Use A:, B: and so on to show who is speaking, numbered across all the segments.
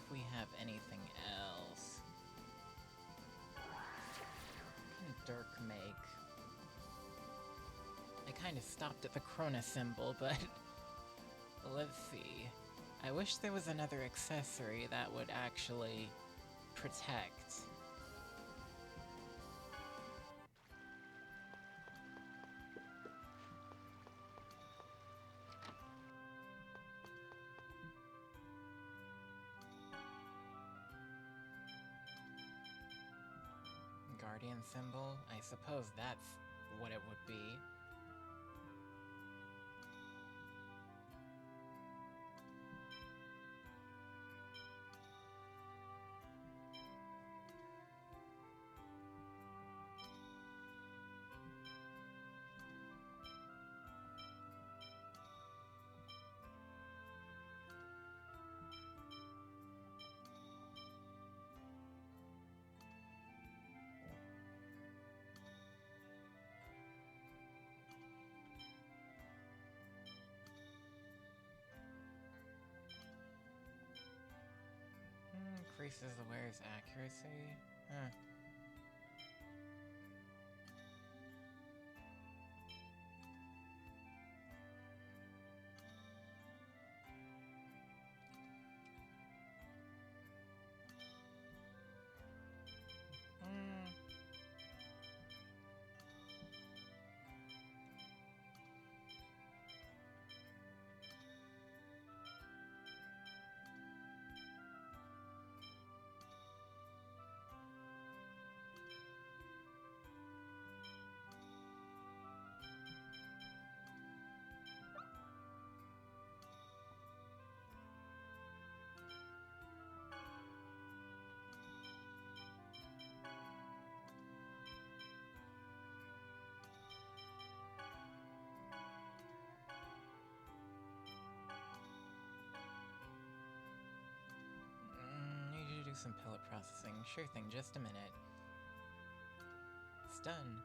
A: if we have anything else. What can Dirk make? I kind of stopped at the Krona symbol, but let's see. I wish there was another accessory that would actually protect. Guardian symbol? I suppose that's what it would be. Increases the wearer's accuracy? Huh. Need you to do some pellet processing. Sure thing, just a minute. It's done.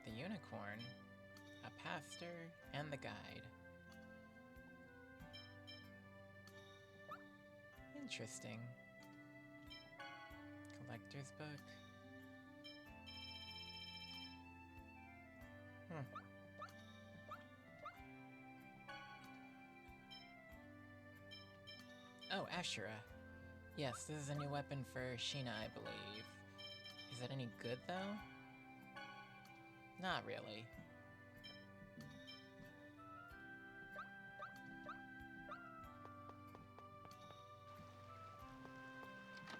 A: The unicorn, a pastor, and the guide. Interesting. Collector's book. Oh, Ashura. Yes, this is a new weapon for Sheena, I believe. Is it any good, though? Not really.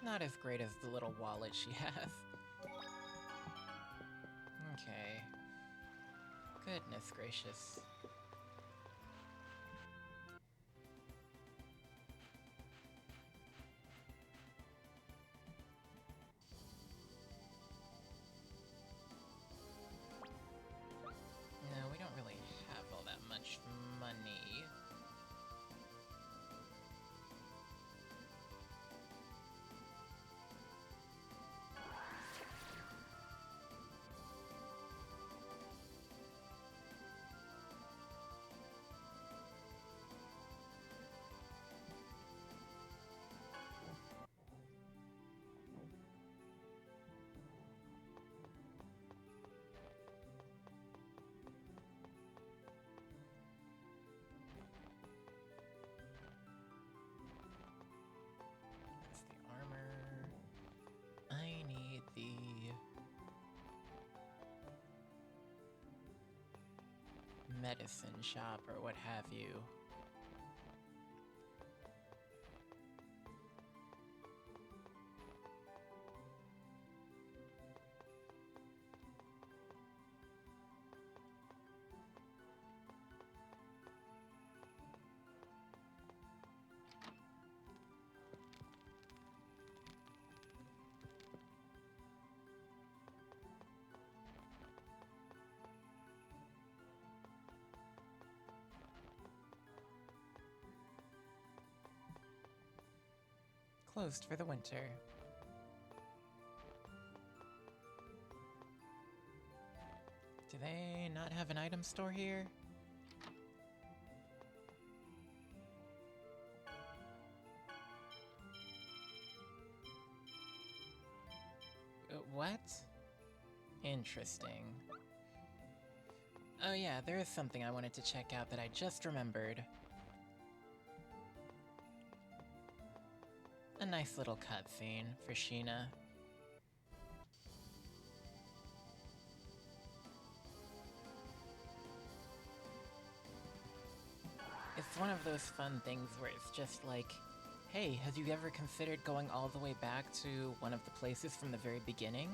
A: Not as great as the little wallet she has. Okay. Goodness gracious. No, we don't really have all that much money. That's the armor. I need the medicine shop or what have you. Closed for the winter. Do they not have an item store here? What? Interesting. Oh yeah, there is something I wanted to check out that I just remembered. A nice little cutscene for Sheena. It's one of those fun things where it's just like, hey, have you ever considered going all the way back to one of the places from the very beginning?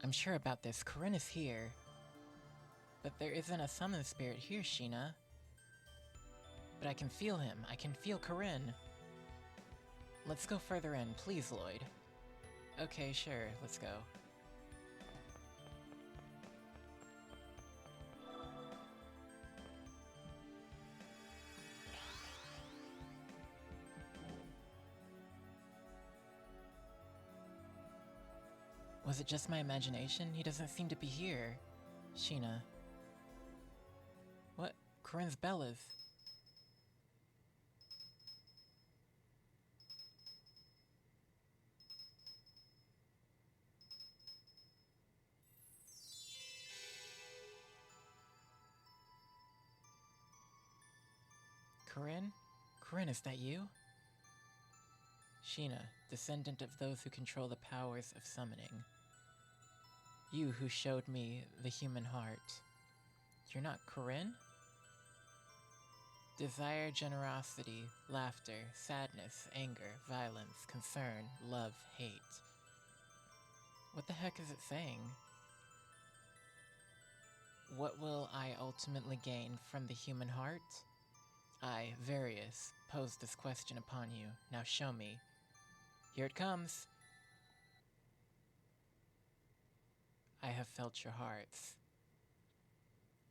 A: I'm sure about this. Corinne is here. But there isn't a summon spirit here, Sheena. But I can feel him. I can feel Corinne. Let's go further in, please, Lloyd. Okay, sure. Let's go. Was it just my imagination? He doesn't seem to be here. Sheena. What? Corinne's Bella's. Corinne? Corinne, is that you? Sheena, descendant of those who control the powers of summoning. You who showed me the human heart. You're not Corinne? Desire, generosity, laughter, sadness, anger, violence, concern, love, hate. What the heck is it saying? What will I ultimately gain from the human heart? I, Various, pose this question upon you. Now show me. Here it comes! I have felt your hearts.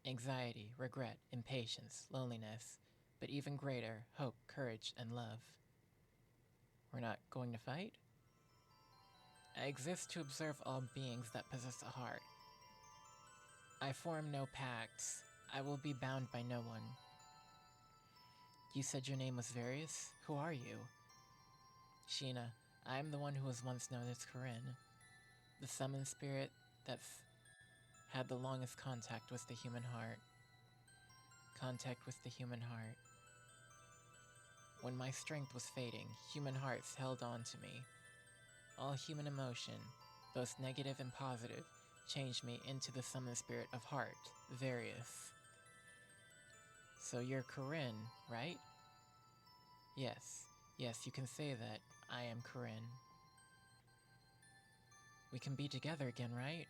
A: Anxiety, regret, impatience, loneliness, but even greater, hope, courage, and love. We're not going to fight? I exist to observe all beings that possess a heart. I form no pacts. I will be bound by no one. You said your name was Various? Who are you? Sheena, I am the one who was once known as Corinne. The summoned spirit that's had the longest contact with the human heart. Contact with the human heart. When my strength was fading, human hearts held on to me. All human emotion, both negative and positive, changed me into the summoned spirit of heart, Various. So you're Corinne, right? Yes, you can say that. I am Corinne. We can be together again, right?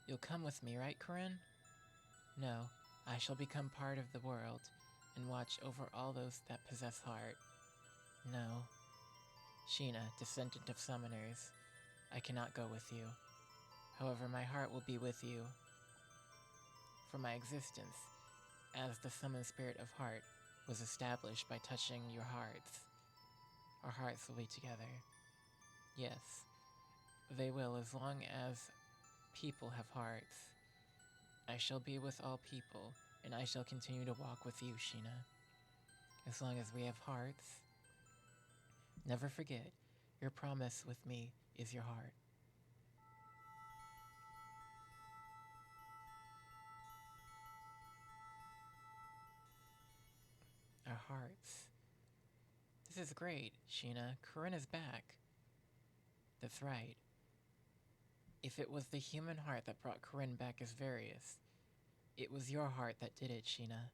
A: You'll come with me, right, Corinne? No, I shall become part of the world and watch over all those that possess heart. No. Sheena, descendant of summoners, I cannot go with you. However, my heart will be with you. For my existence, as the summoned spirit of heart, was established by touching your hearts. Our hearts will be together. Yes, they will as long as people have hearts. I shall be with all people, and I shall continue to walk with you, Sheena. As long as we have hearts. Never forget, your promise with me is your heart. Our hearts. This is great, Sheena. Corinne is back. That's right. If it was the human heart that brought Corinne back as Various, it was your heart that did it, Sheena.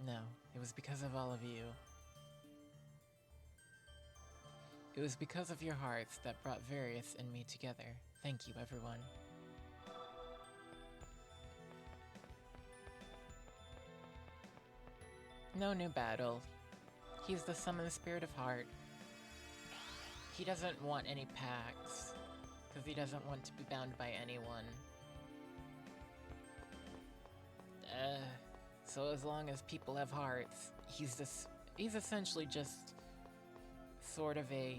A: No, it was because of all of you. It was because of your hearts that brought Various and me together. Thank you, everyone. No new battle. He's the summoned spirit of heart. He doesn't want any pacts, because he doesn't want to be bound by anyone. So as long as people have hearts, he's essentially just sort of a...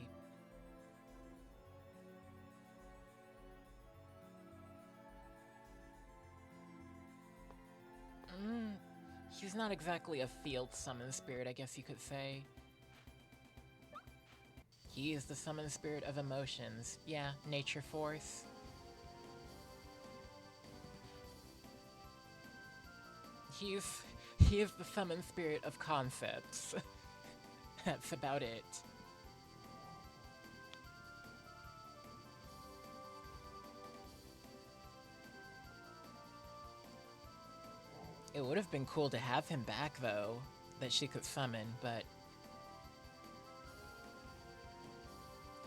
A: he's not exactly a field summon spirit, I guess you could say. He is the summoned spirit of emotions. Yeah, nature force. He is the summoned spirit of concepts. That's about it. It would have been cool to have him back, though, that she could summon, but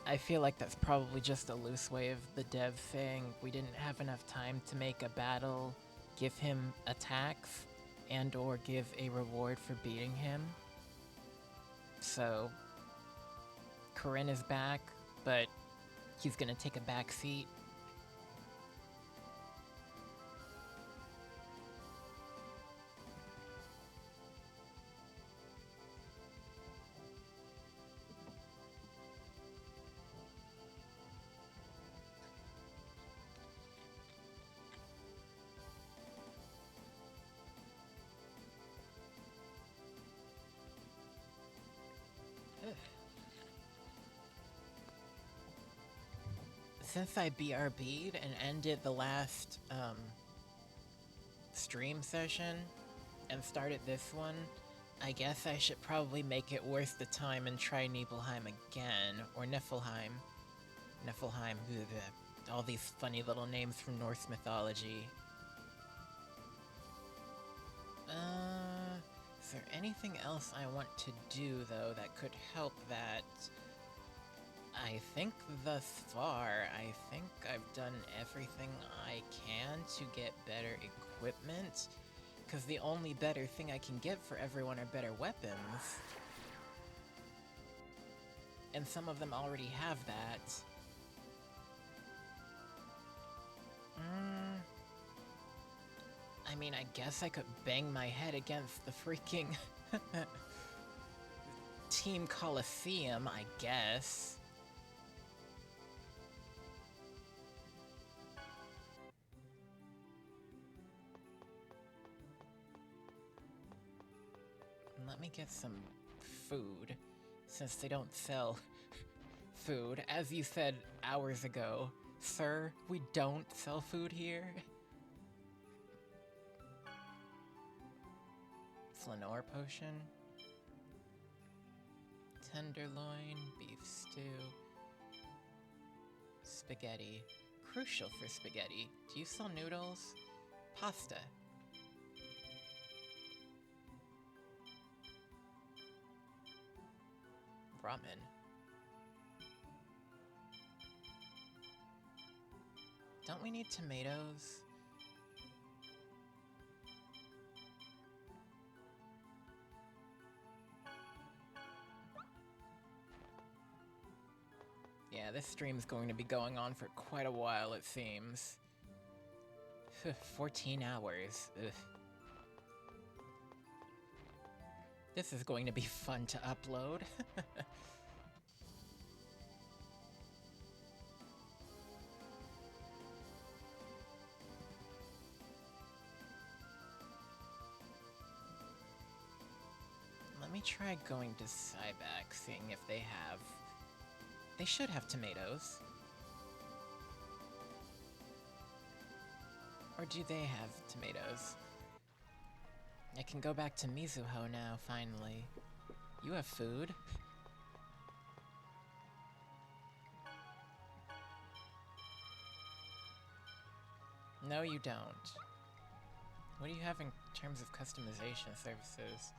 A: I feel like that's probably just a loose way of the dev saying we didn't have enough time to make a battle, give him attacks, and or give a reward for beating him. So, Corinne is back, but he's gonna take a back seat. Since I BRB'd and ended the last stream session and started this one, I guess I should probably make it worth the time and try Nibelheim again, or Niflheim. Niflheim, all these funny little names from Norse mythology. Is there anything else I want to do, though, that could help that? I think thus far, I think I've done everything I can to get better equipment, because the only better thing I can get for everyone are better weapons. And some of them already have that. I mean, I guess I could bang my head against the freaking Team Coliseum, I guess. Let me get some food, since they don't sell food. As you said hours ago, sir, we don't sell food here. Flanor potion. Tenderloin, beef stew. Spaghetti. Crucial for spaghetti. Do you sell noodles? Pasta. Ramen. Don't we need tomatoes? Yeah, this stream's going to be going on for quite a while, it seems. 14 hours. Ugh. This is going to be fun to upload. Let me try going to Cyback, seeing if they have... They should have tomatoes. Or do they have tomatoes? I can go back to Mizuho now, finally. You have food? No, you don't. What do you have in terms of customization services?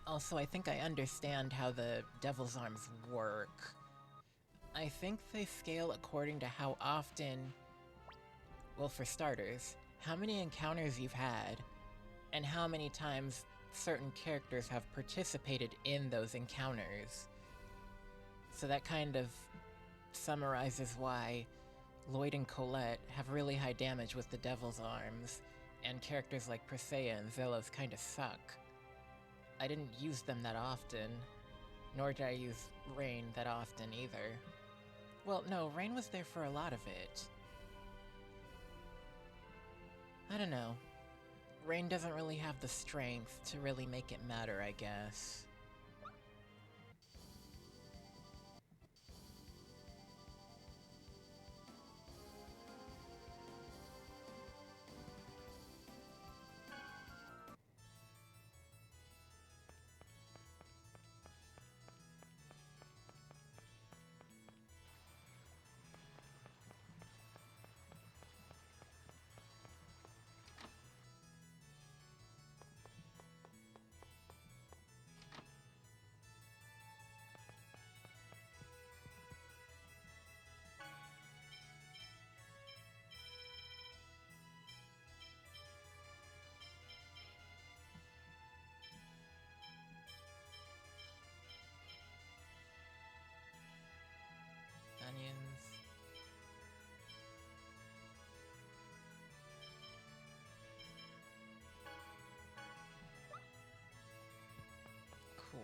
A: Also, I think I understand how the Devil's Arms work. I think they scale according to how often Well, for starters, how many encounters you've had, and how many times certain characters have participated in those encounters. So that kind of summarizes why Lloyd and Colette have really high damage with the Devil's Arms, and characters like Presea and Zelos kinda suck. I didn't use them that often, nor did I use Rain that often either. Well, no, Rain was there for a lot of it. I don't know. Rain doesn't really have the strength to really make it matter, I guess. Onions. Cool.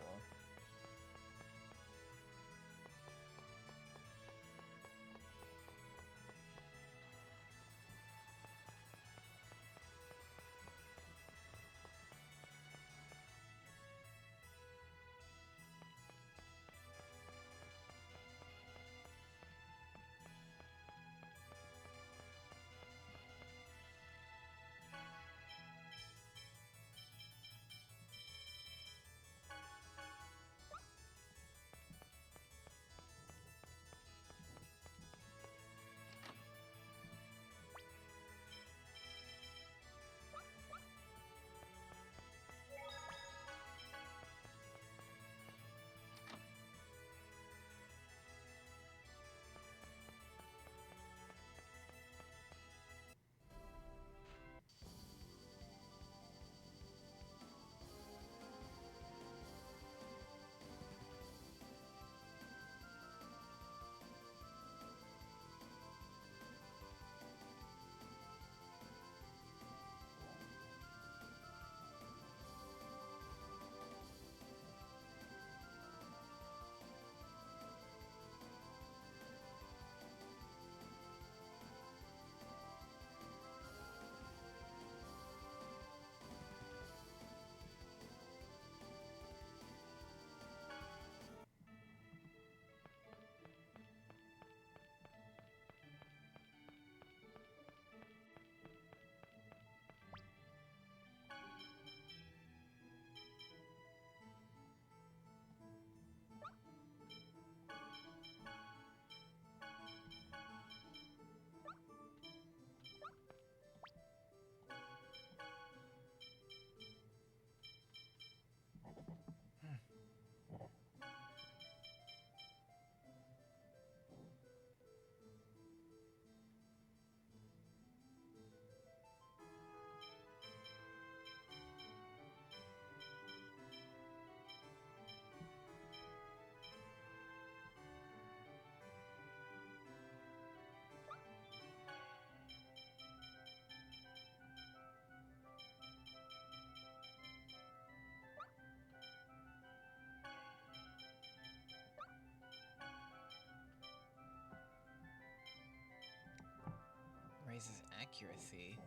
A: Raises accuracy.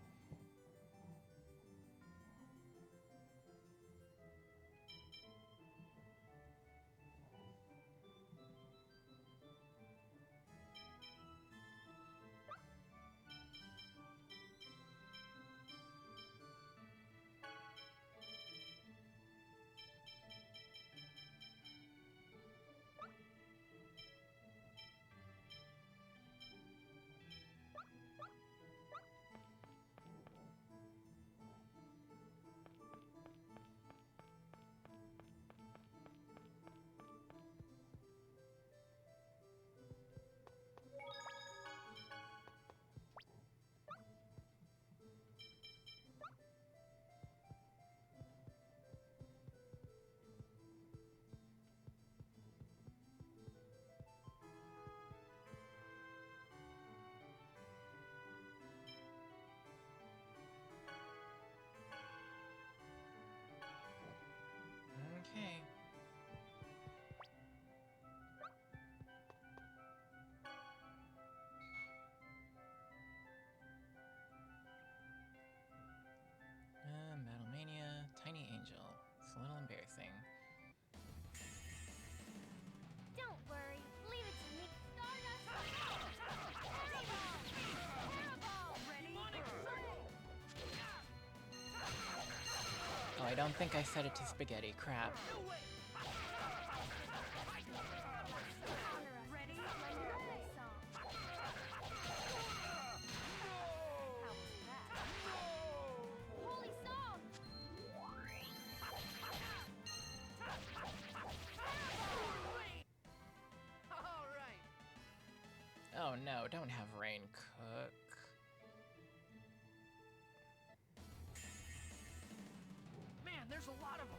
A: don't think I set it to spaghetti. Crap. Oh no, don't have Rain cook.
B: Man, there's a lot of them.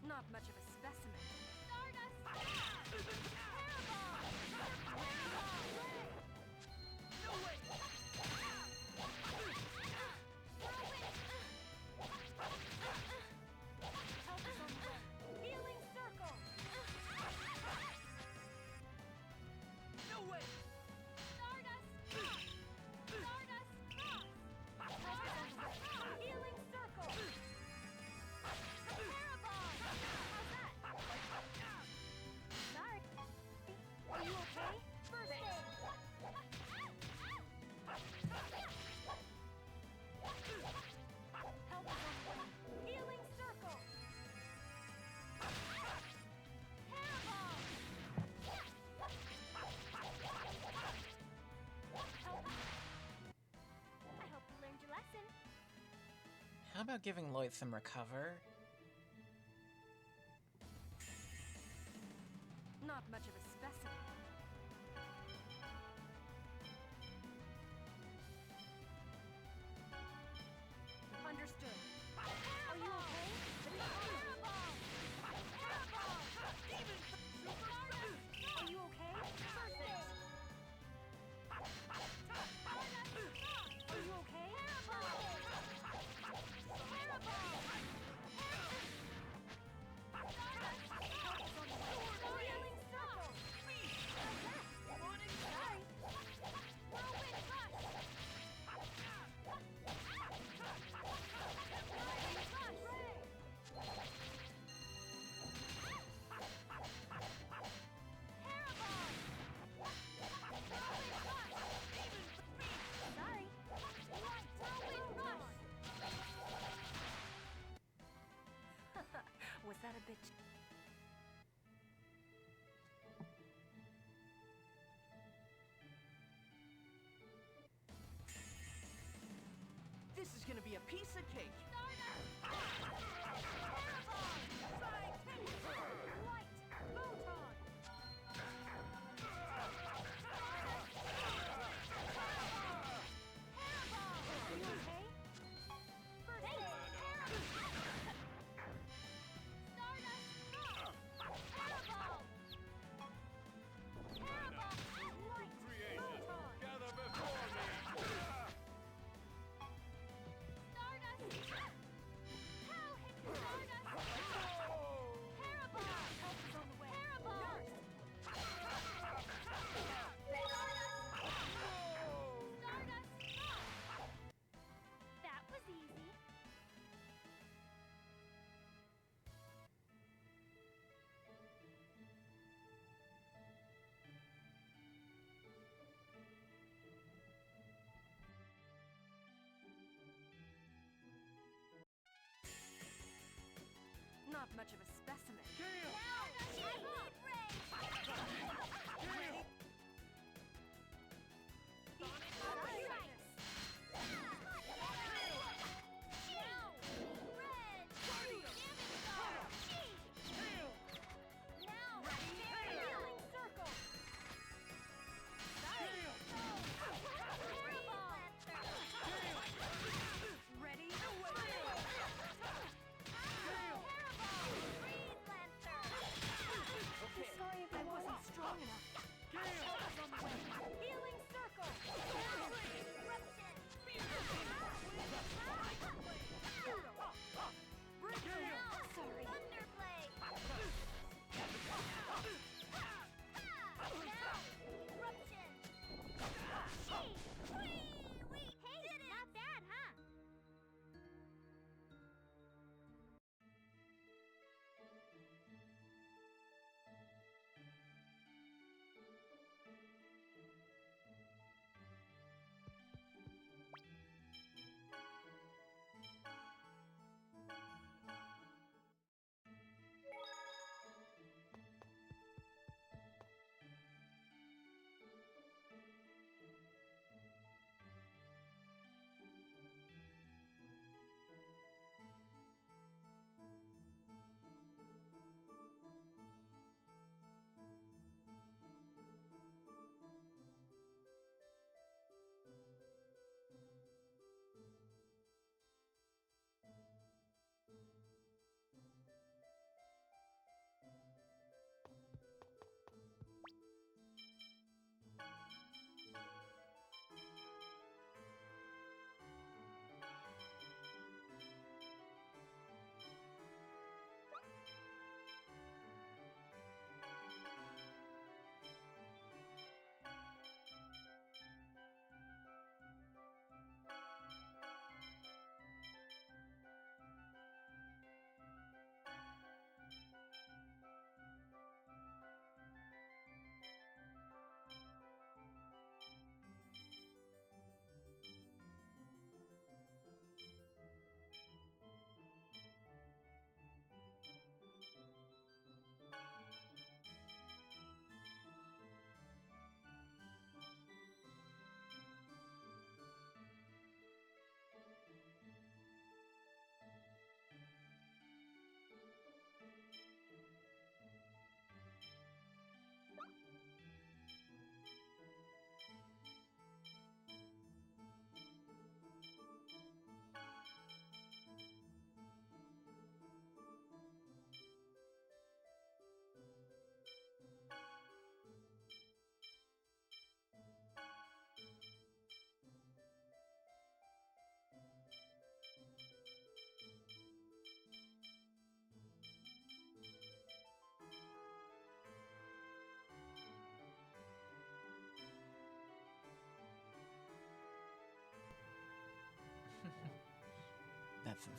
C: Not much of a specimen.
A: How about giving Lloyd some recover?
C: Not much of a specimen. Understood. Are you okay? Are you okay? Perfect. Are you okay? Was that a bit...
B: This is gonna be a piece of cake.
C: Not much of a specimen.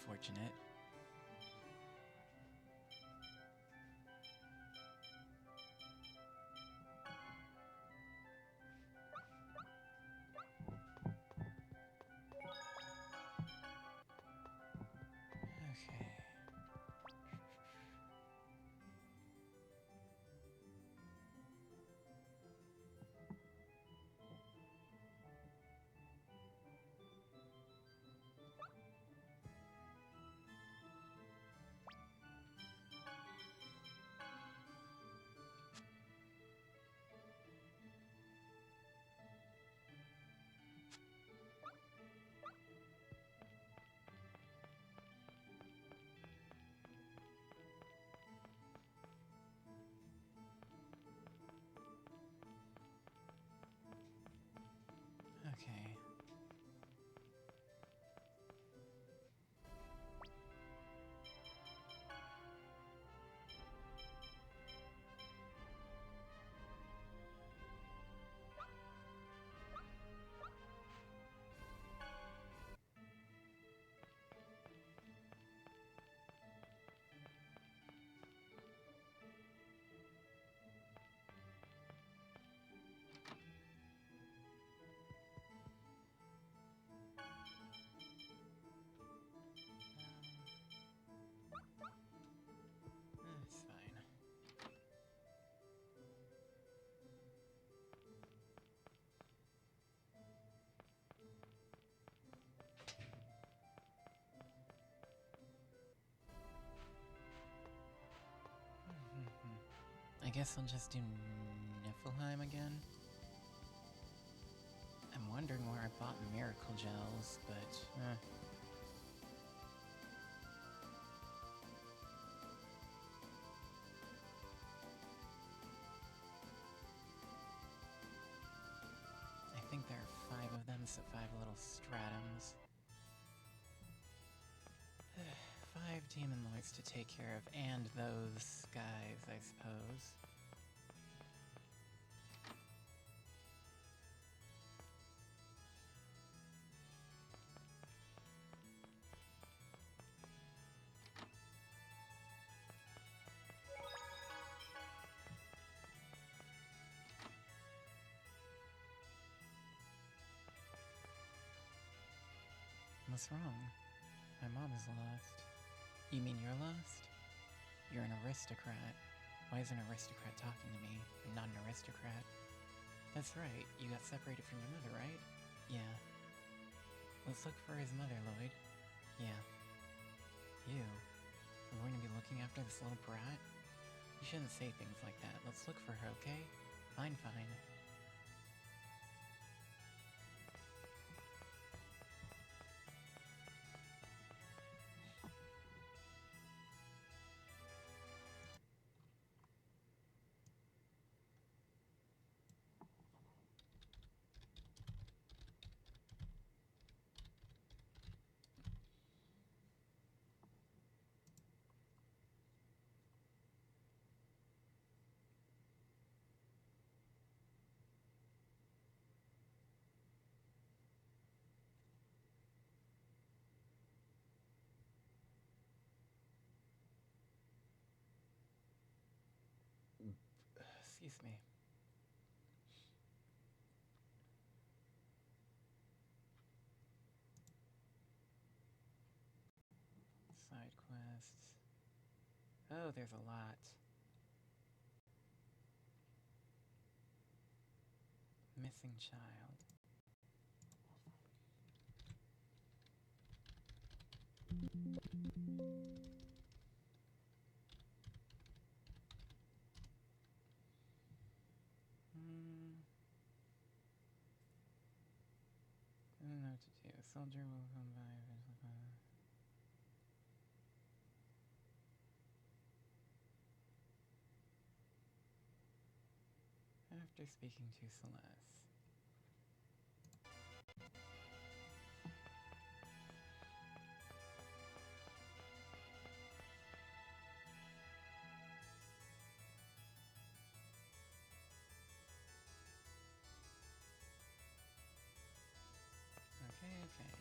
A: unfortunate. Okay. Okay. That's fine. I guess I'll just do Niflheim again. I'm wondering where I bought miracle gels, but I think there are 5 of them, so 5 little stratums. 5 demon lords to take care of, and those guys, I suppose. What's wrong? My mom is lost. You mean you're lost? You're an aristocrat. Why is an aristocrat talking to me? I'm not an aristocrat. That's right, you got separated from your mother, right? Yeah. Let's look for his mother, Lloyd. Yeah. You? We're going to be looking after this little brat? You shouldn't say things like that. Let's look for her, okay? Fine, fine. Excuse me. Side quests. Oh, there's a lot. Missing child. I don't know what to do. A soldier will come by eventually. After speaking to Celeste. Okay.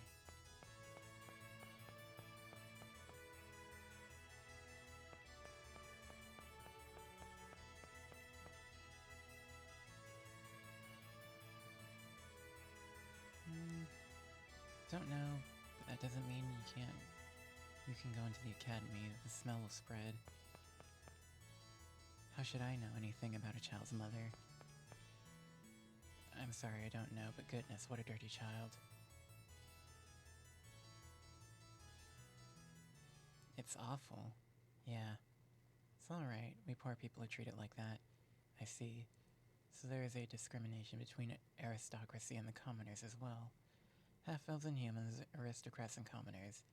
A: don't know, but that doesn't mean you can't. You can go into the academy, the smell will spread. How should I know anything about a child's mother? I'm sorry, I don't know, but goodness, what a dirty child. It's awful. Yeah. It's alright, we poor people are treated like that. I see. So there is a discrimination between aristocracy and the commoners as well. Half-elves and humans, aristocrats and commoners.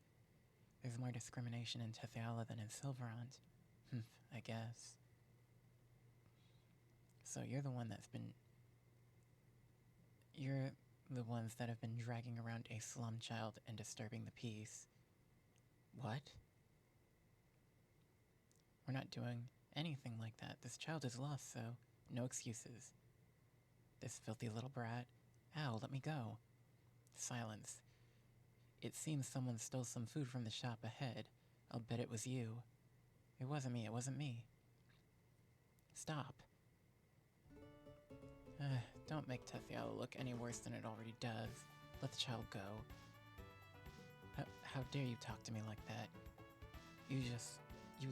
A: There's more discrimination in Tethiala than in Silverant. I guess. So you're the ones that have been dragging around a slum child and disturbing the peace. What? We're not doing anything like that. This child is lost, so no excuses. This filthy little brat. Ow, let me go. Silence. It seems someone stole some food from the shop ahead. I'll bet it was you. It wasn't me, it wasn't me. Stop. Don't make Tethiala look any worse than it already does. Let the child go. How dare you talk to me like that? You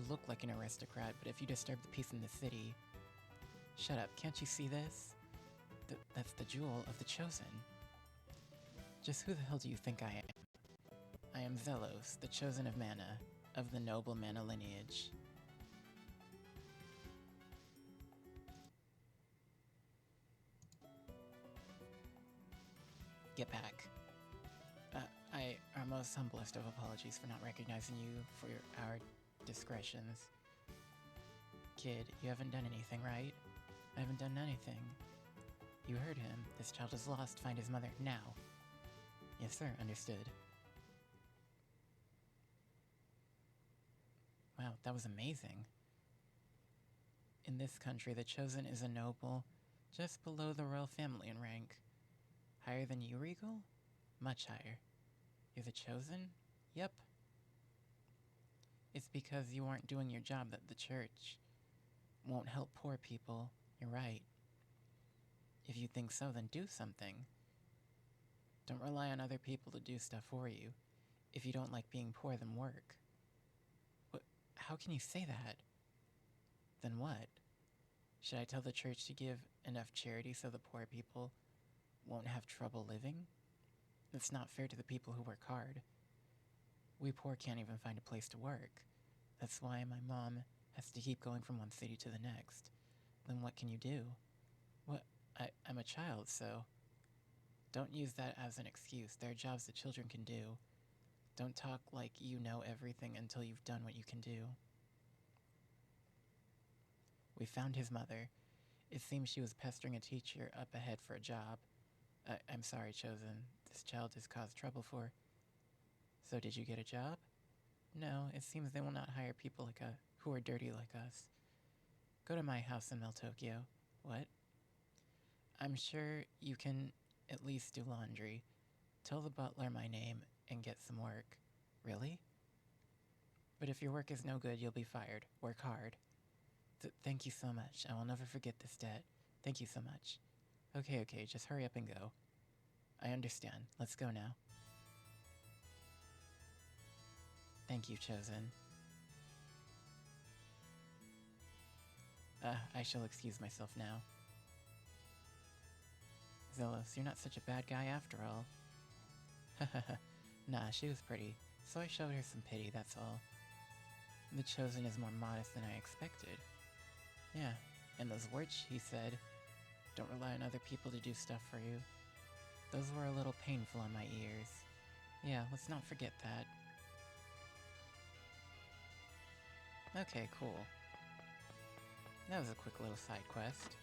A: look like an aristocrat, but if you disturb the peace in the city... Shut up, can't you see this? That's the jewel of the Chosen. Just who the hell do you think I am? I am Zelos, the Chosen of Mana, of the noble Mana lineage. Get back. Our most humblest of apologies for not recognizing you for our discretions. Kid, you haven't done anything, right? I haven't done anything. You heard him. This child is lost. Find his mother now. Yes, sir. Understood. Wow, that was amazing. In this country, the Chosen is a noble, just below the royal family in rank. Higher than you, Regal? Much higher. You're the Chosen? Yep. It's because you aren't doing your job that the church won't help poor people. You're right. If you think so, then do something. Don't rely on other people to do stuff for you. If you don't like being poor, then work. What? How can you say that? Then what? Should I tell the church to give enough charity so the poor people won't have trouble living? That's not fair to the people who work hard. We poor can't even find a place to work. That's why my mom has to keep going from one city to the next. Then what can you do? What? I'm a child, so... Don't use that as an excuse. There are jobs that children can do. Don't talk like you know everything until you've done what you can do. We found his mother. It seems she was pestering a teacher up ahead for a job. I'm sorry, Chosen. This child has caused trouble for... So did you get a job? No, it seems they will not hire people who are dirty like us. Go to my house in Meltokyo. What? I'm sure you can at least do laundry. Tell the butler my name and get some work. Really? But if your work is no good, you'll be fired. Work hard. Thank you so much. I will never forget this debt. Thank you so much. Okay, just hurry up and go. I understand. Let's go now. Thank you, Chosen. I shall excuse myself now. Zelos, you're not such a bad guy after all. Nah, she was pretty, so I showed her some pity, that's all. The Chosen is more modest than I expected. Yeah, and those words he said, don't rely on other people to do stuff for you. Those were a little painful on my ears. Yeah, let's not forget that. Okay, cool. That was a quick little side quest.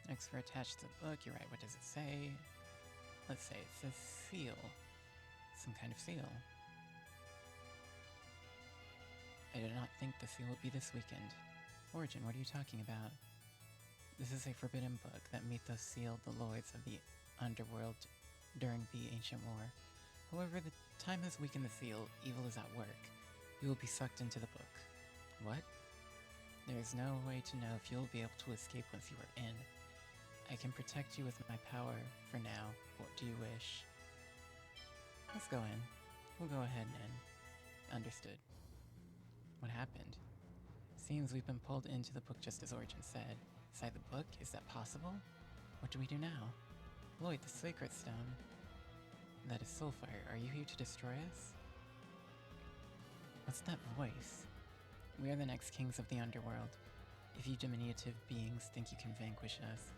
A: Next, for attached to the book, you're right, what does it say? Let's say it says seal. Some kind of seal. I did not think the seal would be this weekend. Origin, what are you talking about? This is a forbidden book that Mythos sealed the lords of the underworld during the ancient war. However, the time has weakened the seal, evil is at work. You will be sucked into the book. What? There is no way to know if you will be able to escape once you are in. I can protect you with my power for now. What do you wish? Let's go in. We'll go ahead and in. Understood. What happened? Seems we've been pulled into the book just as Origin said. Inside the book? Is that possible? What do we do now? Lloyd, the Sacred Stone. That is Soulfire. Are you here to destroy us? What's that voice? We are the next kings of the underworld. If you diminutive beings think you can vanquish us,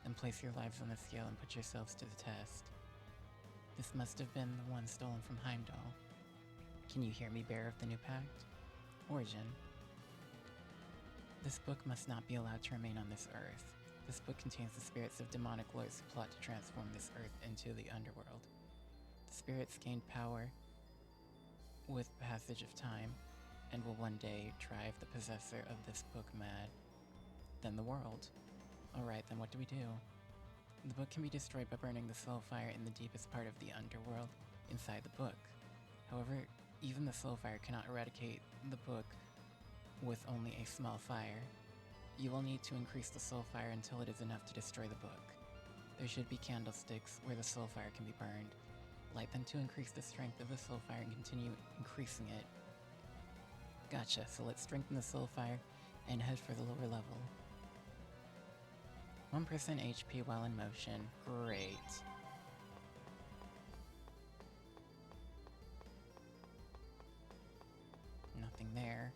A: then place your lives on the scale and put yourselves to the test. This must have been the one stolen from Heimdall. Can you hear me, bearer of the new pact? Origin. This book must not be allowed to remain on this earth. This book contains the spirits of demonic lords who plot to transform this earth into the underworld. The spirits gained power with passage of time, and will one day drive the possessor of this book mad. Then the world. Alright, then what do we do? The book can be destroyed by burning the soul fire in the deepest part of the underworld inside the book. However, even the soul fire cannot eradicate the book with only a small fire. You will need to increase the soul fire until it is enough to destroy the book. There should be candlesticks where the soul fire can be burned. Light them to increase the strength of the soul fire and continue increasing it. Gotcha, so let's strengthen the soul fire and head for the lower level. 1% HP while in motion. Great. Nothing there.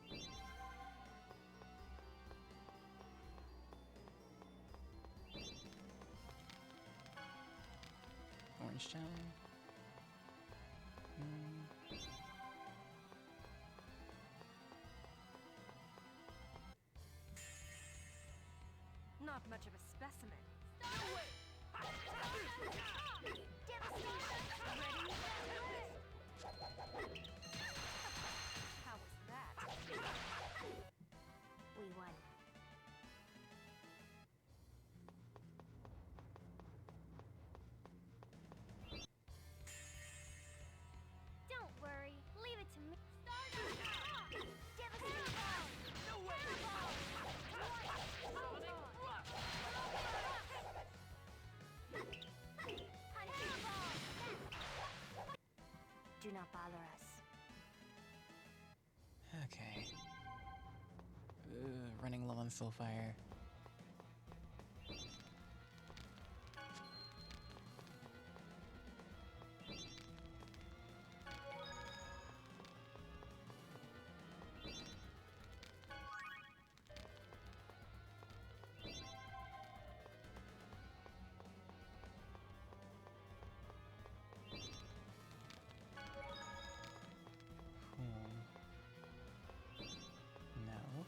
A: Orange gem.
C: Not much of a specimen. How was that? We won. Don't worry. Leave it to me. Do not bother us.
A: Okay. Running low on soul fire. No.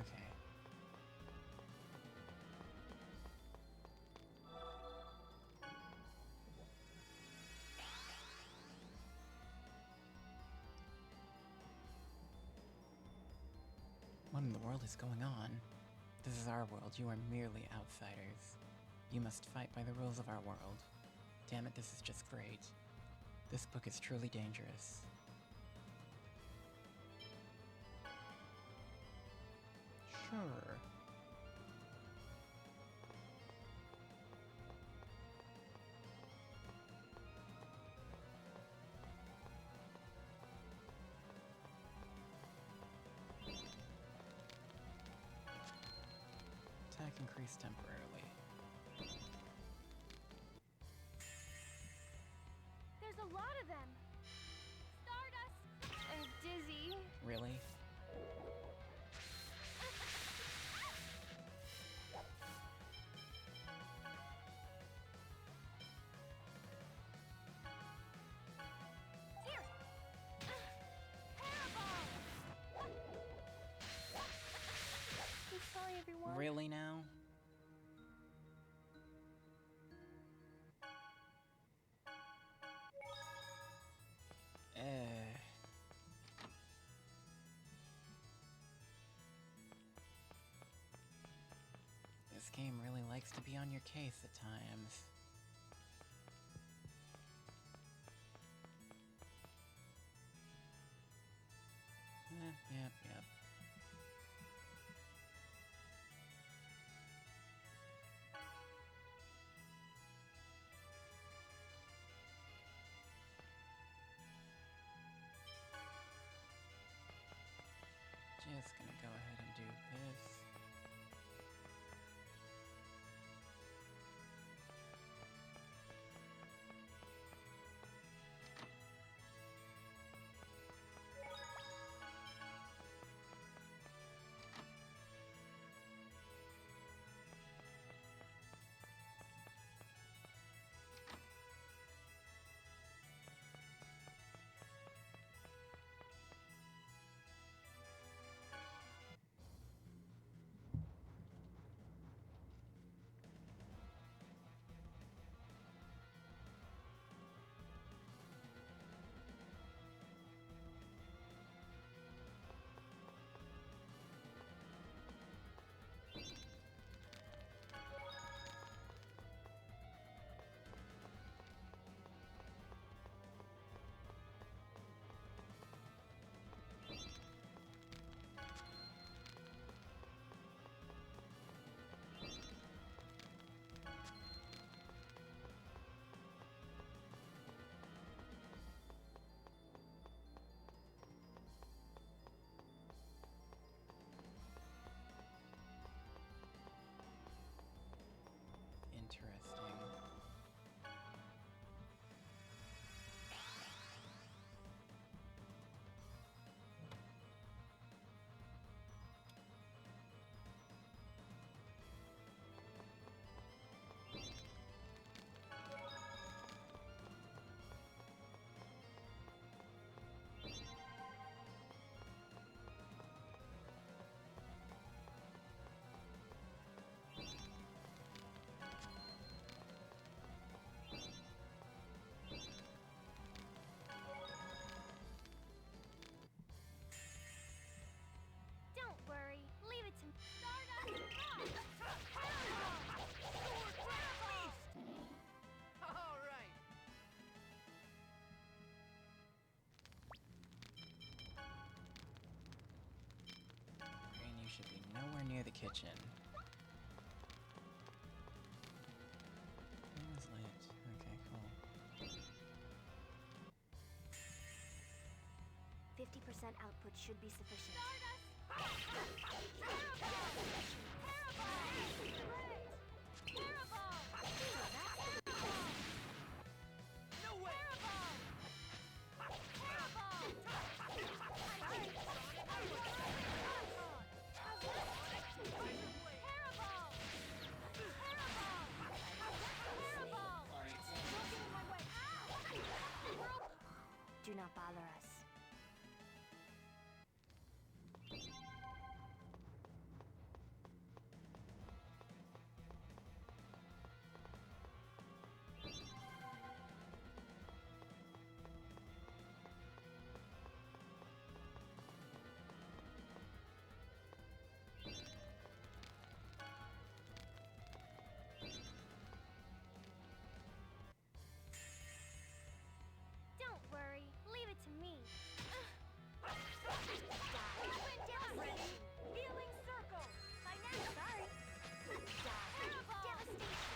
A: Okay. What in the world is going on? This is our world. You are merely outsiders. You must fight by the rules of our world. Damn it, this is just great. This book is truly dangerous. Sure. Attack increased temporarily.
C: There's a lot of them. Stardust. I'm dizzy.
A: Really?
C: Here. Parabol. I'm sorry, everyone.
A: Really now? likes to be on your case at times. Yep. Just gonna go ahead and do this. Interesting.
C: Don't worry. Leave it to me. Stardust!
B: All right.
A: Green, you should be nowhere near the kitchen. It was lit. Okay, cool.
C: 50% output should be sufficient.
B: No way.
C: Do not bother us. Don't worry. Leave it to me. Healing circle. By now, sorry. Devastation.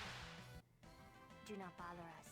C: Do not bother us.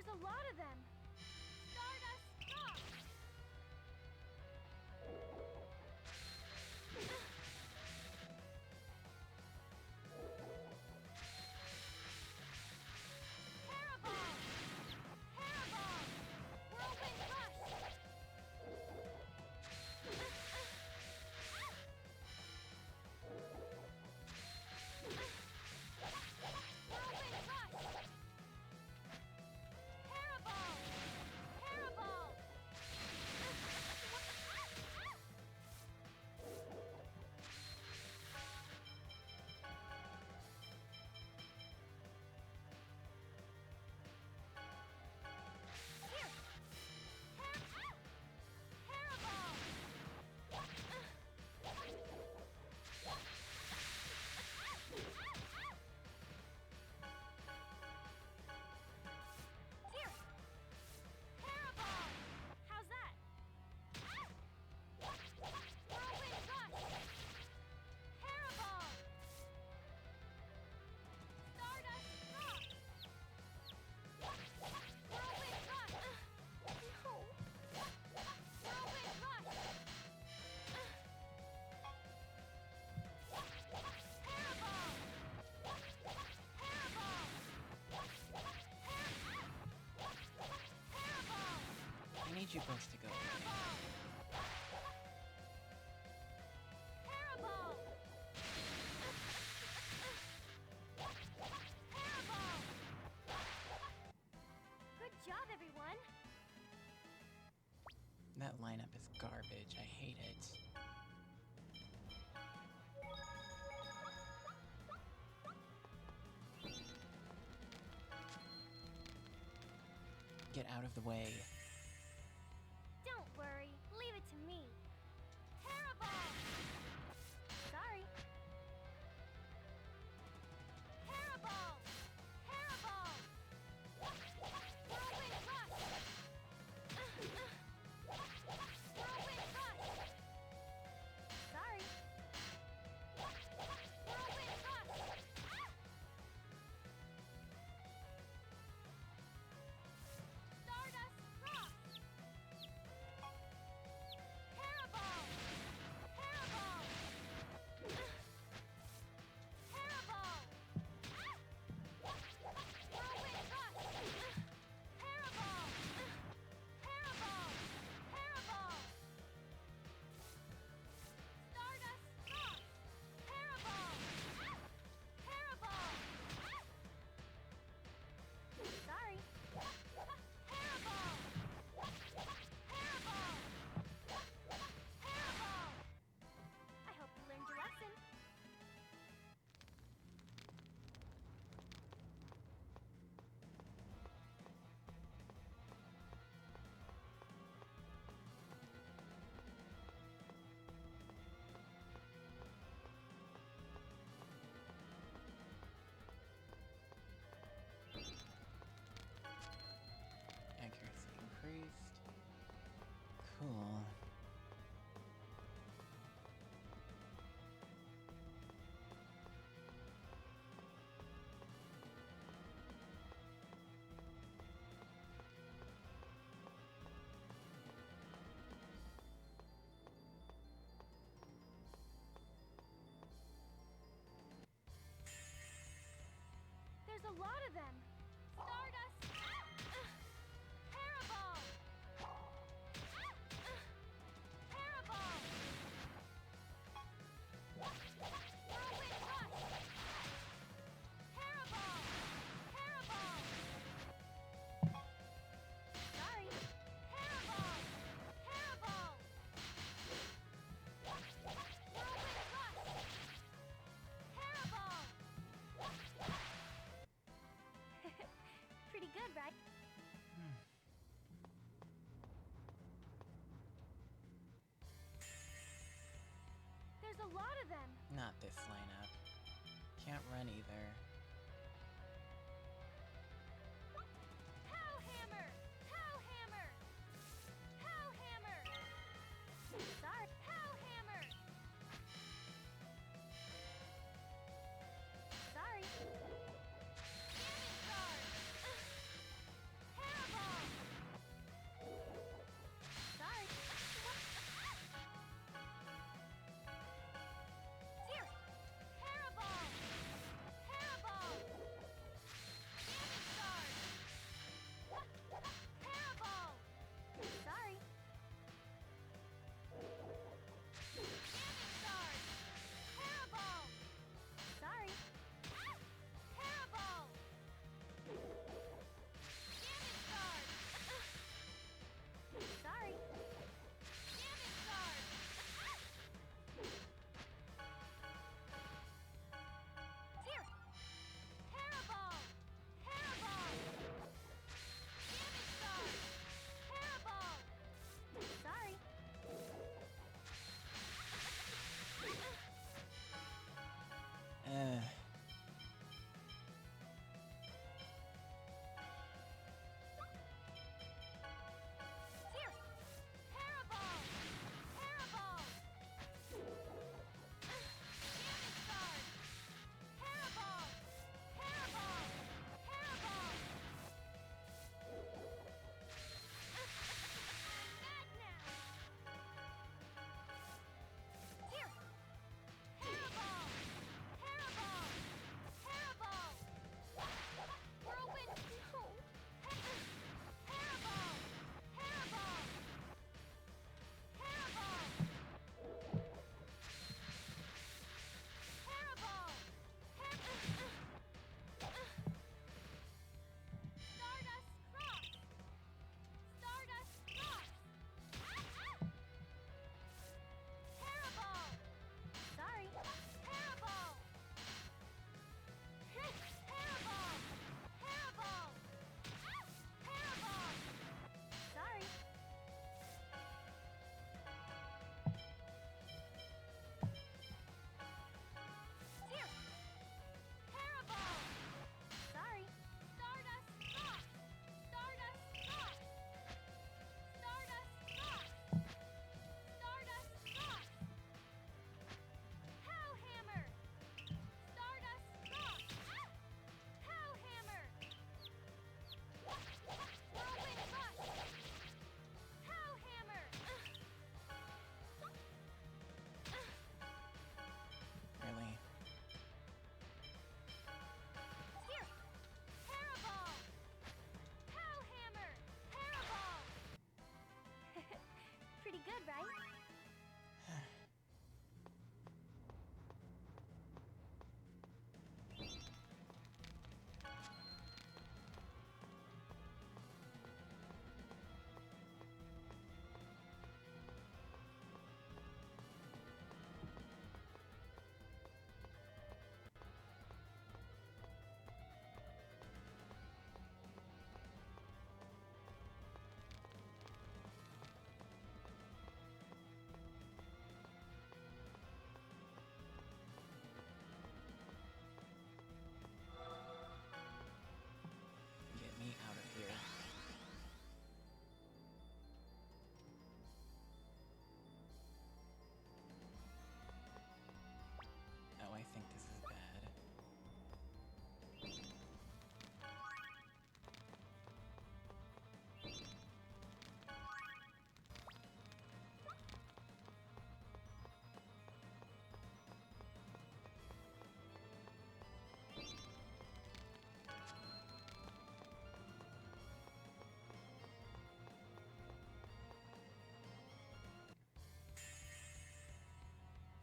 C: There's a lot of them. Stardust rock. Parabol. Parabol. Whirlwind rush. Whirlwind rush. Parabol. Parabol. Here. Parabol. Here. Parabol. How's that? Whirlwind rush. Parabol. Stardust rock. Whirlwind rush. No. Whirlwind rush. Parabol. Parabol. Parabol.
A: I need you both to go.
C: Parabol. Parabol. Parabol. Good job, everyone.
A: That lineup is garbage. I hate it. Get out of the way.
C: Don't worry. Leave it to me. Parabol. Sorry. Parabol. Parabol. Whirlwind rush. Whirlwind rush. Sorry. Whirlwind rush. Stardust rock. Parabol. Parabol. Parabol. Whirlwind rush. Parabol. Parabol. Parabol. Stardust rock. Parabol. Parabol. Sorry. Parabol. Parabol. Parabol. I hope you learned your lesson.
A: Accuracy increased. Cool.
C: There's a lot of them. Stardust. Parabol. Parabol. Whirlwind rush. Parabol. Parabol. Sorry. Parabol. Parabol. Whirlwind rush. Parabol. Pretty good, right? There's a lot of them.
A: Not this lineup. Can't run either.
C: Pow hammer! Pow hammer! Pow hammer! Sorry. Pow hammer! Sorry. Jamming guard!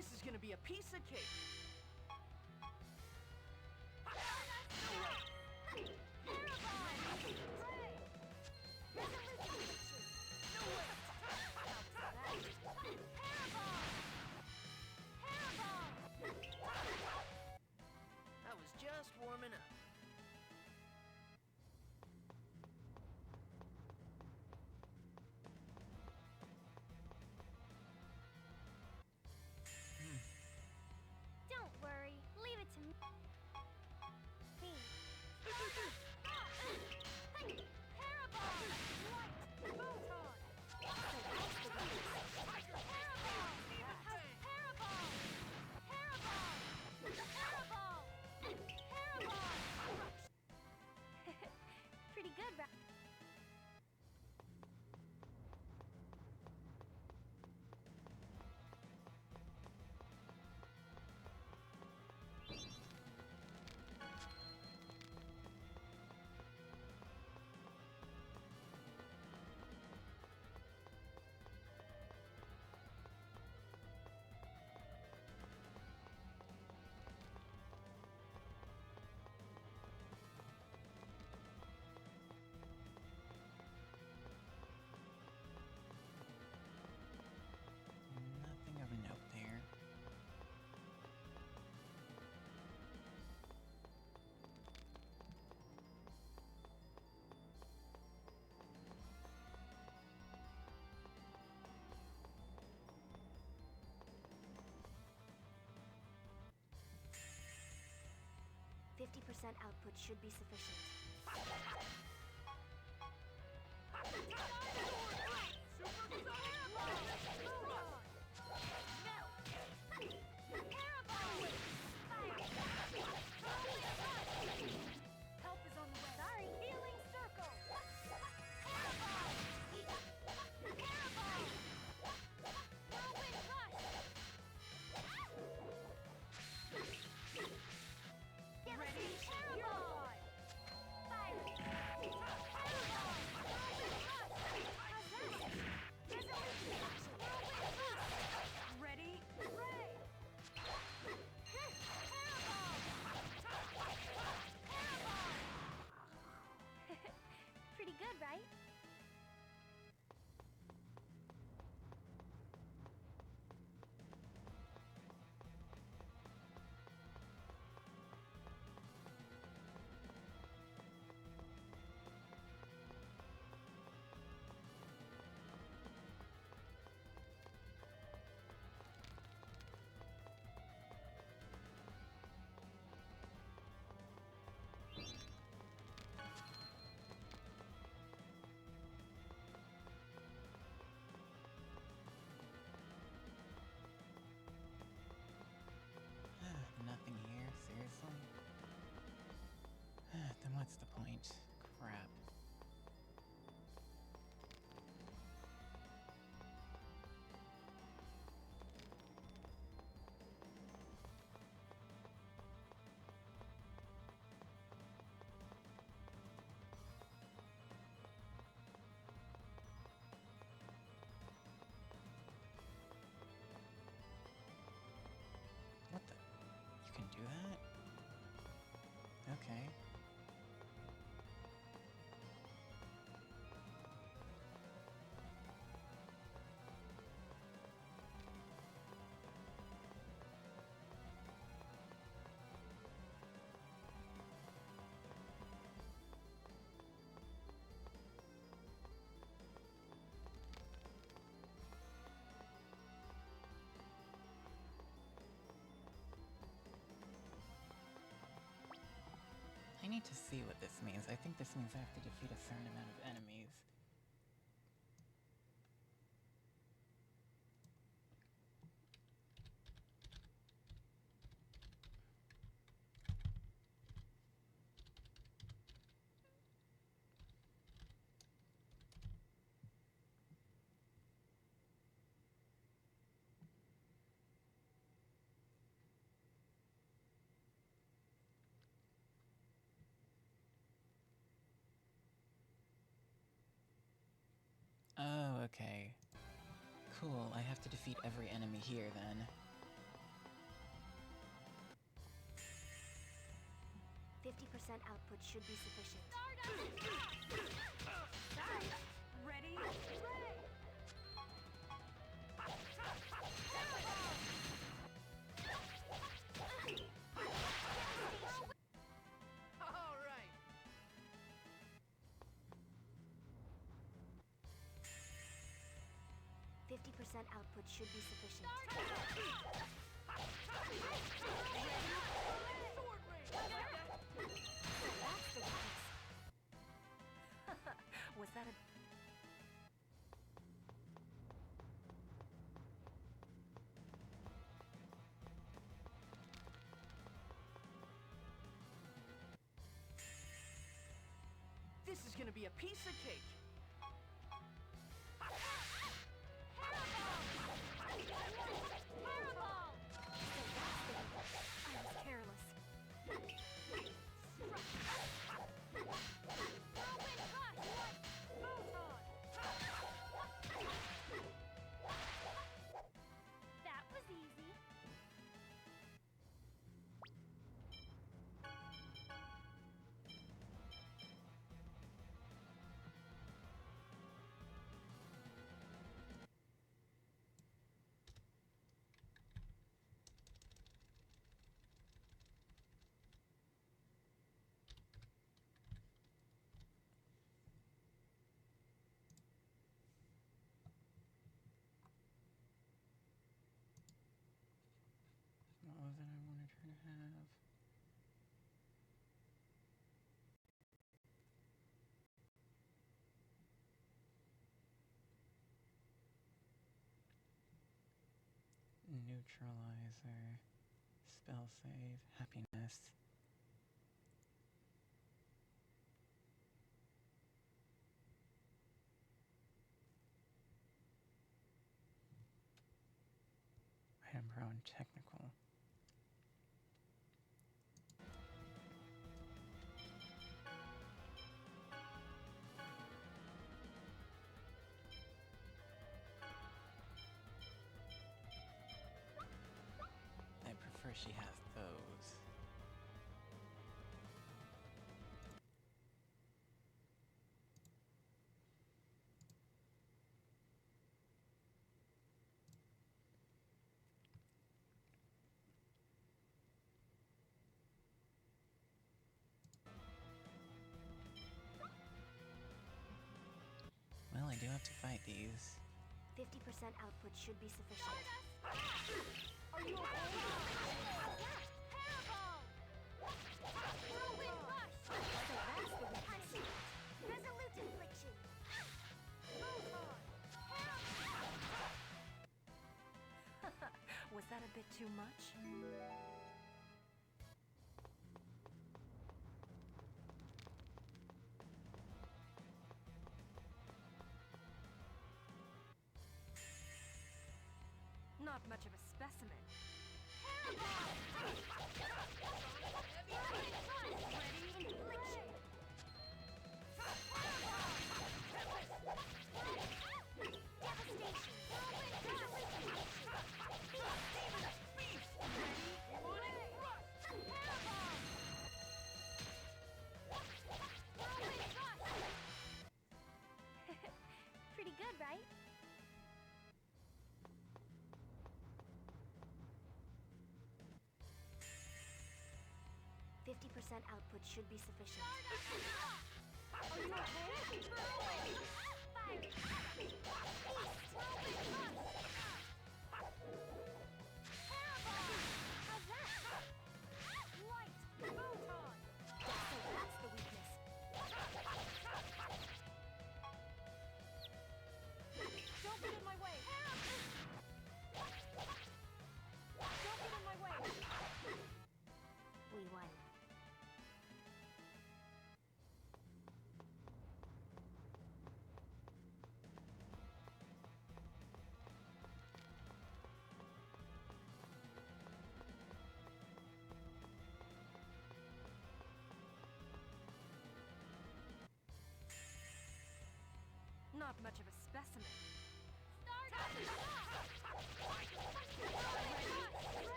B: This is gonna be a piece of cake. I was just warming up.
C: Don't worry. Leave it to me. Parabol! Light! Photon! Pretty good, right?
A: Nothing of note there.
C: %50 output should be sufficient. Help is on the way. Sorry. Healing circle. Whirlwind rush. Get ready. Parabol. Fire. Parabol. Whirlwind rush. How's that? Resolution action. Whirlwind rush. Ready? Ray. Parabol. Parabol. Pretty good, right?
A: Nothing here, seriously? Then what's the point? Crap. What the? You can do that? Okay. I need to see what this means. I think this means I have to defeat a certain amount of enemies. Oh, okay. Cool, I have to defeat every enemy here then.
C: 50% output should be sufficient.
D: Ready?
B: All right.
C: 50% output should be sufficient.
B: Sword rain.
C: That's the weakness.
D: Was that a...
B: This is gonna be a piece of cake.
C: I was careless. That was easy.
A: What was it I wanted her to have? Neutralizer, spell save, happiness. Item prone technical. I prefer she has those. Well, I do have to fight these.
C: 50% output should be sufficient.
B: Are you okay?
C: Whirlwind rush! So that's the weakness. Resolute infliction.
D: Was that a bit too much? Not much of a specimen.
C: Pretty good, right? % output should be sufficient.
B: Are you okay?
C: How's that?
B: Light photon.
C: So that's the weakness.
B: Don't get in my way. Don't get in my way.
C: We won.
D: Not much of a specimen.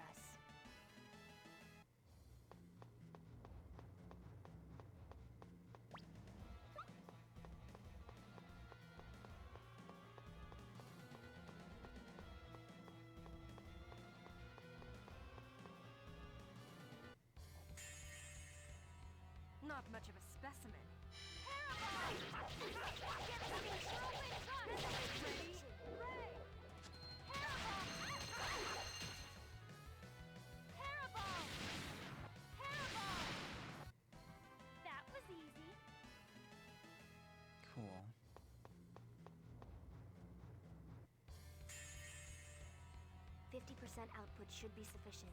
C: us.
D: Not much of a specimen.
C: That was easy.
A: Cool.
C: 50% output should be sufficient.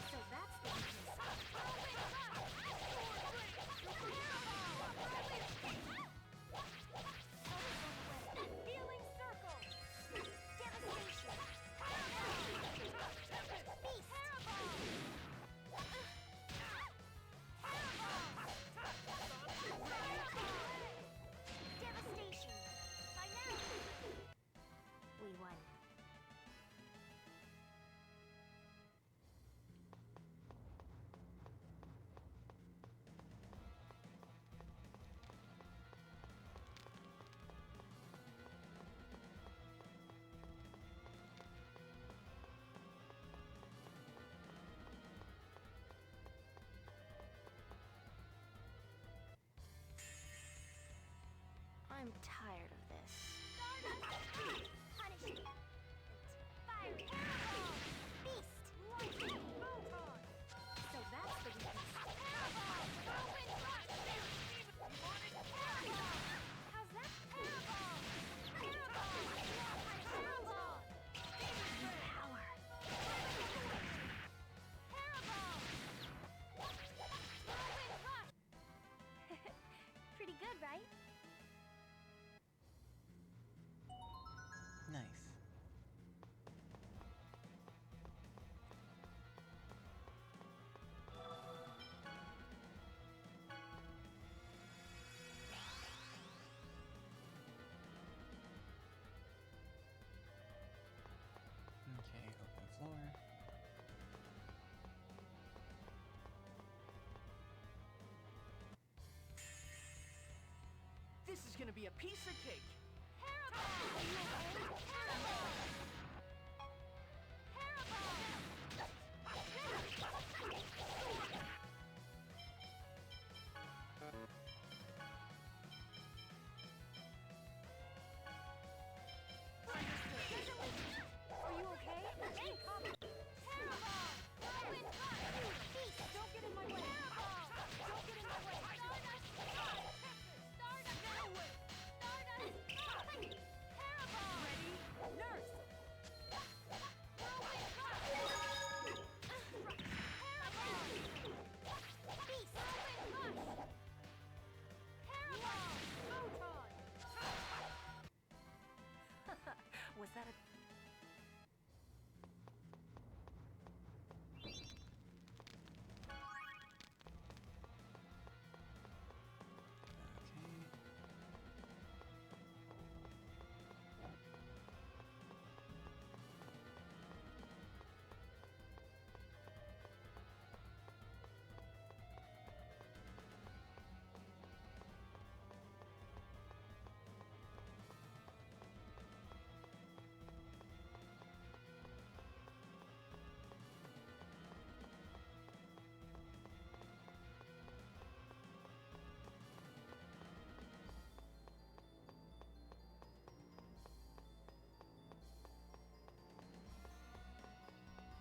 C: So that's the weakness.
B: Healing circle.
C: Devastation. Beast. Devastation. By now. We won. I'm tired of this. Punishment. Fire. Beast.
B: Lightning. Photon.
C: So that's the weakness. How's that? Power. Pretty good, right?
A: Nice. Okay, open floor.
E: This is gonna be a piece of cake.
B: Are you okay? Don't get in my way. Don't get in my way. Ready? Nurse. Photon.
D: Was that a...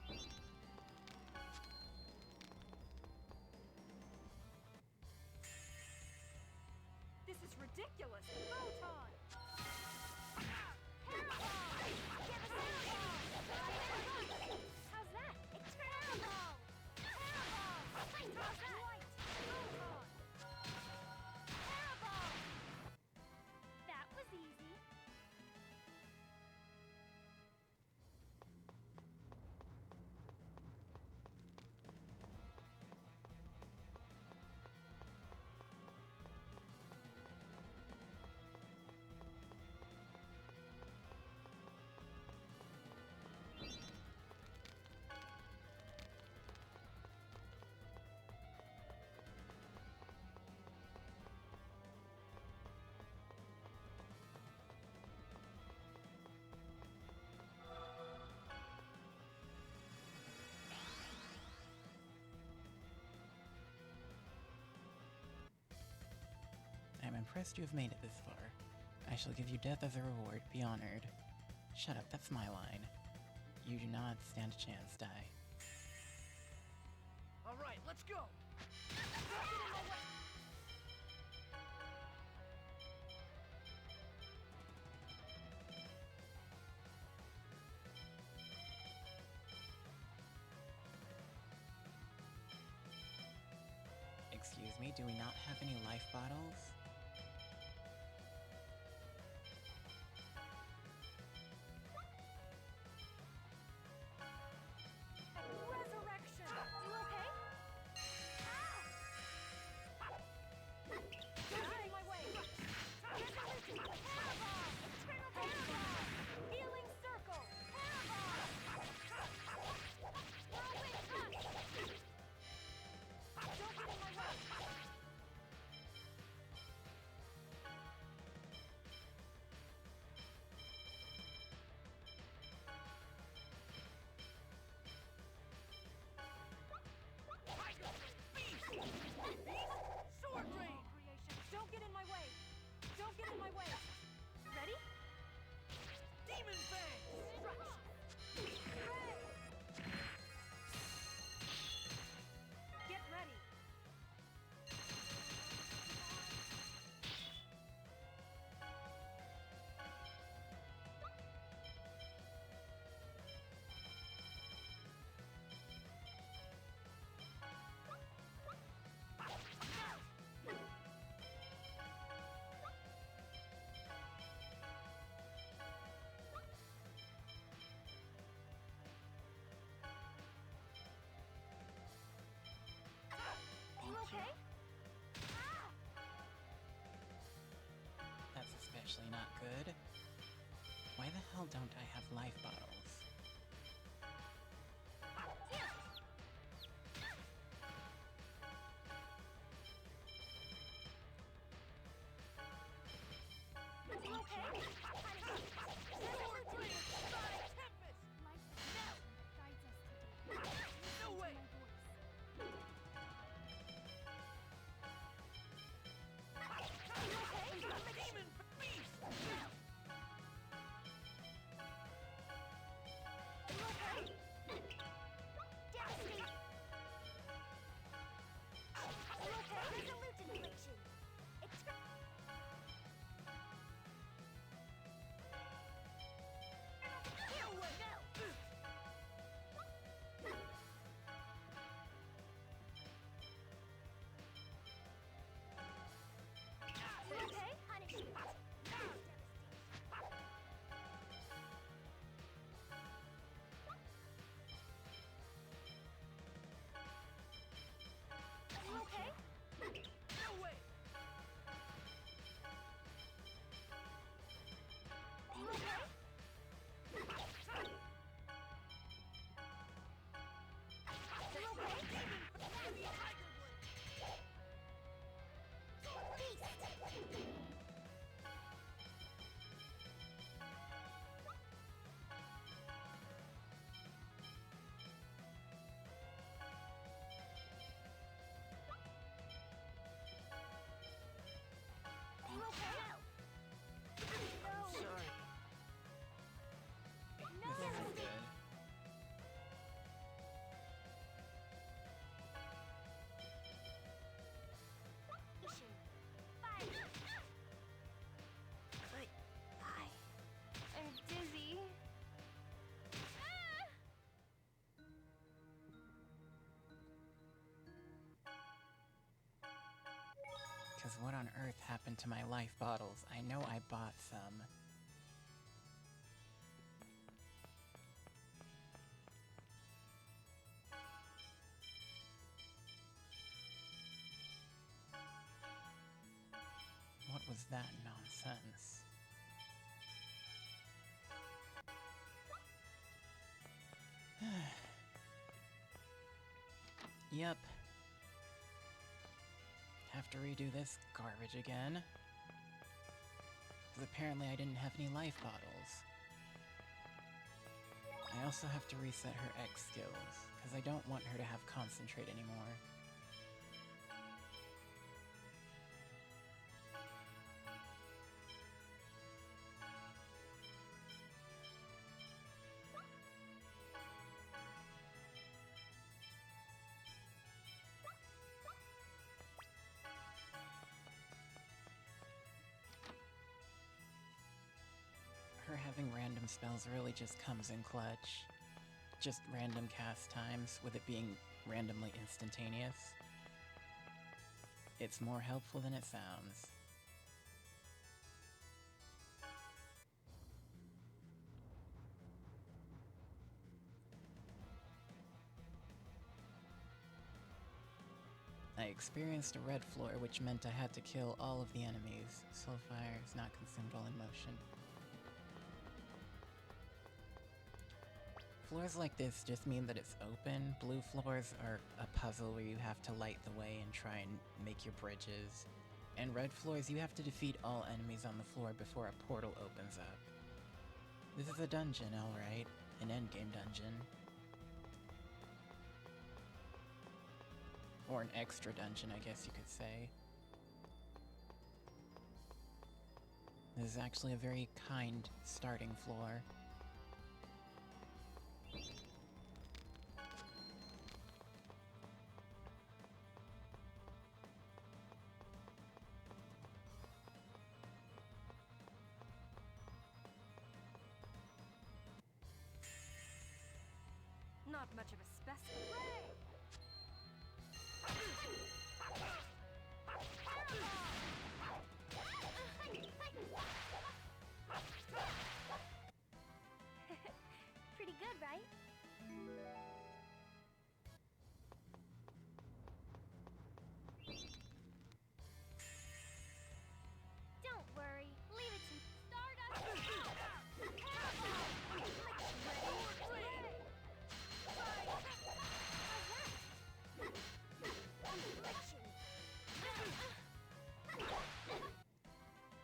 A: Okay.
B: This is ridiculous. Photon.
C: How's that? It's terrible.
B: Light. Photon.
C: That was easy.
A: impressed you have made it this far. I shall give you death as a reward. Be honored. Shut up, that's my line. You do not stand a chance, die.
E: All right, let's go.
A: Excuse me, do we not have any life bottles?
B: Resurrection! You okay? Don't get in my way! Resolution! Parabomb! Eternal Parabomb! Healing Circle! Parabomb! Whirlwind Rush! Don't get in my way!
E: Sword Rain!
B: Creation! Don't get in my way! Don't get in my way! Ready?
E: Demon Fang!
B: Ray! Get ready! You okay?
A: That's especially not good. Why the hell don't I have life bottles?
B: You okay?
E: Sword Rain! Sonic Tempest! No way! Demon Beast! No way! No way! Sorry.
A: This isn't good.
C: I'm dizzy.
A: Because what on earth happened to my life bottles? I know I bought some. What was that nonsense? Yep. Have to redo this garbage again. Because apparently I didn't have any life bottles. I also have to reset her X skills, because I don't want her to have concentrate anymore. However, having random spells really just comes in clutch. Just random cast times, with it being randomly instantaneous. It's more helpful than it sounds. I experienced a red floor, which meant I had to kill all of the enemies. Soul fire is not consumed while in motion. Floors like this just mean that it's open. Blue floors are a puzzle where you have to light the way and try and make your bridges. And red floors, you have to defeat all enemies on the floor before a portal opens up. This is a dungeon, alright. An endgame dungeon. Or an extra dungeon, I guess you could say. This is actually a very kind starting floor.
D: Not much of a specimen.
C: Pretty good, right? Don't worry. Leave it to Stardust.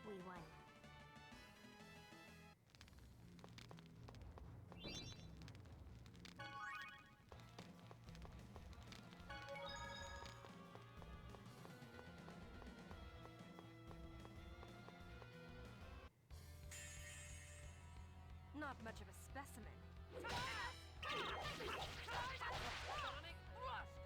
C: We won.
D: Not much of a specimen.
E: Sonic thrust!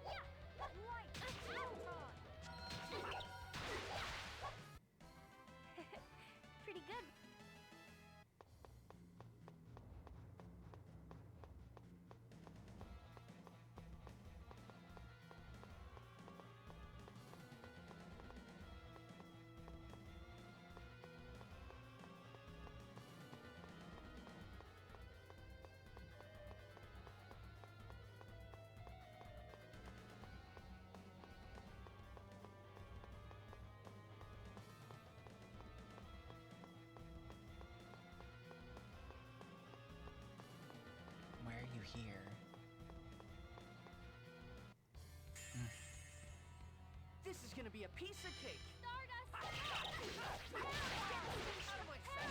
C: Pretty good.
A: Why are you here?
E: This is gonna be a piece of cake.
C: Stardust.
E: Out of my sight.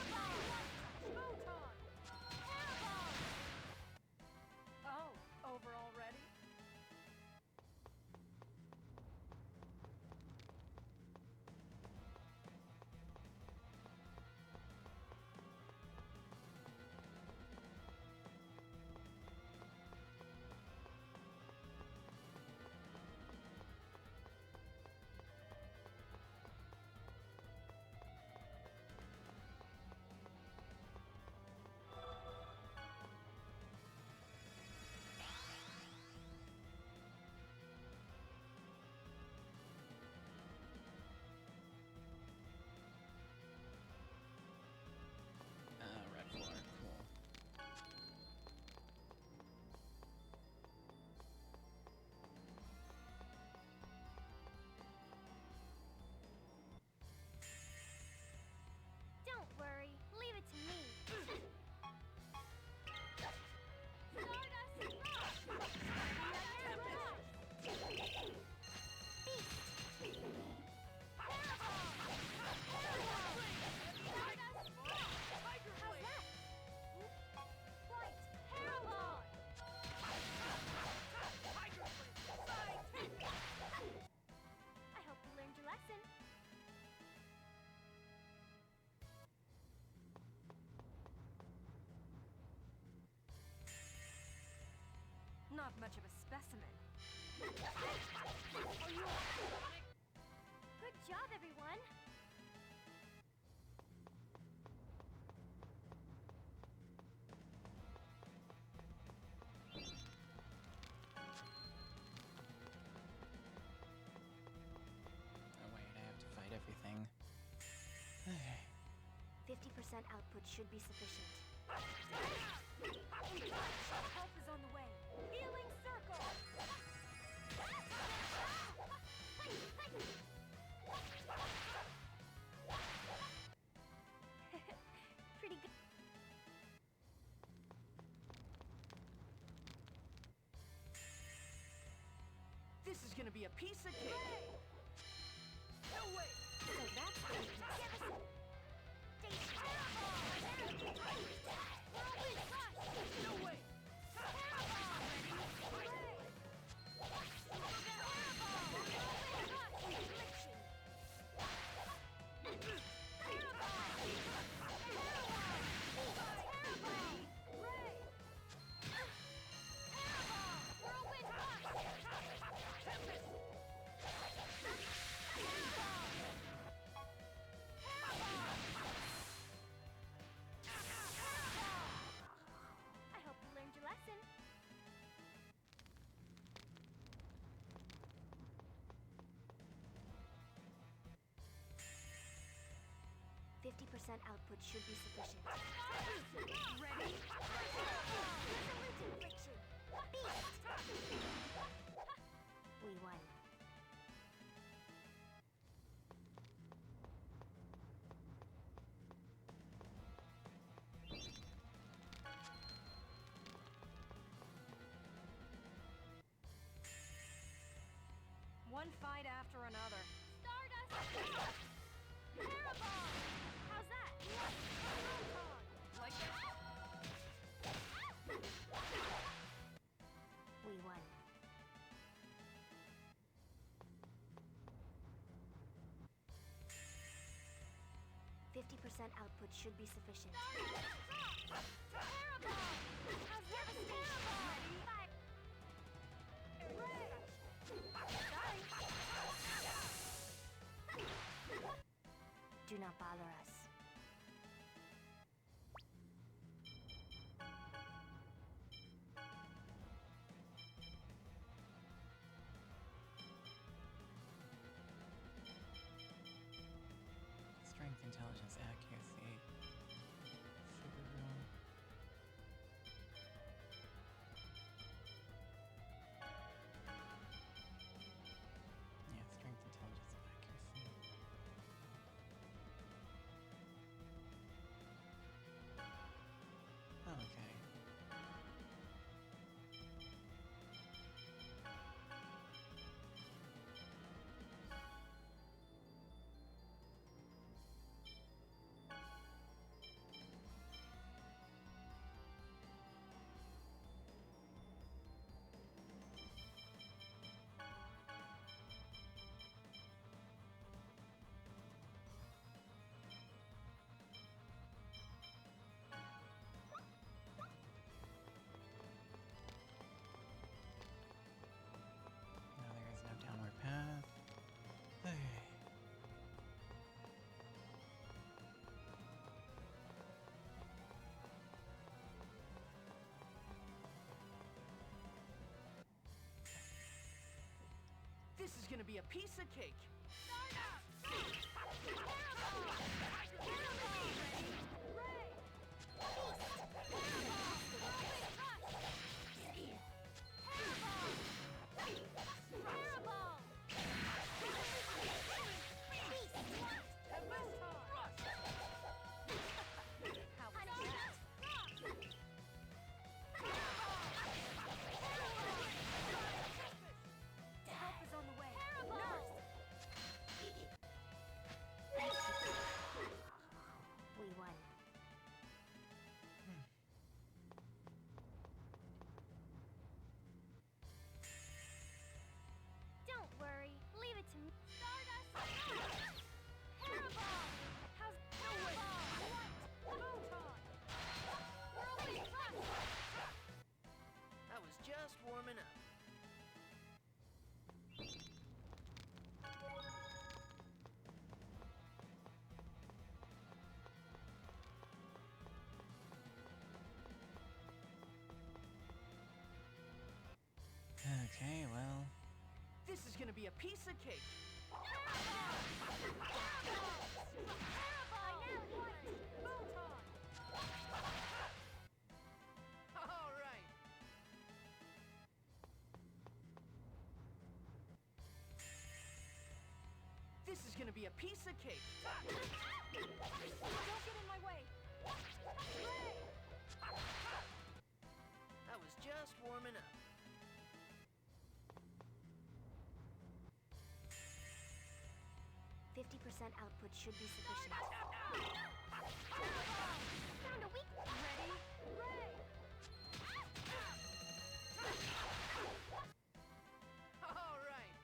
D: Oh, over already?
A: Red floor, cool.
C: Don't worry. Leave it to me. I hope you learned your lesson.
D: Not much of a specimen.
C: Good job, everyone. output should be sufficient.
D: Help is on the way.
B: Healing circle.
C: Pretty good.
E: This is gonna be a piece of cake. No way.
C: So that's the weakness.
E: No way.
C: I hope you learned your lesson. Output should be sufficient.
D: Ready?
C: Resolute infliction. Beast. We won.
D: One fight after another.
B: Stardust. Parabol. How's that?
D: Like that?
C: We won. Output should be sufficient.
B: Parabol. How's devastation?
C: Do not bother us.
A: Strength, intelligence, accuracy. Super room. Yeah, strength, intelligence, accuracy. Oh, okay. Now there is no downward path. Okay.
E: This is gonna be a piece of cake.
D: How was that? Help is on the way.
C: We won.
B: Don't worry. Leave it to me. Stardust. Parabol. How's Parabol? What? Whirlwind thrust.
E: I was just warming up.
A: Okay, well.
E: This is gonna be a piece of cake.
B: Parabol. Parabol.
E: This is gonna be a piece of cake.
D: Don't get in my way.
E: I was just warming up.
C: %50 output should be sufficient.
B: Found a weak
D: Ready?
B: ray.
E: All right.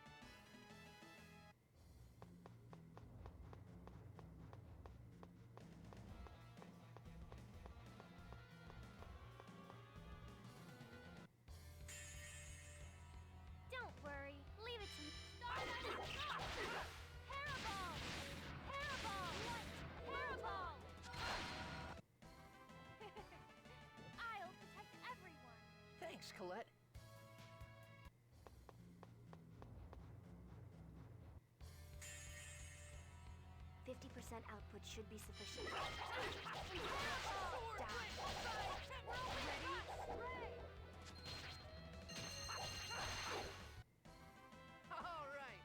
C: Don't worry. Leave it to me. Parabol! Parabol! Parabol! I'll protect everyone.
E: Thanks, Colette.
C: %50 output should be sufficient.
E: All right.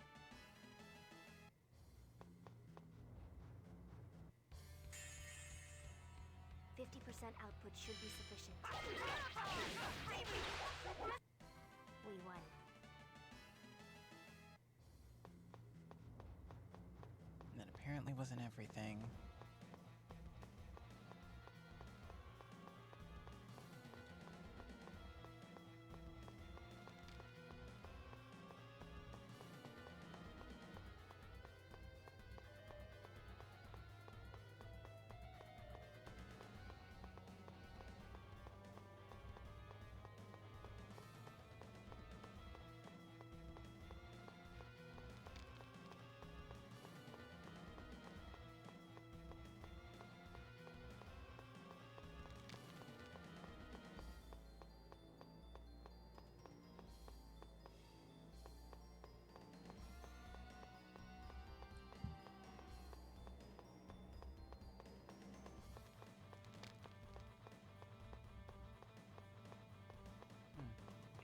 C: 50% output should be sufficient. We won.
A: That apparently wasn't everything.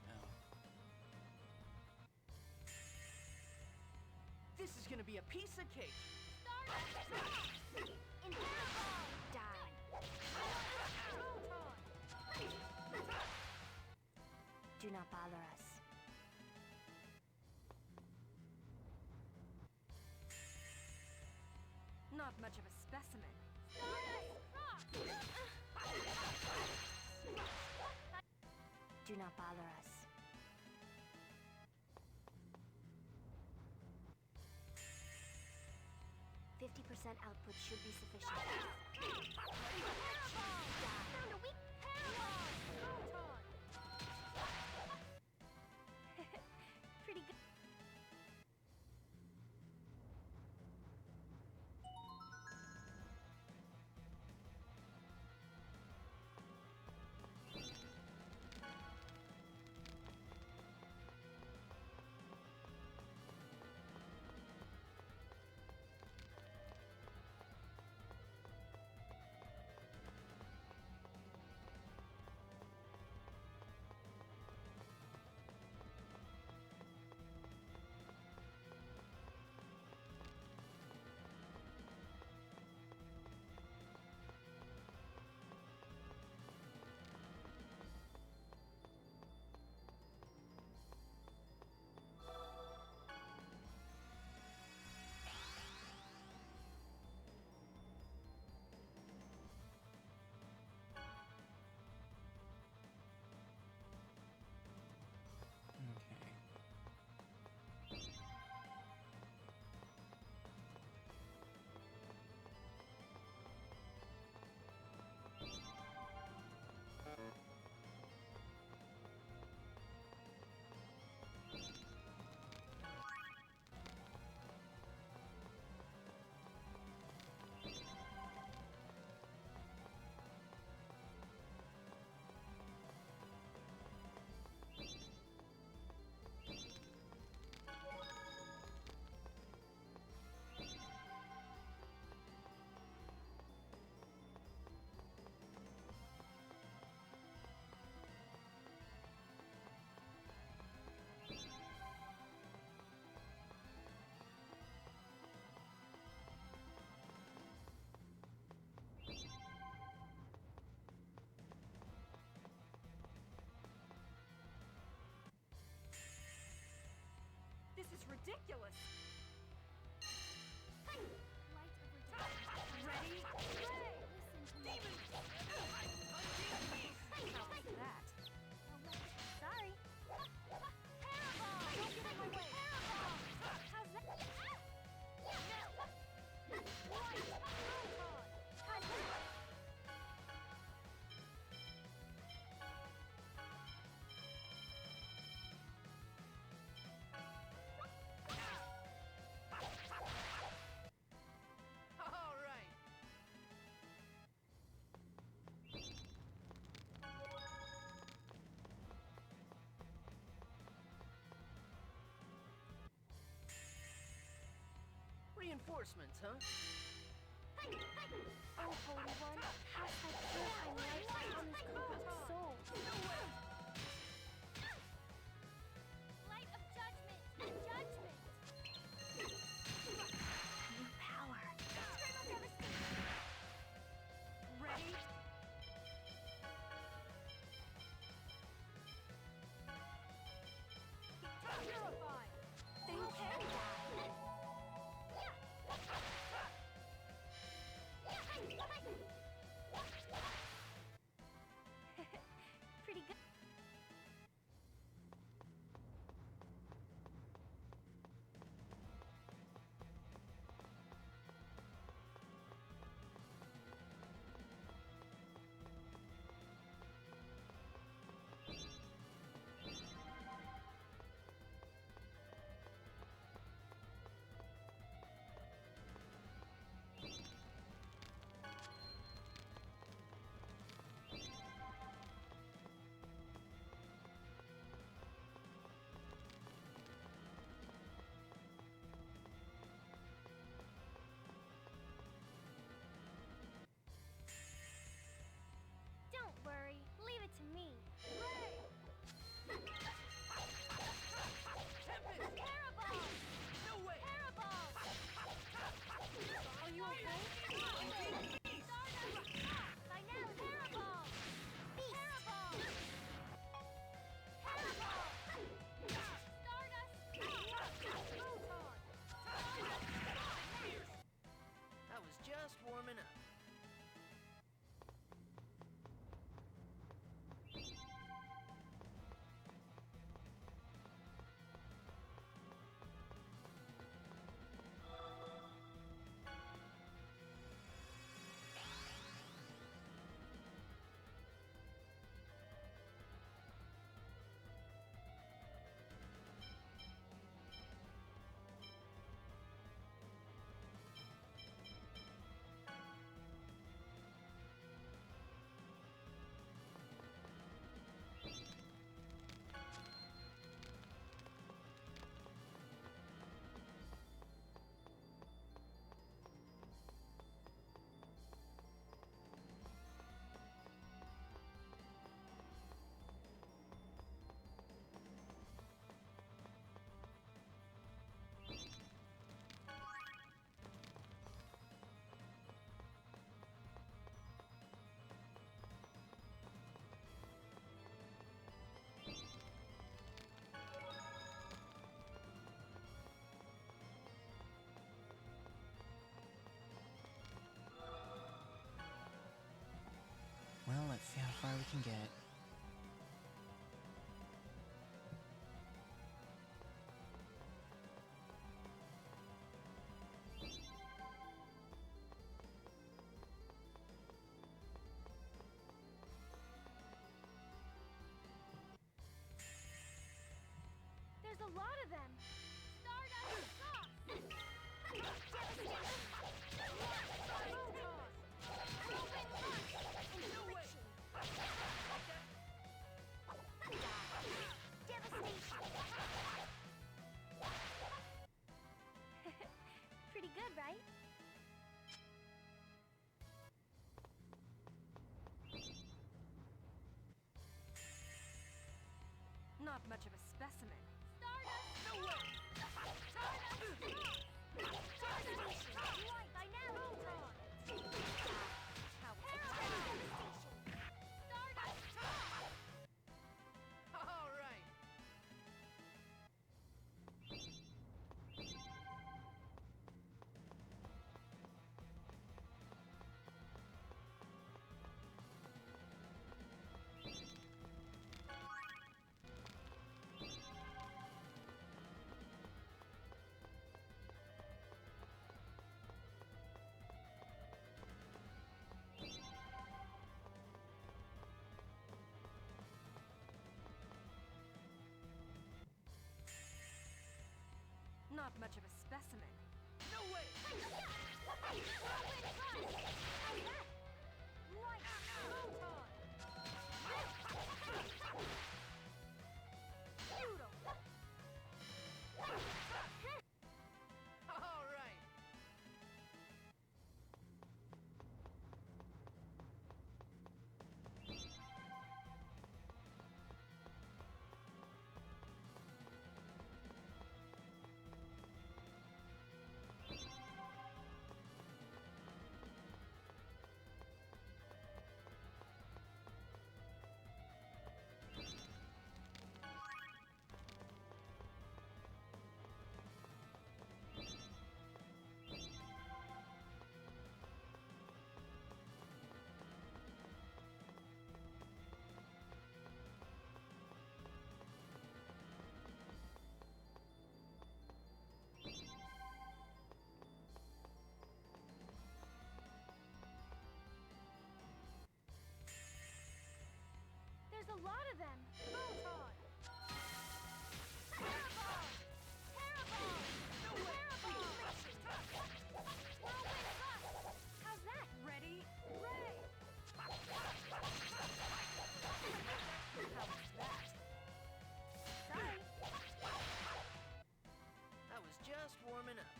A: Oh.
E: This is gonna be a piece of cake.
C: In Parabol! Die. Do not bother us.
D: Not much of a specimen.
C: Do not bother us. %50 output should be sufficient.
B: Found a weak parabol.
C: Pretty good.
D: ridiculous.
C: Light of redemption.
D: Ready?
C: Listen to me.
D: How was that?
C: Sorry. Parabol! Don't get in my way. Parabol! How's that? Light! Proton! How's that?
E: All right. Reinforcements, huh?
C: Oh, Holy One, cast thy purifying light upon this corrupt soul. Light of judgment and judgment. New power. Eternal devastation.
D: Ready? Purify.
C: Thank you. Pretty good. Don't worry, leave it to me. Parabol!
E: No way.
C: Parabol! Are you okay? Stardust! By now, Parabol! Parabol! Parabol! Stardust!
D: Proton.
E: I was just warming up.
A: Well, let's see how far we can get.
C: There's a lot of them. Stardust sauce. Devastation. Whirlwind rush. Infliction. Devastation. Pretty good, right?
D: Not much of a specimen.
C: Stardust.
E: No way.
C: Stardust. Light by now.
D: Proton. How was
C: Parabol
D: that?
C: devastation. Stardust.
E: All right.
D: Not much of a specimen.
E: No way!
C: Whirlwind rush! How's that?
D: Light photon! Noodle!
E: All right.
C: There's a lot of them.
D: Photon!
C: Parabol! Parabol! Parabol! Whirlwind rush! How's that?
D: Ready? Ray! How's that?
C: Sorry.
E: I was just warming up.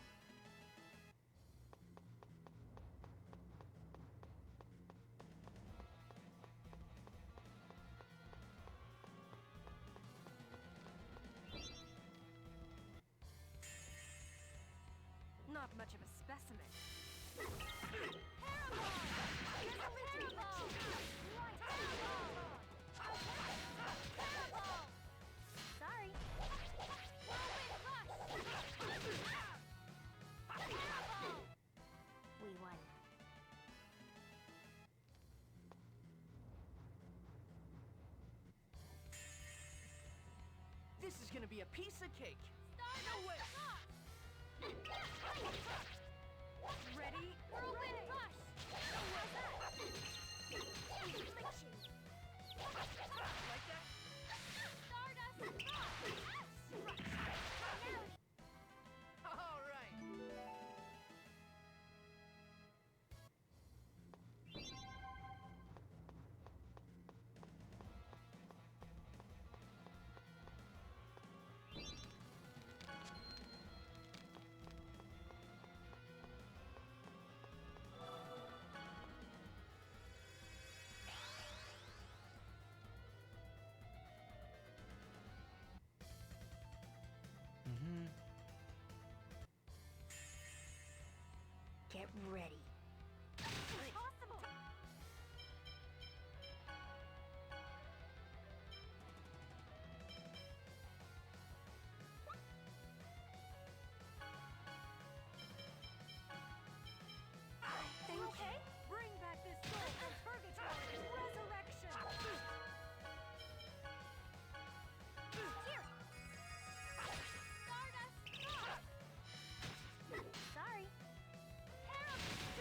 D: Not much of a specimen.
C: Parabol! There's a parabol! Light parabol! Parabol! Sorry. Whirlwind rush! Parabol! We won.
E: This is gonna be a piece of cake.
C: Stardust
E: way.
C: Cross!
D: Ready?
C: Whirlwind
D: Ray!
C: rush! How's that? Infliction!
E: Like that?
C: Stardust Cross! Now
E: All right.
C: get ready.
D: Impossible! Thank you.
C: Okay?
D: Bring back this soul from purgatory! Resurrection!
C: Here! Stardust Cross! Sorry. Parabol!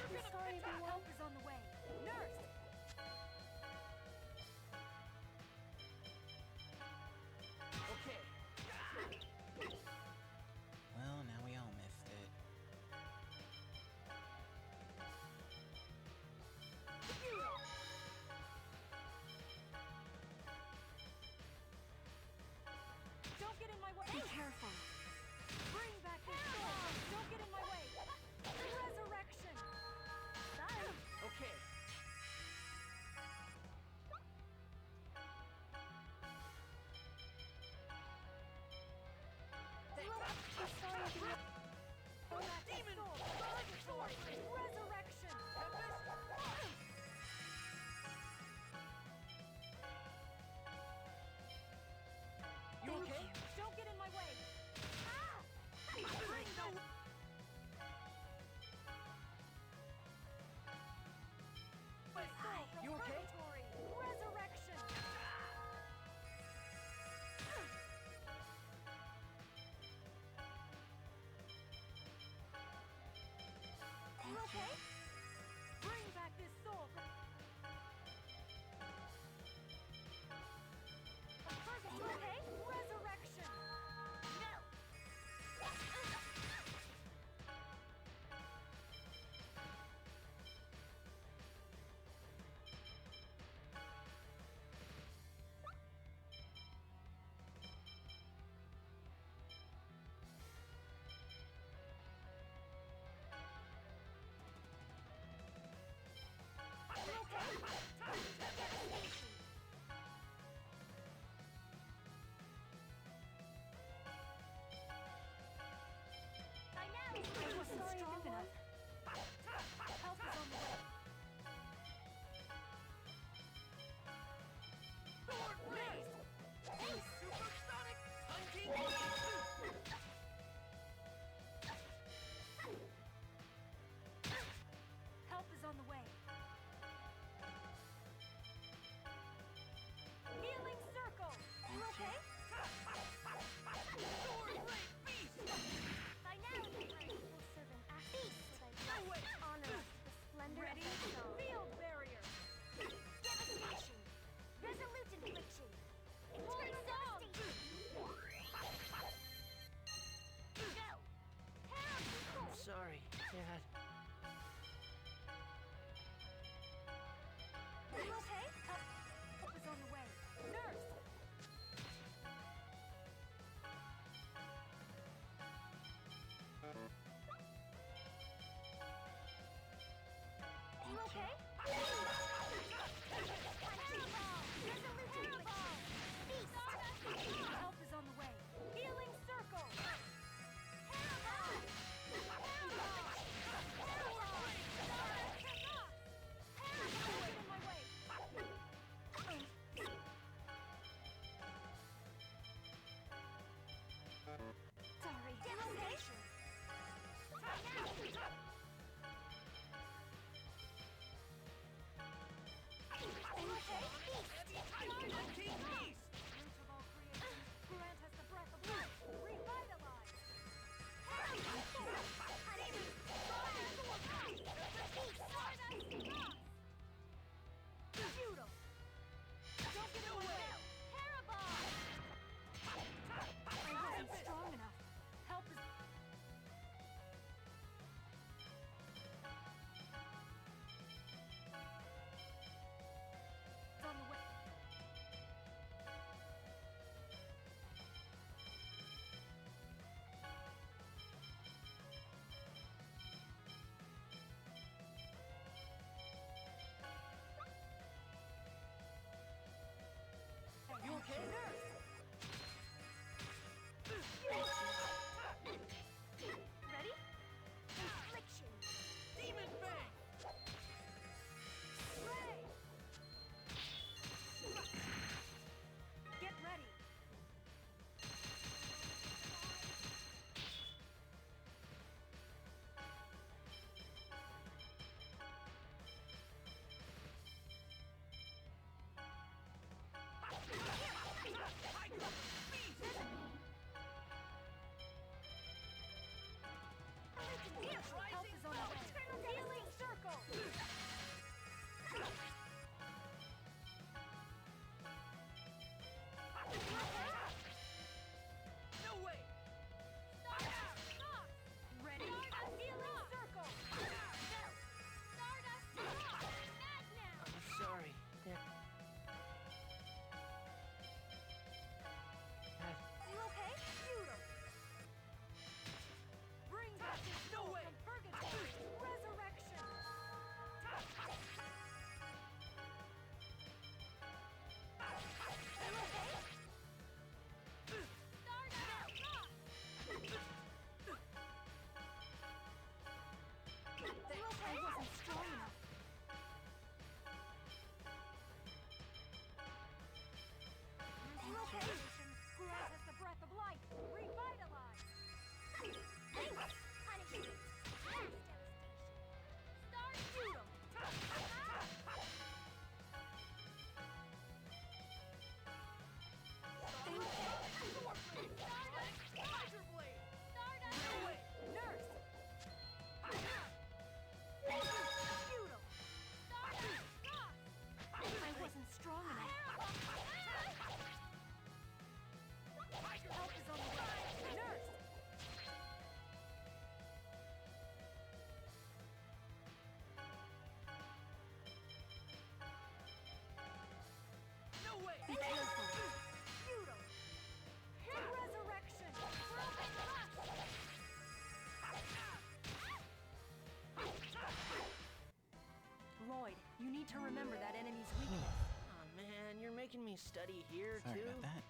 E: making me study here,
A: Sorry
E: too?
A: about that.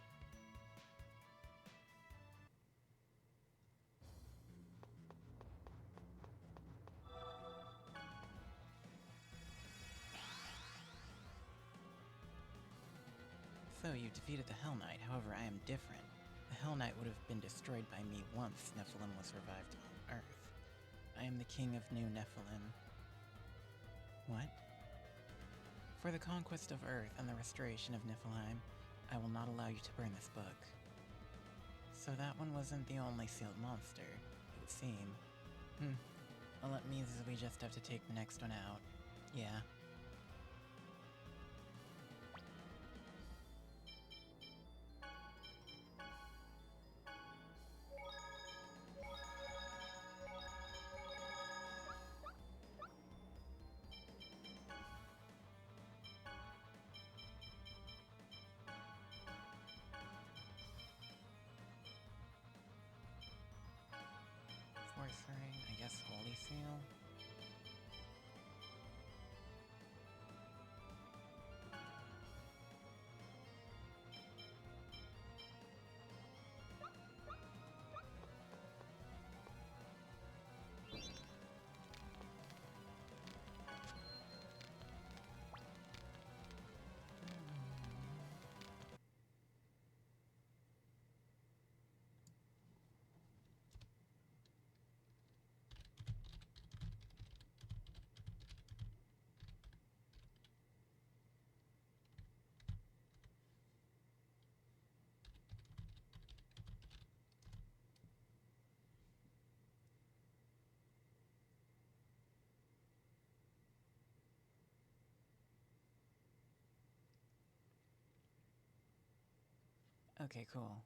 A: So, you defeated the Hell Knight, however, I am different. The Hell Knight would have been destroyed by me once Nephilim was revived on Earth. I am the king of New Nephilim. What? For the conquest of Earth and the restoration of Niflheim, I will not allow you to burn this book. So that one wasn't the only sealed monster, it would seem. Well, that means we just have to take the next one out. Yeah. Force Ring, I guess Holy Seal? Okay, cool.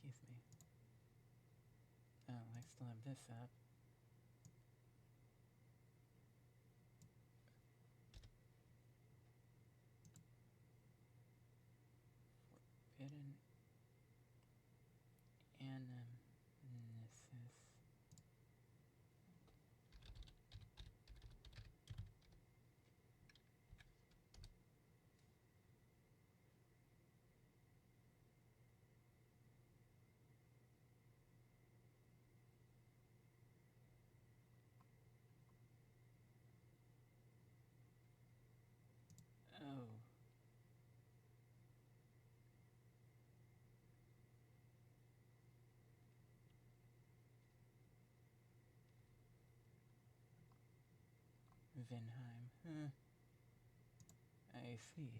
A: Excuse me. Oh, I still have this up. Forbidden Animnesis. Vinheim. Huh. I see.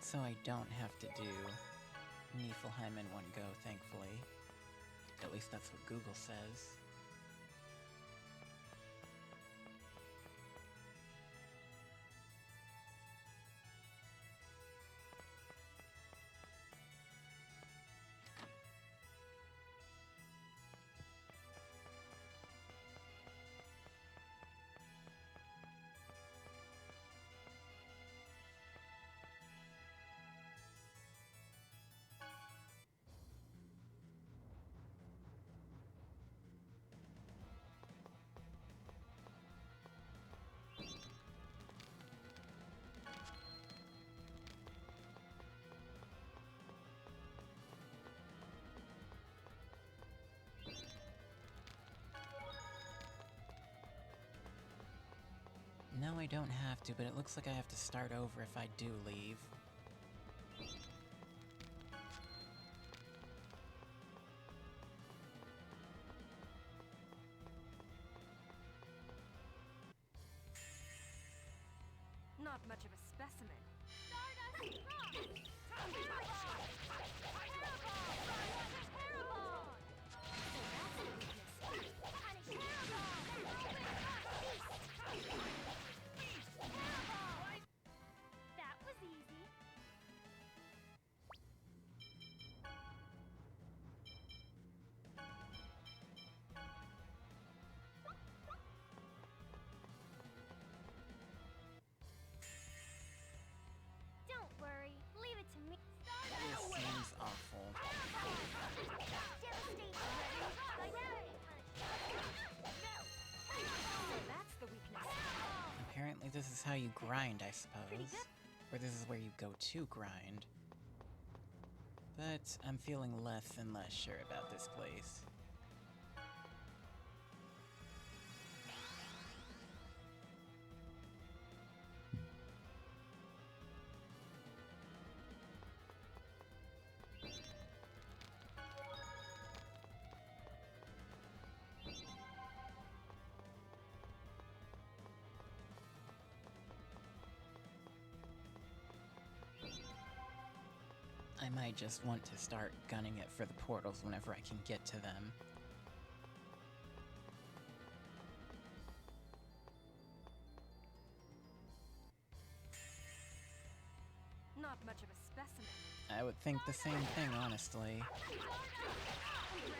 A: So I don't have to do Niflheim in one go, thankfully. At least that's what Google says. No, I don't have to, but it looks like I have to start over if I do leave.
D: Not much of a specimen.
B: Stardust Rock! Terraball! Terraball! That was easy. Don't worry, leave it to me.
A: This seems awful.
D: That's the weakness.
A: Apparently this is how you grind, I suppose. Or this is where you go to grind. But I'm feeling less and less sure about this place. I might just want to start gunning it for the portals whenever I can get to them.
D: Not much of a specimen.
A: I would think the same thing, honestly.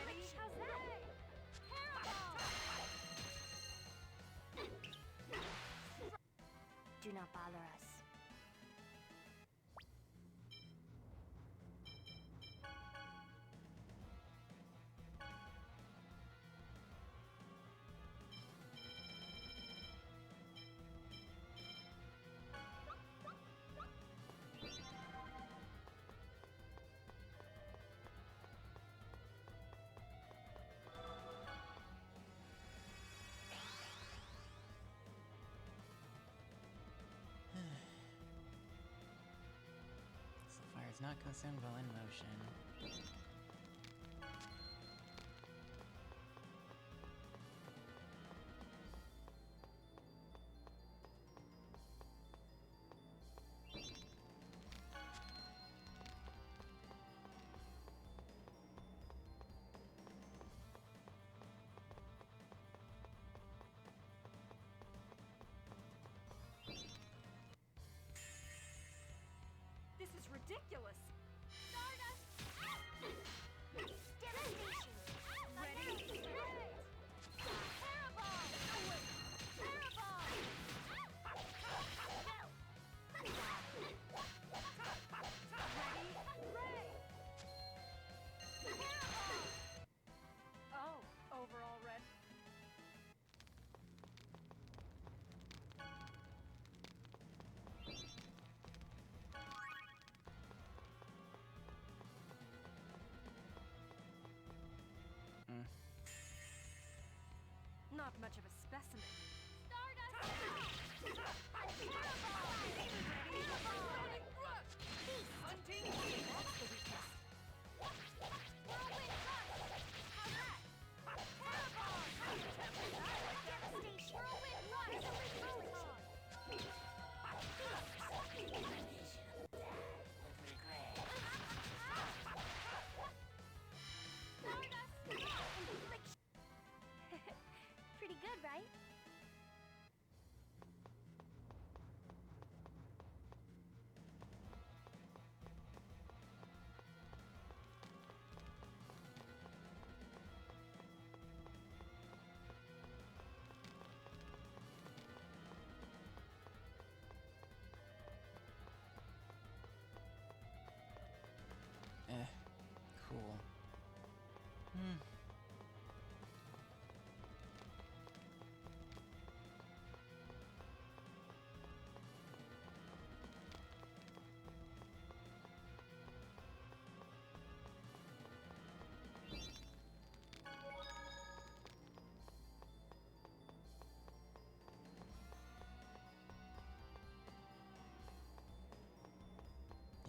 D: Ready?
B: How's that?
C: Do not bother us.
A: So fire is not consumed while in motion.
D: This is ridiculous.
B: Devastation!
D: Ready?
B: Terraball! Terraball!
D: Oh, overall red.
E: Not much of a specimen.
C: Stardust! A terror ball!
E: Hunting!
C: That's the weakness. Whirlwind rush! How's that? Terror ball! Devastation! Whirlwind rush! Photon!
B: Pretty good, right?
A: Cool. Hmm.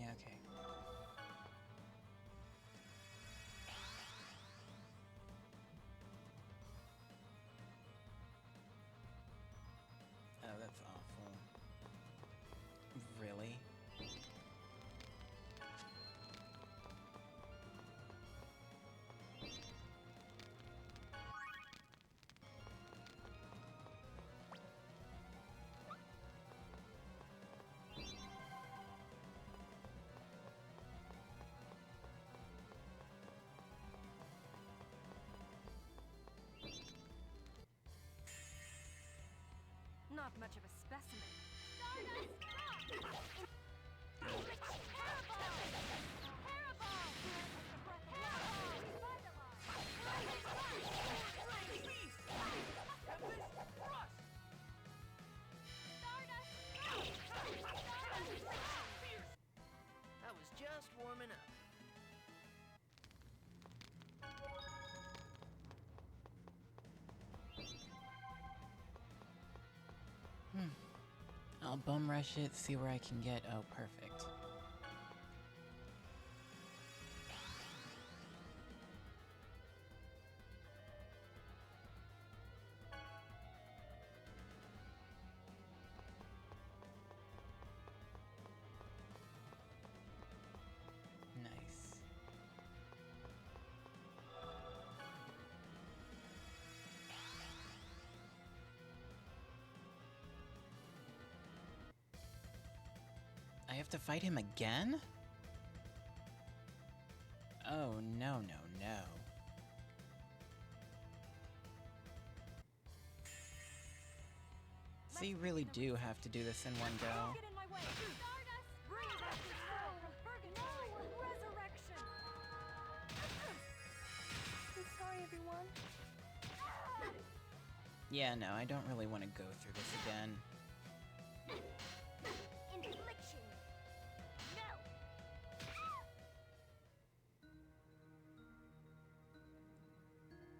A: Yeah, okay. Oh, that's awful. Really?
E: Not much of a specimen.
C: Stardust! Parabol! Parabol!
E: I was just warming up.
A: I'll bum rush it, see where I can get. Oh, perfect. Nice. I have to fight him again? Oh, no, no, no. So you really do have to do this in one go.
B: Don't get in my way! Stardust! Bring back the soul from purgatory! No! Resurrection! I'm sorry, everyone.
A: Yeah, no, I don't really want to go through this again.
C: Infliction! No!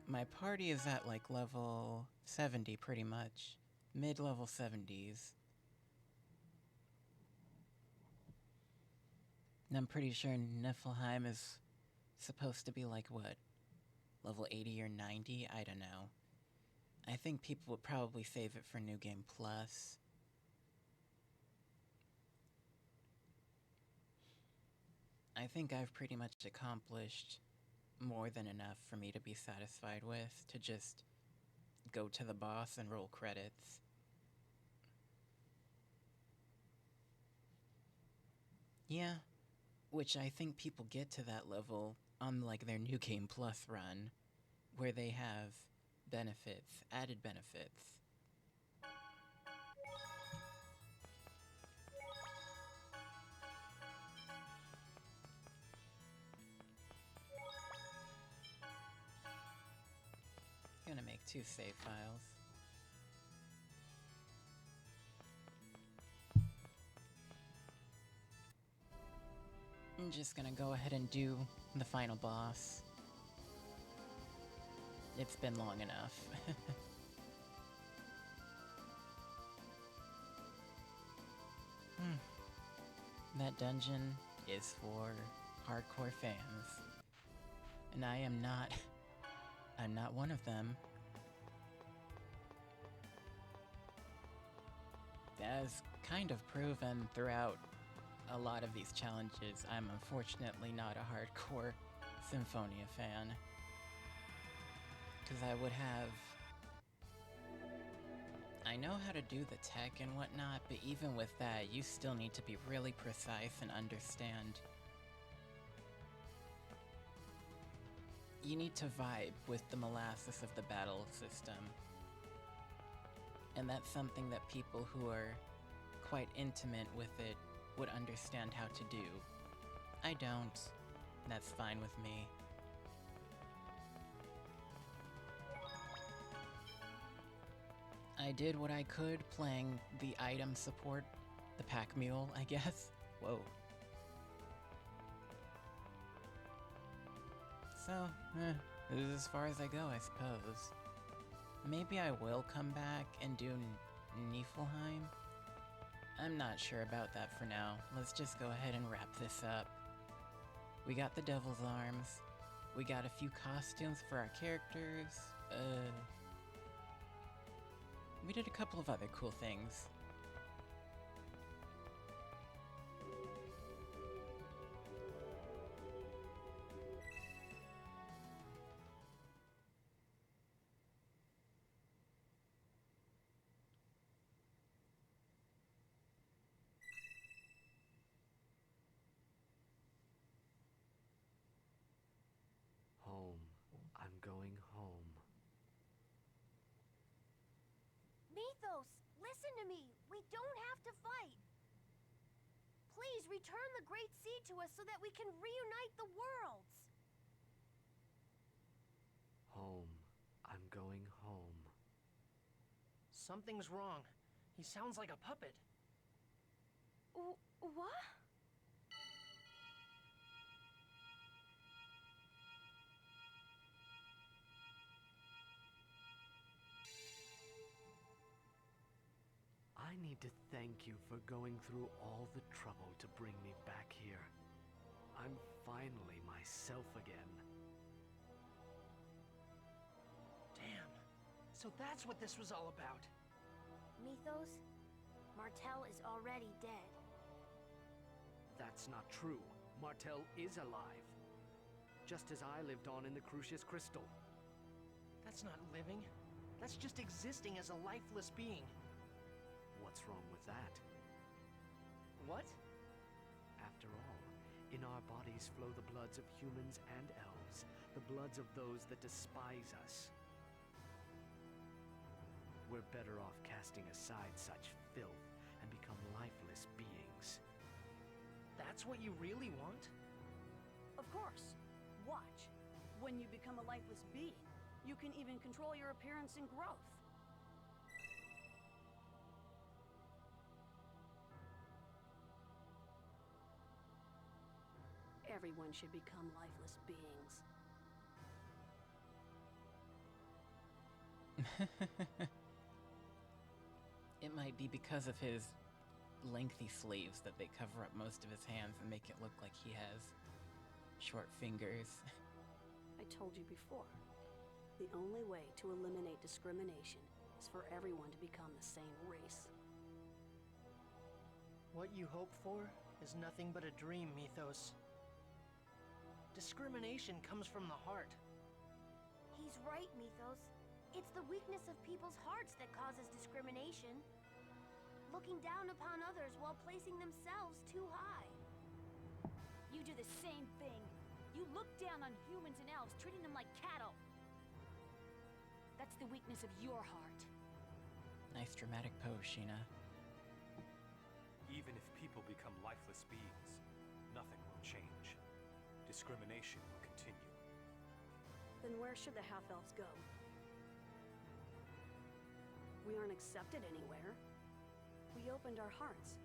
A: My party is at like level 70 pretty much. Mid-level 70s. And I'm pretty sure Niflheim is supposed to be like what? Level 80 or 90? I don't know. I think people would probably save it for New Game Plus. I think I've pretty much accomplished more than enough for me to be satisfied with, to just go to the boss and roll credits. Yeah, which I think people get to that level on like their New Game Plus run, where they have benefits, added benefits. Gonna make 2 save files. I'm just gonna go ahead and do the final boss. It's been long enough. That dungeon is for hardcore fans. And I am not. I'm not one of them. As kind of proven throughout a lot of these challenges, I'm unfortunately not a hardcore Symphonia fan. Because I would have... I know how to do the tech and whatnot, but even with that, you still need to be really precise and understand. You need to vibe with the molasses of the battle system. And that's something that people who are quite intimate with it would understand how to do. I don't. That's fine with me. I did what I could playing the item support, the pack mule, I guess. Whoa. So, this is as far as I go, I suppose. Maybe I will come back and do Niflheim? I'm not sure about that for now. Let's just go ahead and wrap this up. We got the Devil's Arms. We got a few costumes for our characters. We did a couple of other cool things.
F: Home. I'm going home.
C: Mythos, listen to me. We don't have to fight. Please return the Great Sea to us so that we can reunite the worlds.
F: Home. I'm going home.
E: Something's wrong. He sounds like a puppet.
C: What?
F: I need to thank you for going through all the trouble to bring me back here. I'm finally myself again.
E: Damn. So that's what this was all about.
C: Mythos, Martel is already dead.
F: That's not true. Martel is alive. Just as I lived on in the Crucius Crystal.
E: That's not living. That's just existing as a lifeless being.
F: What's wrong with that?
E: What?
F: After all, in our bodies flow the bloods of humans and elves, the bloods of those that despise us. We're better off casting aside such filth and become lifeless beings.
E: That's what you really want?
D: Of course. Watch. When you become a lifeless being, you can even control your appearance and growth. Everyone should become lifeless beings.
A: It might be because of his lengthy sleeves that they cover up most of his hands and make it look like he has short fingers.
D: I told you before, the only way to eliminate discrimination is for everyone to become the same race.
E: What you hope for is nothing but a dream, Mythos. Discrimination comes from the heart.
C: He's right, Mythos. It's the weakness of people's hearts that causes discrimination. Looking down upon others while placing themselves too high.
B: You do the same thing. You look down on humans and elves, treating them like cattle. That's the weakness of your heart.
A: Nice dramatic pose, Sheena.
G: Even if people become lifeless beings, nothing will change. Discrimination will continue.
D: Then where should the half-elves go? We aren't accepted anywhere. We opened our hearts,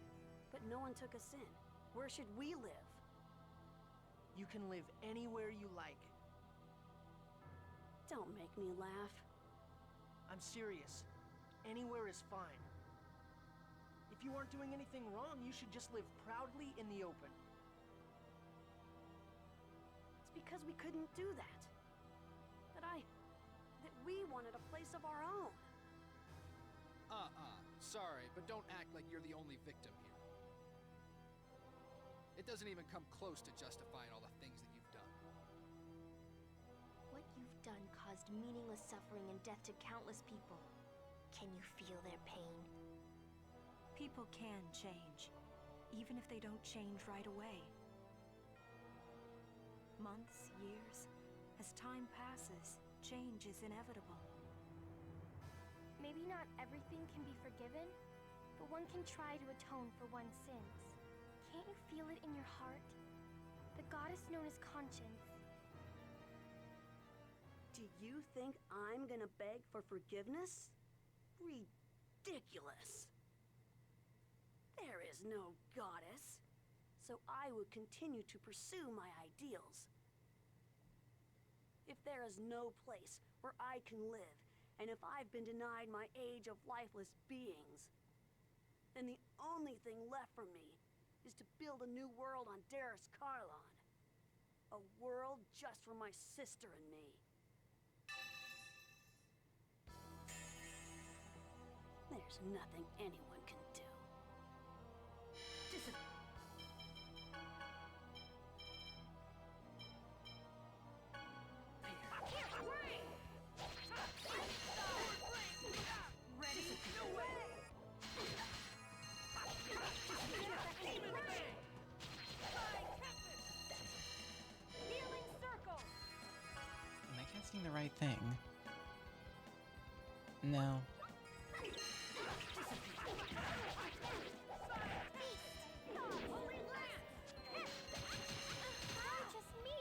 D: but no one took us in. Where should we live?
E: You can live anywhere you like.
D: Don't make me laugh.
E: I'm serious. Anywhere is fine. If If you aren't doing anything wrong, you should just live proudly in the open.
D: It's because we couldn't do that. That we wanted a place of our own.
H: Sorry, but don't act like you're the only victim here. It doesn't even come close to justifying all the things that you've done.
C: What you've done caused meaningless suffering and death to countless people. Can you feel their pain?
B: People can change, even if they don't change right away. Months, years, as time passes, change is inevitable.
C: Maybe not everything can be forgiven, but one can try to atone for one's sins. Can't you feel it in your heart? The goddess known as conscience.
D: Do you think I'm gonna beg for forgiveness? Ridiculous. There is no goddess, so I would continue to pursue my ideals. If there is no place where I can live, and if I've been denied my age of lifeless beings, then the only thing left for me is to build a new world on Darris Carlon. A world just for my sister and me. There's nothing anyone can do.
B: Healing circle!
A: Am I casting the right thing? No.
B: Holy lance!
C: Not just me!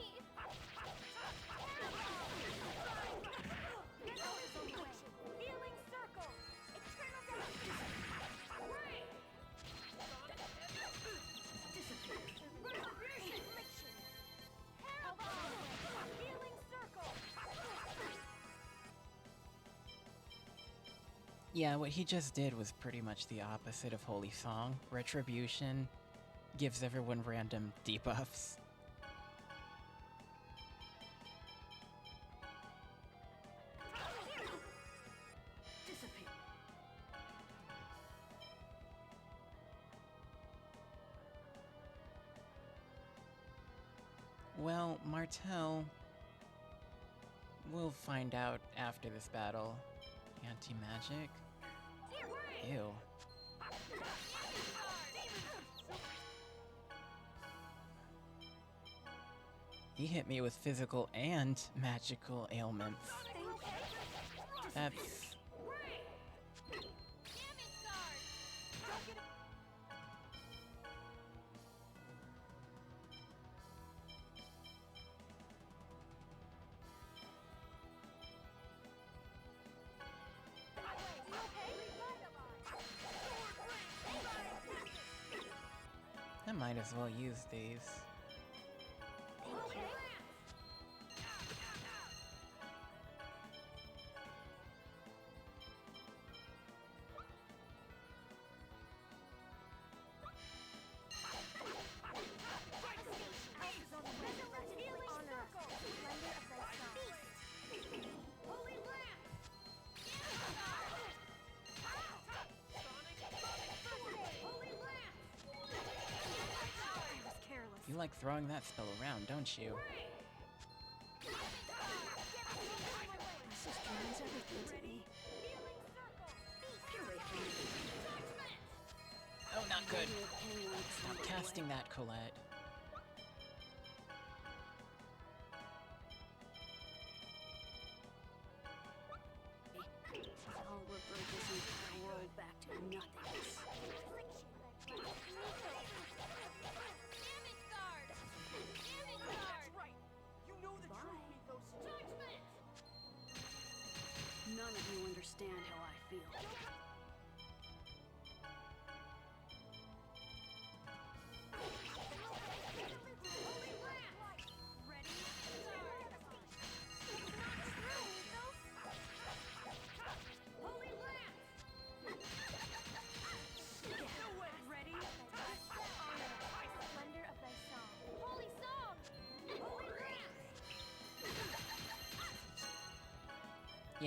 B: Healing circle!
C: Eternal devastation! Affliction!
B: Healing circle!
A: Yeah, what he just did was pretty much the opposite of Holy Song. Retribution gives everyone random debuffs. Well, Martel... We'll find out after this battle. Anti-magic? Ew. He hit me with physical and magical ailments. That's... I might as well use these. You like throwing that spell around, don't you?
D: My sister means everything to me. Get away from me.
A: Oh, not good.
D: Maybe if anyone could
A: Stop
D: stand
A: casting
D: away.
A: that, Colette.
D: I'll revert this entire world back to nothingness.
E: That's right! You know the truth, Mythos!
D: None of you understand how I feel.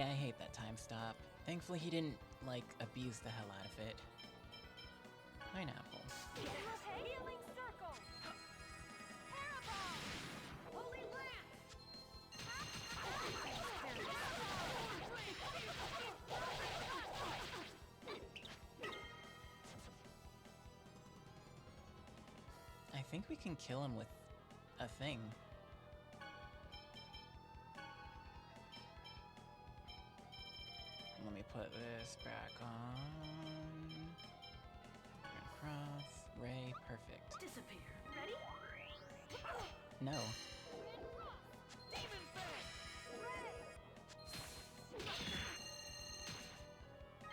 A: Yeah, I hate that time stop. Thankfully he didn't, like, abuse the hell out of it. Pineapple.
B: Healing circle. Parabol. Holy lance.
A: I think we can kill him with a thing. Let me put this back on. Cross, ray, perfect.
D: Disappear.
B: Ready?
A: No.
E: Demon Fang!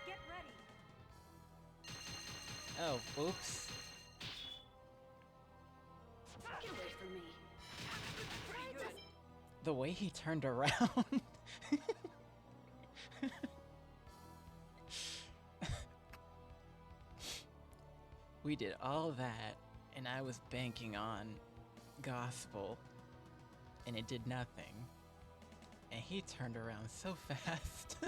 B: Get ready.
A: Oh, oops.
D: Get away from me.
E: Pretty good.
A: The way he turned around. We did all that, and I was banking on gospel, and it did nothing. And he turned around so fast.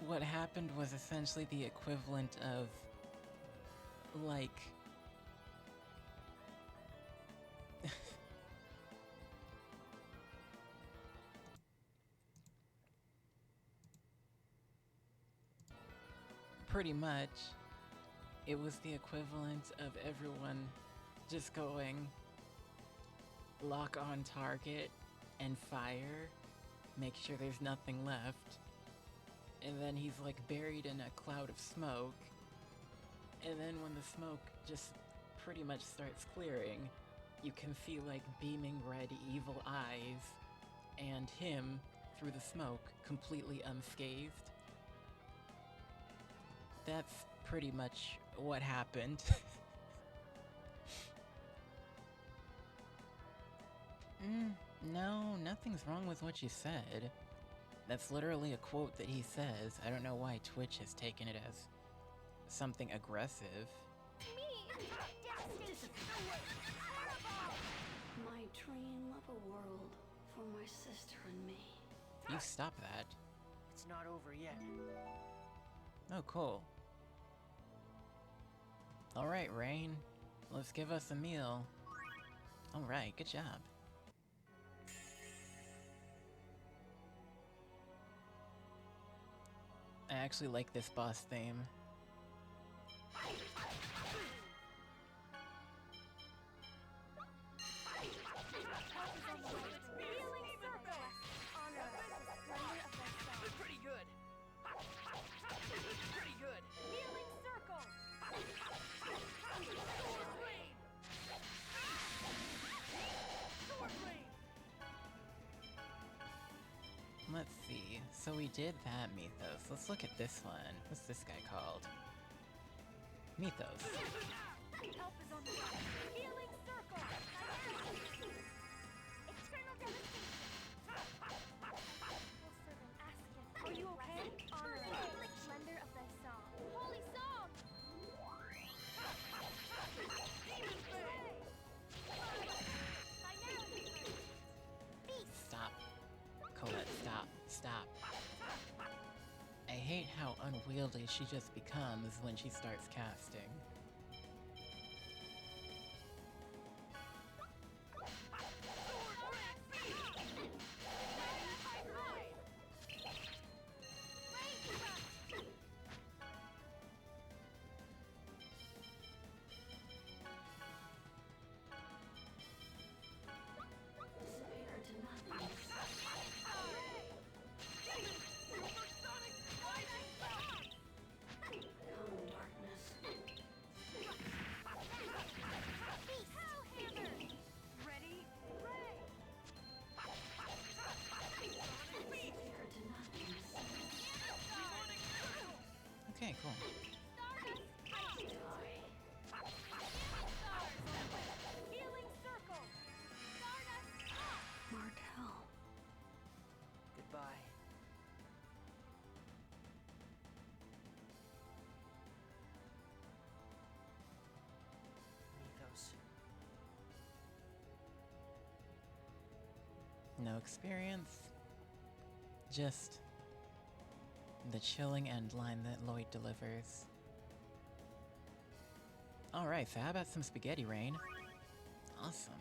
A: What happened was essentially the equivalent of, like, pretty much, it was the equivalent of everyone just going lock on target and fire, make sure there's nothing left, and then he's like buried in a cloud of smoke, and then when the smoke just pretty much starts clearing, you can see like beaming red evil eyes and him through the smoke completely unscathed. That's pretty much what happened. No, nothing's wrong with what you said. That's literally a quote that he says. I don't know why Twitch has taken it as something aggressive.
B: Me.
D: My dream of a world for my sister and me.
A: You stop that.
E: It's not over yet.
A: Oh, cool. Alright, Rain. Let's give us a meal. Alright, good job. I actually like this boss theme.
B: Healing circle. Honor us with the splendor of thy song.
E: Pretty good. Pretty good.
B: Healing circle.
E: Sword rain. Sword rain.
A: Let's see. So we did that Mythos. Let's look at this one. What's this guy called? Mythos.
B: Help is on the way. Healing circle. Eternal devastation. Will servant asketh. Are you okay? Honor us with the splendor of thy song. Holy song.
A: Stop. Colette, stop. Stop. I hate how unwieldy she just becomes when she starts casting.
D: Disappear to nothingness. Come, darkness.
B: Ready?
D: Disappear to nothingness.
A: Okay, cool.
D: Die.
B: Healing circle.
D: Martel.
E: Goodbye. Mythos.
A: No experience. Just the chilling end line that Lloyd delivers. Alright, so how about some spaghetti rain? Awesome.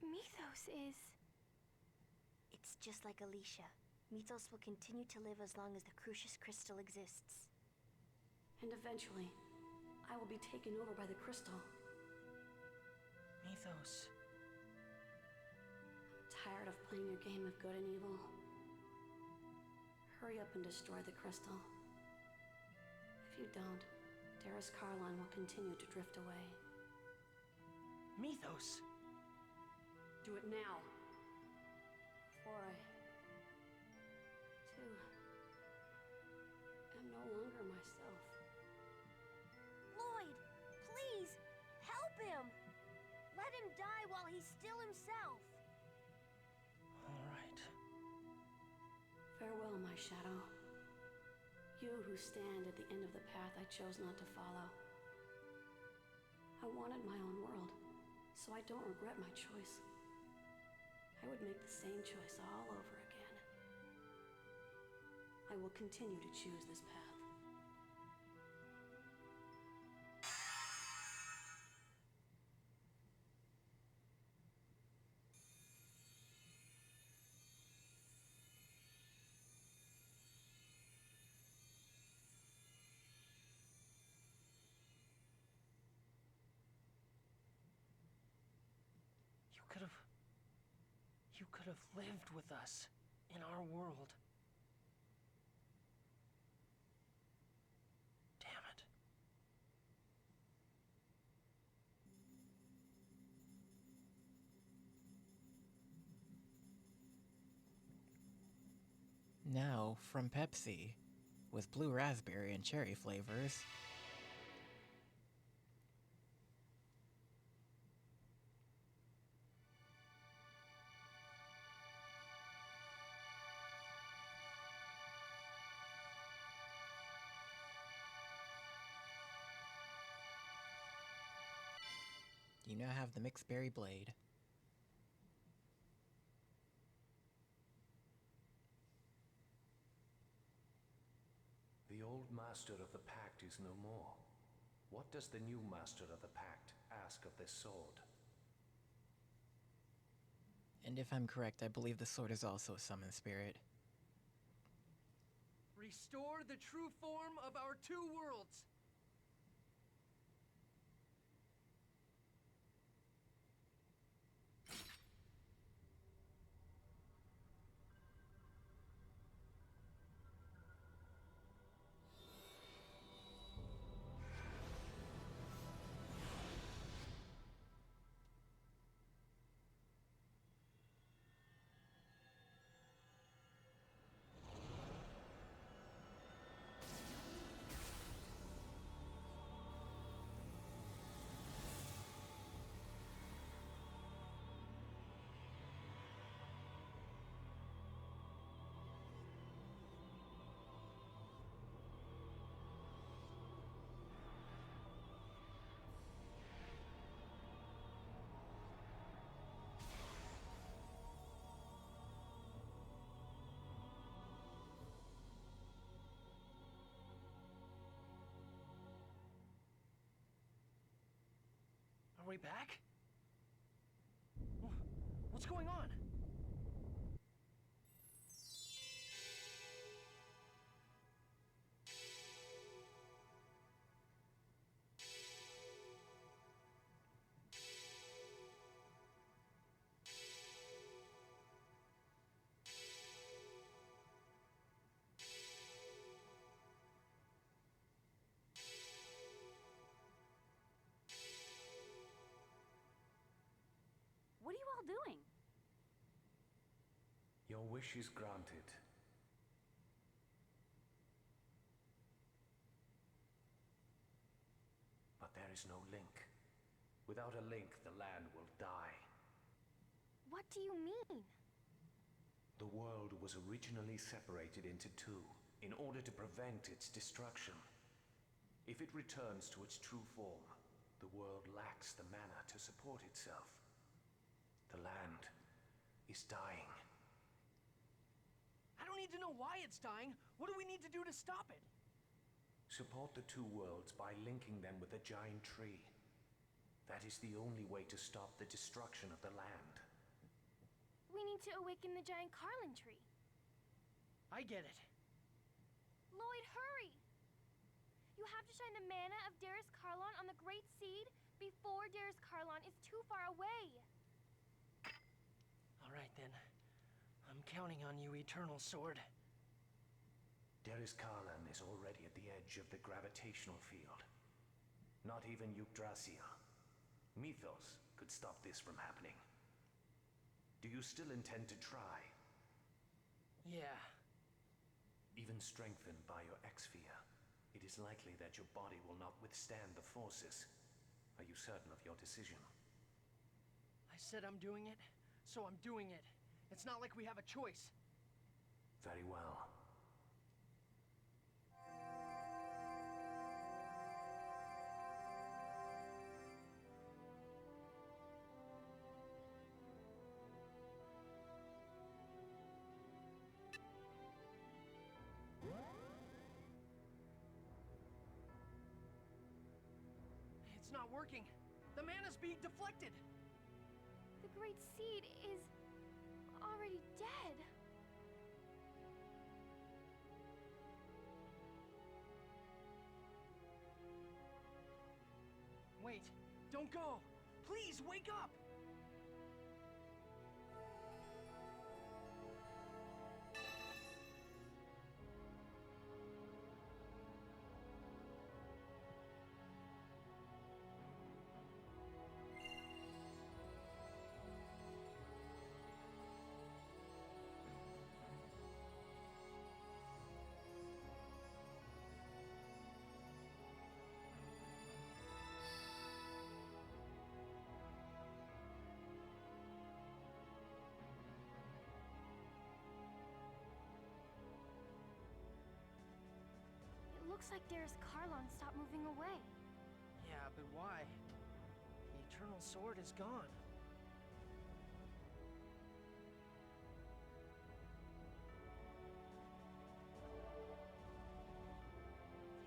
C: Mythos is... It's just like Alicia. Mythos will continue to live as long as the Crucius Crystal exists.
D: And eventually, I will be taken over by the crystal.
E: Mythos.
D: I'm tired of playing your game of good and evil. Hurry up and destroy the crystal. If you don't, Darius Carlon will continue to drift away.
E: Mythos!
D: Do it now. Before I, too, am no longer myself.
C: Lloyd, please, help him! Let him die while he's still himself.
E: All right.
D: Farewell, my shadow. You who stand at the end of the path I chose not to follow. I wanted my own world, so I don't regret my choice. I would make the same choice all over again. I will continue to choose this path.
E: You could have lived with us in our world. Damn it.
A: Now, from Pepsi, with blue raspberry and cherry flavors. You now have the mixed berry blade.
I: The old master of the pact is no more. What does the new master of the pact ask of this sword?
A: And if I'm correct, I believe the sword is also a summon spirit.
E: Restore the true form of our two worlds. Are we back? What's going on?
B: What are you all doing?
I: Your wish is granted. But there is no link. Without a link, the land will die.
C: What do you mean?
I: The world was originally separated into two in order to prevent its destruction. If it returns to its true form, the world lacks the mana to support itself. The land is dying.
E: I don't need to know why it's dying. What do we need to do to stop it?
I: Support the two worlds by linking them with a giant tree. That is the only way to stop the destruction of the land.
C: We need to awaken the giant Carlin tree.
E: I get it.
C: Lloyd, hurry! You have to shine the mana of Darius Carlon on the Great Seed before Darius Carlon is too far away.
E: All right, then. I'm counting on you, Eternal Sword.
I: Darius Carlin is already at the edge of the gravitational field. Not even Yggdrasil, Mythos, could stop this from happening. Do you still intend to try?
E: Yeah.
I: Even strengthened by your X-Sphere, it is likely that your body will not withstand the forces. Are you certain of your decision?
E: I said I'm doing it, so I'm doing it. It's not like we have a choice.
I: Very well.
E: It's not working. The mana's being deflected.
C: The Great Seed is already dead.
E: Wait, don't go. Please, wake up!
C: It looks like Darius Carlon stopped moving away.
E: Yeah, but why? The Eternal Sword is gone.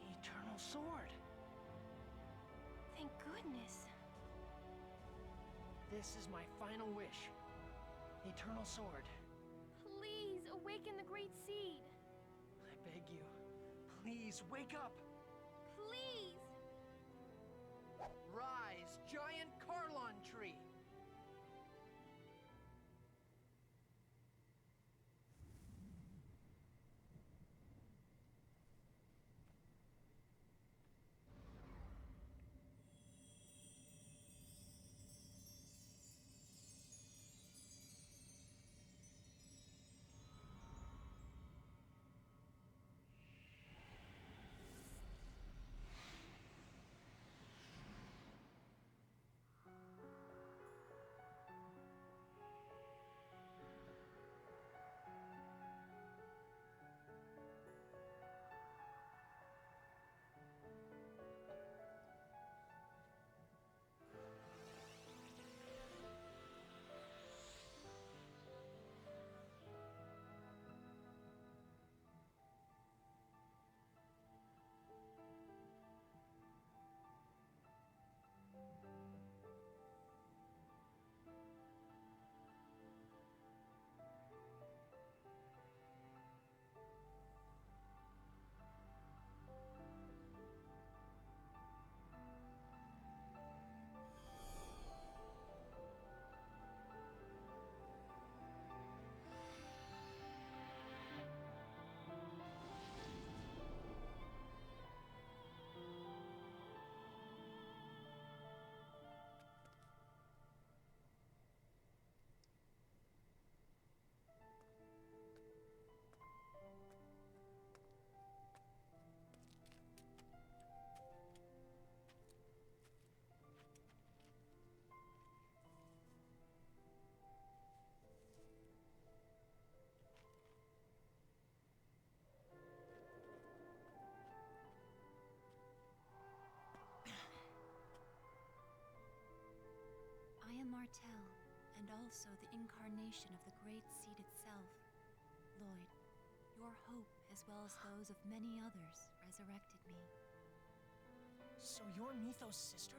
E: The Eternal Sword!
C: Thank goodness.
E: This is my final wish. Eternal Sword.
C: Please awaken the Great Seed.
E: I beg you. Please wake up!
C: Please!
E: Rise, giant Carlon tree!
J: Martell, and also the incarnation of the Great Seed itself. Lloyd, your hope, as well as those of many others, resurrected me.
E: So you're Mythos' sister?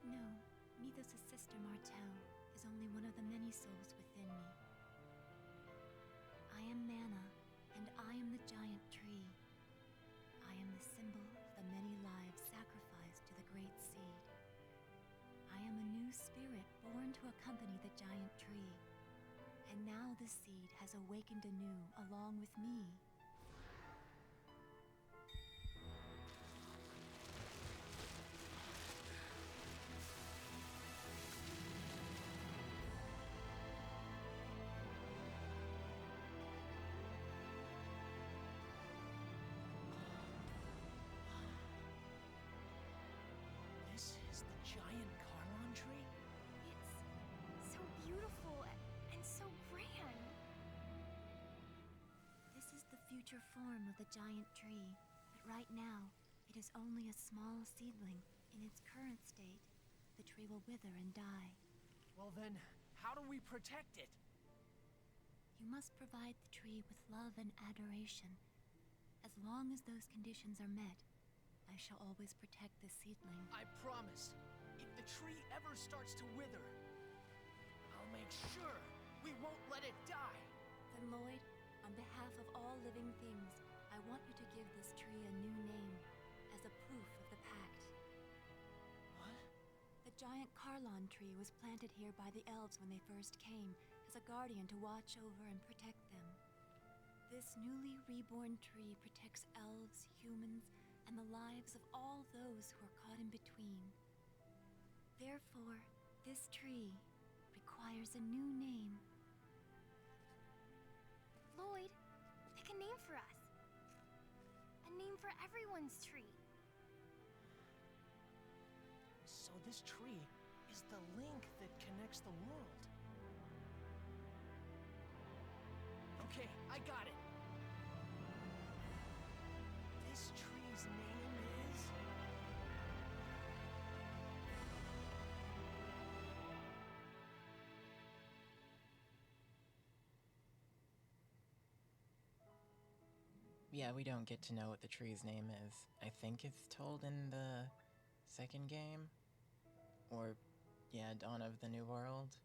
J: No, Mythos' sister Martell is only one of the many souls within me. I am Mana, and I am the giant tree. I am the symbol of the many lives sacrificed to the Great Seed. I am a new spirit born to accompany the giant tree. And now the seed has awakened anew along with me.
E: This is the giant Carlon tree?
C: It's so beautiful and so grand.
J: This is the future form of the giant tree, but right now, it is only a small seedling. In its current state, the tree will wither and die.
E: Well then, how do we protect it?
J: You must provide the tree with love and adoration. As long as those conditions are met, I shall always protect the seedling.
E: I promise, if the tree ever starts to wither, I'll make sure we won't let it die.
J: Then, Lloyd, on behalf of all living things, I want you to give this tree a new name, as a proof of the pact.
E: What?
J: The giant Carlon tree was planted here by the elves when they first came, as a guardian to watch over and protect them. This newly reborn tree protects elves, humans, and the lives of all those who are caught in between. Therefore, this tree requires a new name.
C: Lloyd, pick a name for us. A name for everyone's tree.
E: So this tree is the link that connects the world. Okay, I got it. This tree's name is...
A: Yeah, we don't get to know what the tree's name is. I think it's told in the second game. Or, yeah, Dawn of the New World.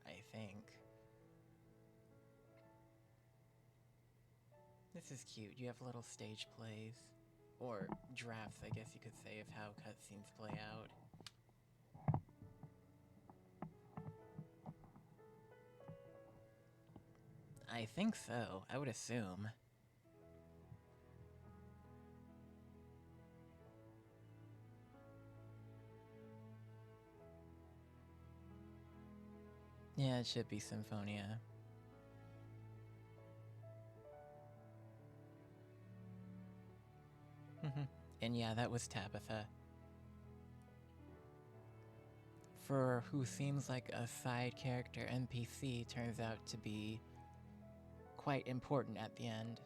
A: I think. This is cute. You have little stage plays. Or drafts, I guess you could say, of how cutscenes play out. I think so. I would assume. Yeah, it should be Symphonia. And yeah, that was Tabitha. For who seems like a side character NPC, turns out to be quite important at the end.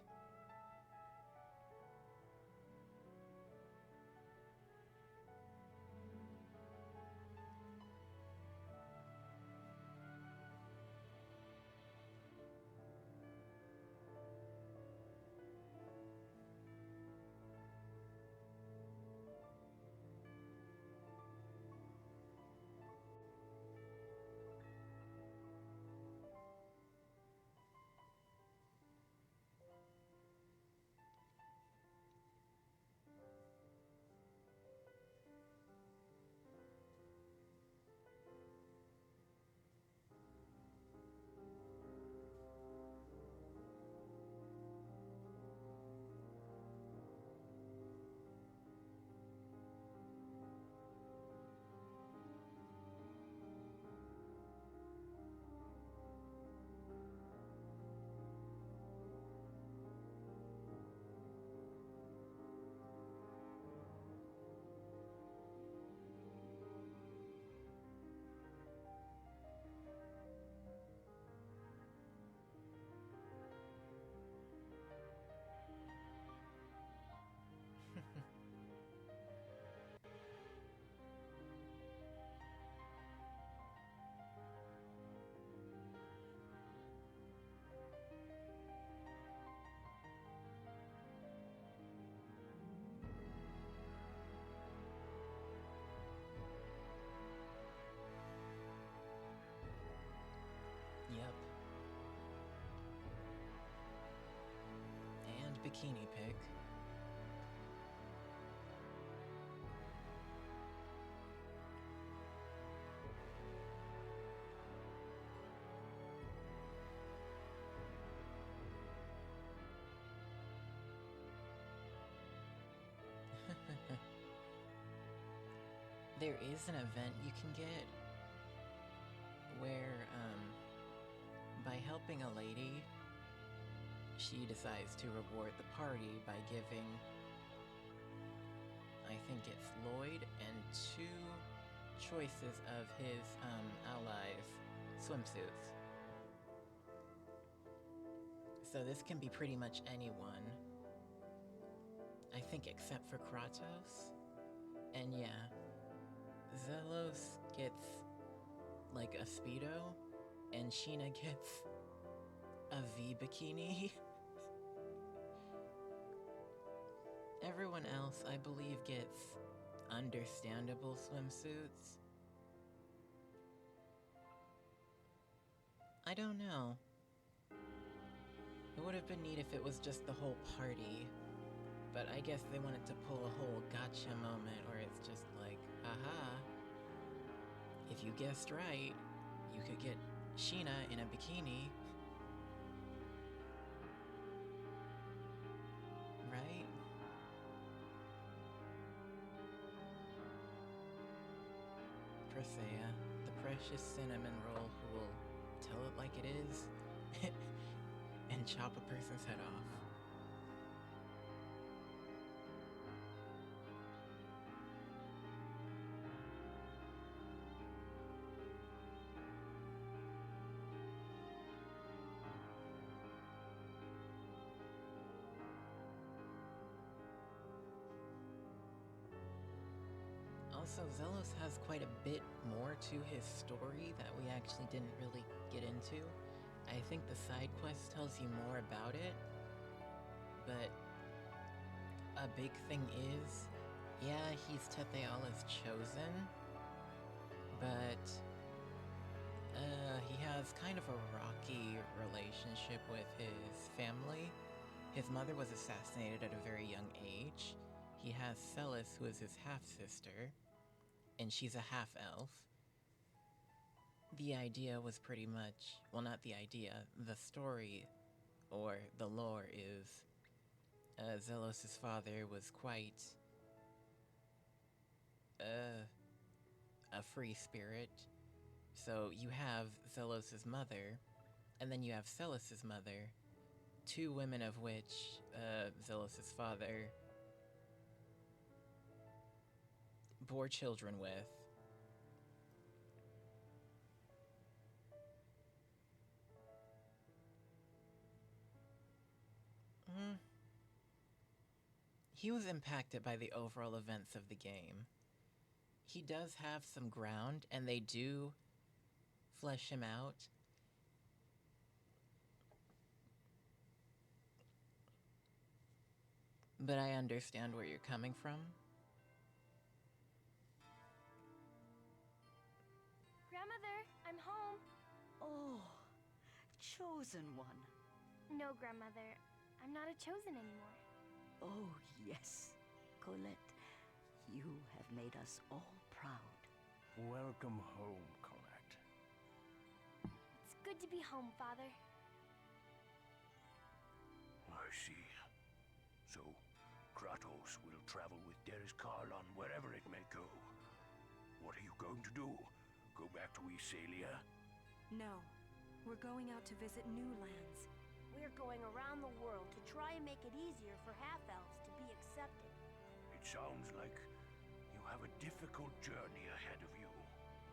A: there is an event you can get where, by helping a lady, she decides to reward the party by giving, I think it's Lloyd and 2 choices of his allies' swimsuits. So this can be pretty much anyone. I think except for Kratos. And yeah, Zelos gets like a Speedo, and Sheena gets a V bikini. Everyone else, I believe, gets understandable swimsuits. I don't know. It would have been neat if it was just the whole party, but I guess they wanted to pull a whole gotcha moment where it's just like, haha, if you guessed right, you could get Sheena in a bikini. Right? Presea, the precious cinnamon roll who will tell it like it is and chop a person's head off. Also, Zelos has quite a bit more to his story that we actually didn't really get into. I think the side quest tells you more about it, but a big thing is, yeah, he's Tetheala's chosen, but he has kind of a rocky relationship with his family. His mother was assassinated at a very young age. He has Celis, who is his half-sister, and she's a half-elf. The idea was pretty much, well, not the idea, the story, or the lore is, Zelos' father was quite, a free spirit. So you have Zelos' mother, and then you have Celis' mother, 2 women of which, Zelos' father bore children with. He was impacted by the overall events of the game. He does have some ground, and they do flesh him out. But I understand where you're coming from.
C: Grandmother, I'm home.
D: Oh, chosen one.
C: No, Grandmother, I'm not a chosen anymore.
D: Oh, yes. Colette, you have made us all proud.
K: Welcome home, Colette.
C: It's good to be home, Father.
K: I see. So, Kratos will travel with Derris Karlon wherever it may go. What are you going to do? Go back to Iselia?
J: No. We're going out to visit new lands.
D: We're going around the world to try and make it easier for half-elves to be accepted.
K: It sounds like you have a difficult journey ahead of you.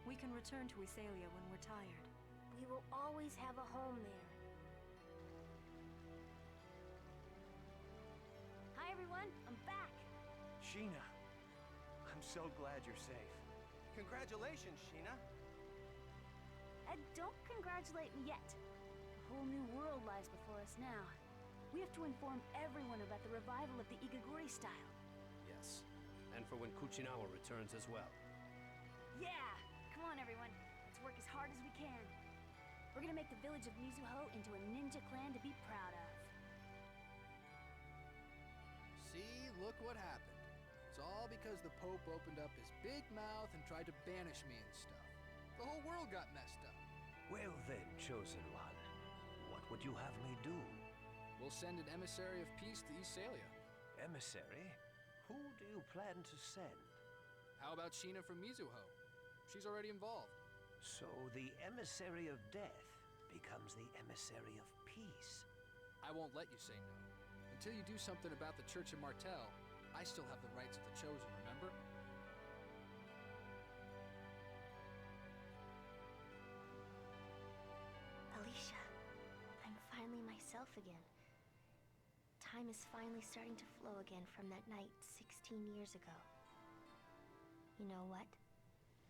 J: We can return to Iselia when we're tired.
C: We will always have a home there.
D: Hi, everyone. I'm back.
L: Sheena, I'm so glad you're safe. Congratulations, Sheena.
D: And don't congratulate me yet. A whole new world lies before us now. We have to inform everyone about the revival of the Igaguri style.
M: Yes, and for when Kuchinawa returns as well.
D: Yeah! Come on, everyone. Let's work as hard as we can. We're gonna make the village of Mizuho into a ninja clan to be proud of.
H: See, look what happened. It's all because the Pope opened up his big mouth and tried to banish me and stuff. The whole world got messed up.
I: Well then, chosen one, what would you have me do?
H: We'll send an emissary of peace to Iselia.
I: Emissary? Who do you plan to send?
H: How about Sheena from Mizuho? She's already involved.
K: So the emissary of death becomes the emissary of peace.
H: I won't let you say no. Until you do something about the Church of Martel, I still have the rights of the Chosen, remember?
C: Alicia, I'm finally myself again. Time is finally starting to flow again from that night 16 years ago. You know what?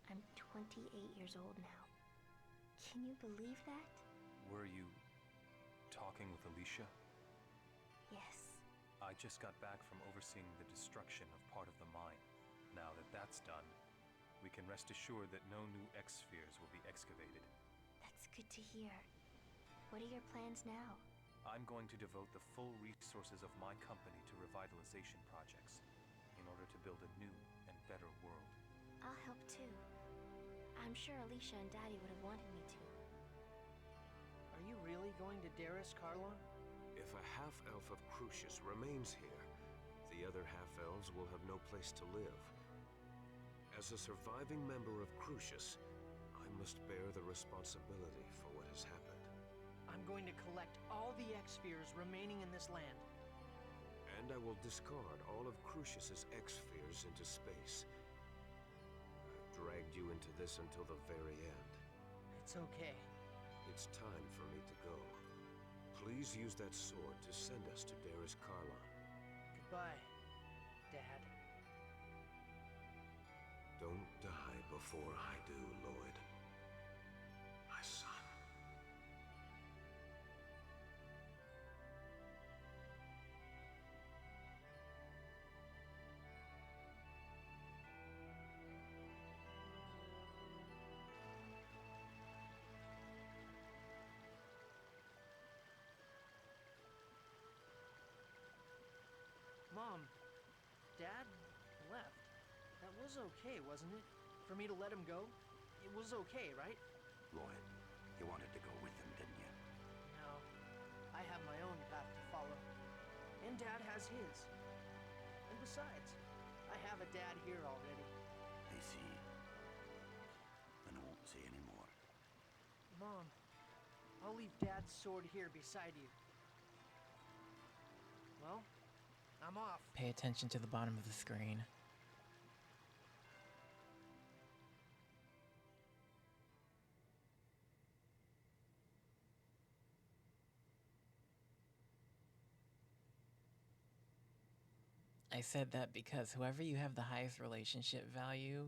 C: I'm 28 years old now. Can you believe that?
G: Were you talking with Alicia?
C: Yes.
G: I just got back from overseeing the destruction of part of the mine. Now that that's done, we can rest assured that no new X-spheres will be excavated.
C: That's good to hear. What are your plans now?
G: I'm going to devote the full resources of my company to revitalization projects in order to build a new and better world.
C: I'll help too. I'm sure Alicia and Daddy would have wanted me to.
E: Are you really going to Darius, Carlon?
M: If a half-elf of Crucius remains here, the other half-elves will have no place to live. As a surviving member of Crucius, I must bear the responsibility for what has happened.
E: I'm going to collect all the X-spheres remaining in this land.
M: And I will discard all of Crucius's X-spheres into space. I've dragged you into this until the very end.
E: It's okay.
M: It's time for me to go. Please use that sword to send us to Darius Carlon.
E: Goodbye, Dad.
M: Don't die before I do, Lloyd. My son.
E: Mom, Dad left. That was okay, wasn't it? For me to let him go? It was okay, right?
K: Lloyd, you wanted to go with him, didn't you?
E: No. I have my own path to follow. And Dad has his. And besides, I have a dad here already.
K: I see. Then I won't say any more.
E: Mom, I'll leave Dad's sword here beside you. Well, I'm off.
A: Pay attention to the bottom of the screen. I said that because whoever you have the highest relationship value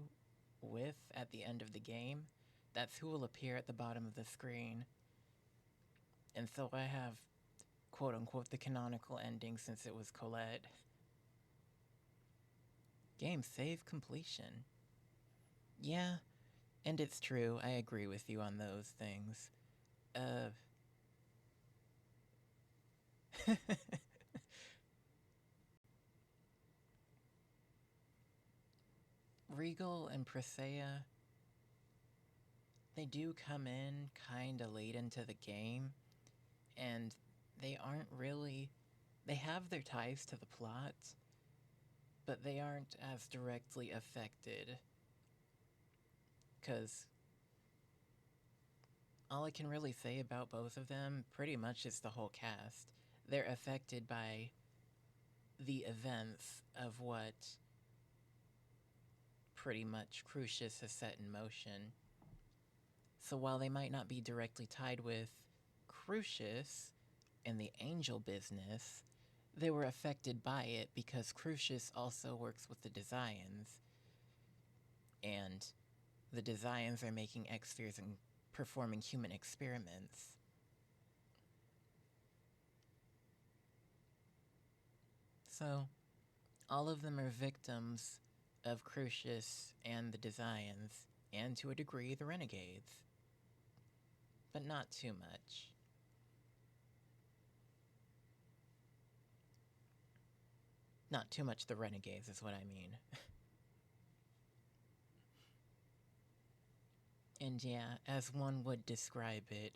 A: with at the end of the game, that's who will appear at the bottom of the screen. And so I have, quote unquote, the canonical ending since it was Colette. Game save completion. Yeah, and it's true, I agree with you on those things. Regal and Presea, they do come in kinda late into the game, and they aren't really... They have their ties to the plot, but they aren't as directly affected. 'Cause all I can really say about both of them pretty much is the whole cast. They're affected by the events of what pretty much Crucius has set in motion. So while they might not be directly tied with Crucius and the angel business, they were affected by it because Crucius also works with the Desians. And the Desians are making X-spheres and performing human experiments. So, all of them are victims of Crucius and the Desians, and to a degree, the Renegades. But not too much. Not too much the Renegades is what I mean. And yeah, as one would describe it,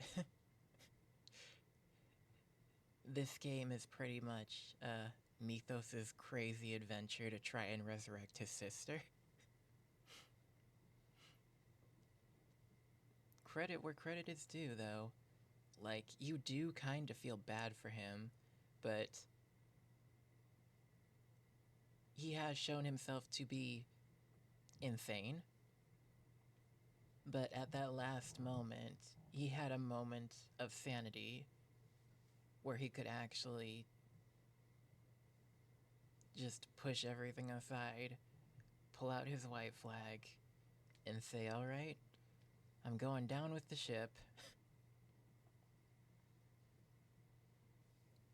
A: this game is pretty much Mythos' crazy adventure to try and resurrect his sister. credit where credit is due, though. Like, you do kind of feel bad for him, but he has shown himself to be insane. But at that last moment, he had a moment of sanity where he could actually just push everything aside, pull out his white flag, and say, all right, I'm going down with the ship.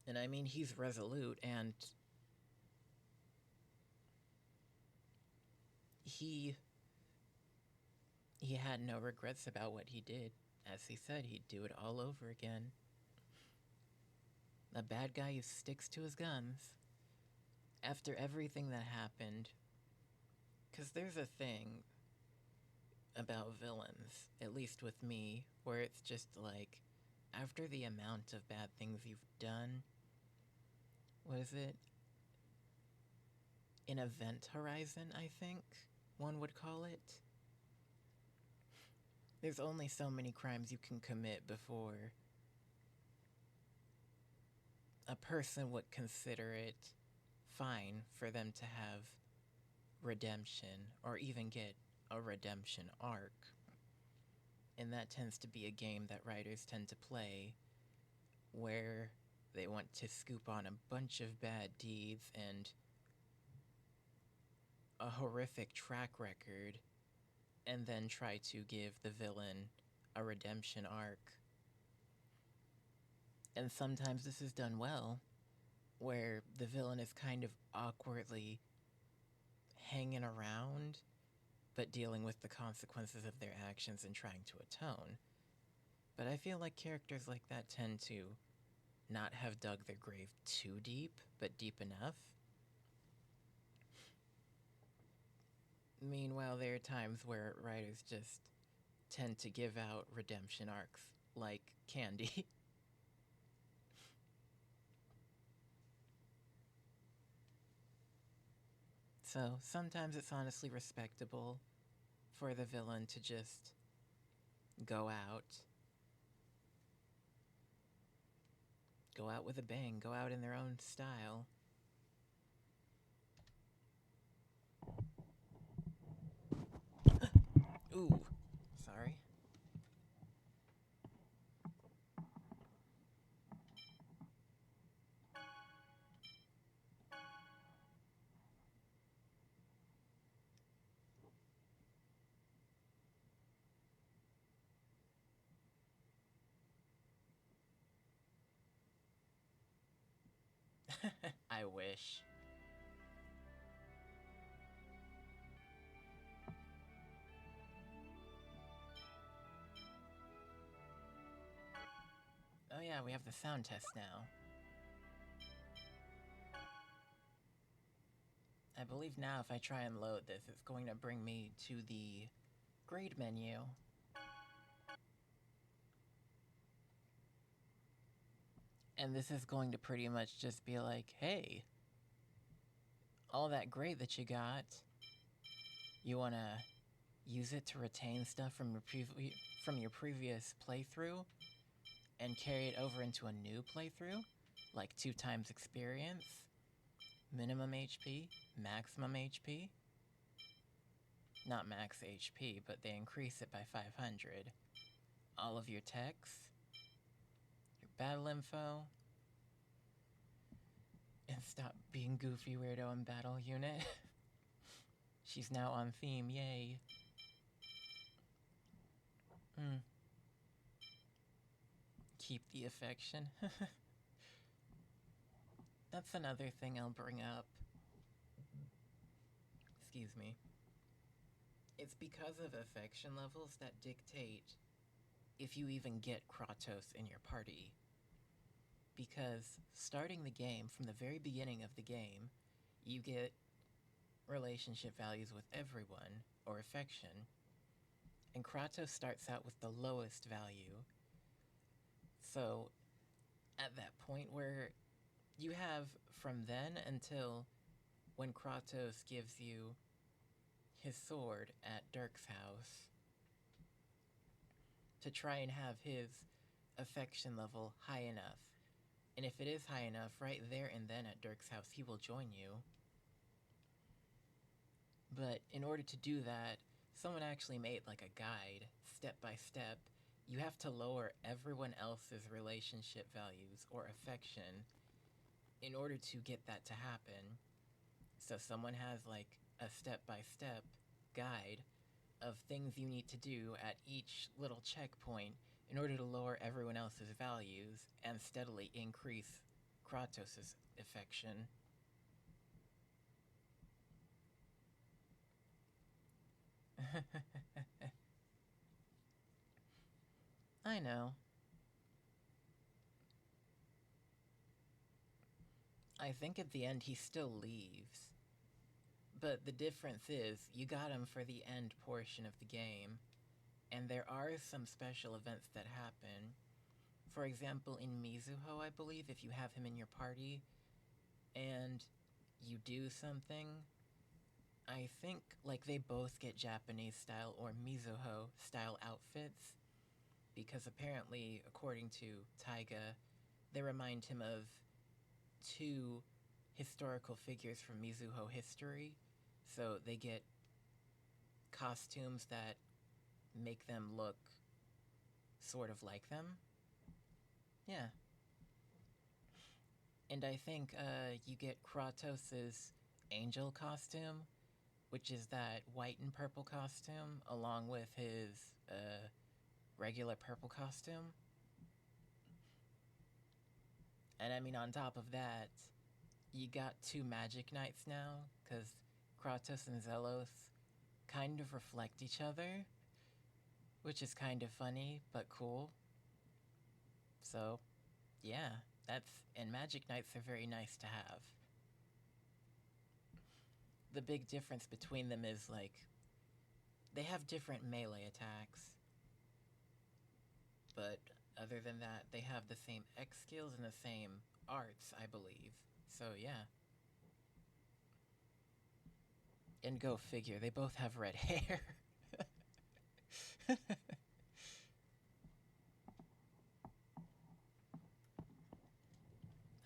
A: And I mean, he's resolute, and he had no regrets about what he did. As he said, he'd do it all over again. A bad guy who sticks to his guns. After everything that happened, because there's a thing about villains, at least with me, where it's just like, after the amount of bad things you've done, what is it? An event horizon, I think one would call it. There's only so many crimes you can commit before a person would consider it fine for them to have redemption or even get a redemption arc. And that tends to be a game that writers tend to play where they want to scoop on a bunch of bad deeds and a horrific track record and then try to give the villain a redemption arc. And sometimes this is done well, where the villain is kind of awkwardly hanging around, but dealing with the consequences of their actions and trying to atone. But I feel like characters like that tend to not have dug their grave too deep, but deep enough. Meanwhile, there are times where writers just tend to give out redemption arcs like candy. So sometimes it's honestly respectable for the villain to just go out with a bang, go out in their own style. Ooh, sorry. I wish. Oh yeah, we have the sound test now. I believe now if I try and load this, it's going to bring me to the grade menu. And this is going to pretty much just be like, hey, all that grade that you got, you want to use it to retain stuff from your previous playthrough and carry it over into a new playthrough, like 2 times experience, minimum HP, maximum HP. Not max HP, but they increase it by 500. All of your techs, your battle info, and stop being goofy weirdo in battle unit. She's now on theme, yay. Keep the affection. That's another thing I'll bring up. Excuse me. It's because of affection levels that dictate if you even get Kratos in your party. Because starting the game, from the very beginning of the game, you get relationship values with everyone, or affection, and Kratos starts out with the lowest value. So, at that point where you have from then until when Kratos gives you his sword at Dirk's house, to try and have his affection level high enough. And if it is high enough, right there and then at Dirk's house, he will join you. But in order to do that, someone actually made like a guide, step by step. You have to lower everyone else's relationship values or affection in order to get that to happen. So someone has like a step-by-step guide of things you need to do at each little checkpoint in order to lower everyone else's values and steadily increase Kratos' affection. I know. I think at the end he still leaves. But the difference is, you got him for the end portion of the game, and there are some special events that happen. For example, in Mizuho, I believe, if you have him in your party, and you do something, I think, like, they both get Japanese style or Mizuho style outfits, because apparently, according to Taiga, they remind him of two historical figures from Mizuho history, so they get costumes that make them look sort of like them. Yeah. And I think you get Kratos' angel costume, which is that white and purple costume, along with his regular purple costume. And I mean, on top of that, you got two magic knights now, because Kratos and Zelos kind of reflect each other, which is kind of funny, but cool. So, yeah, and magic knights are very nice to have. The big difference between them is, like, they have different melee attacks, but other than that, they have the same X skills and the same arts, I believe. So, yeah. And go figure, they both have red hair.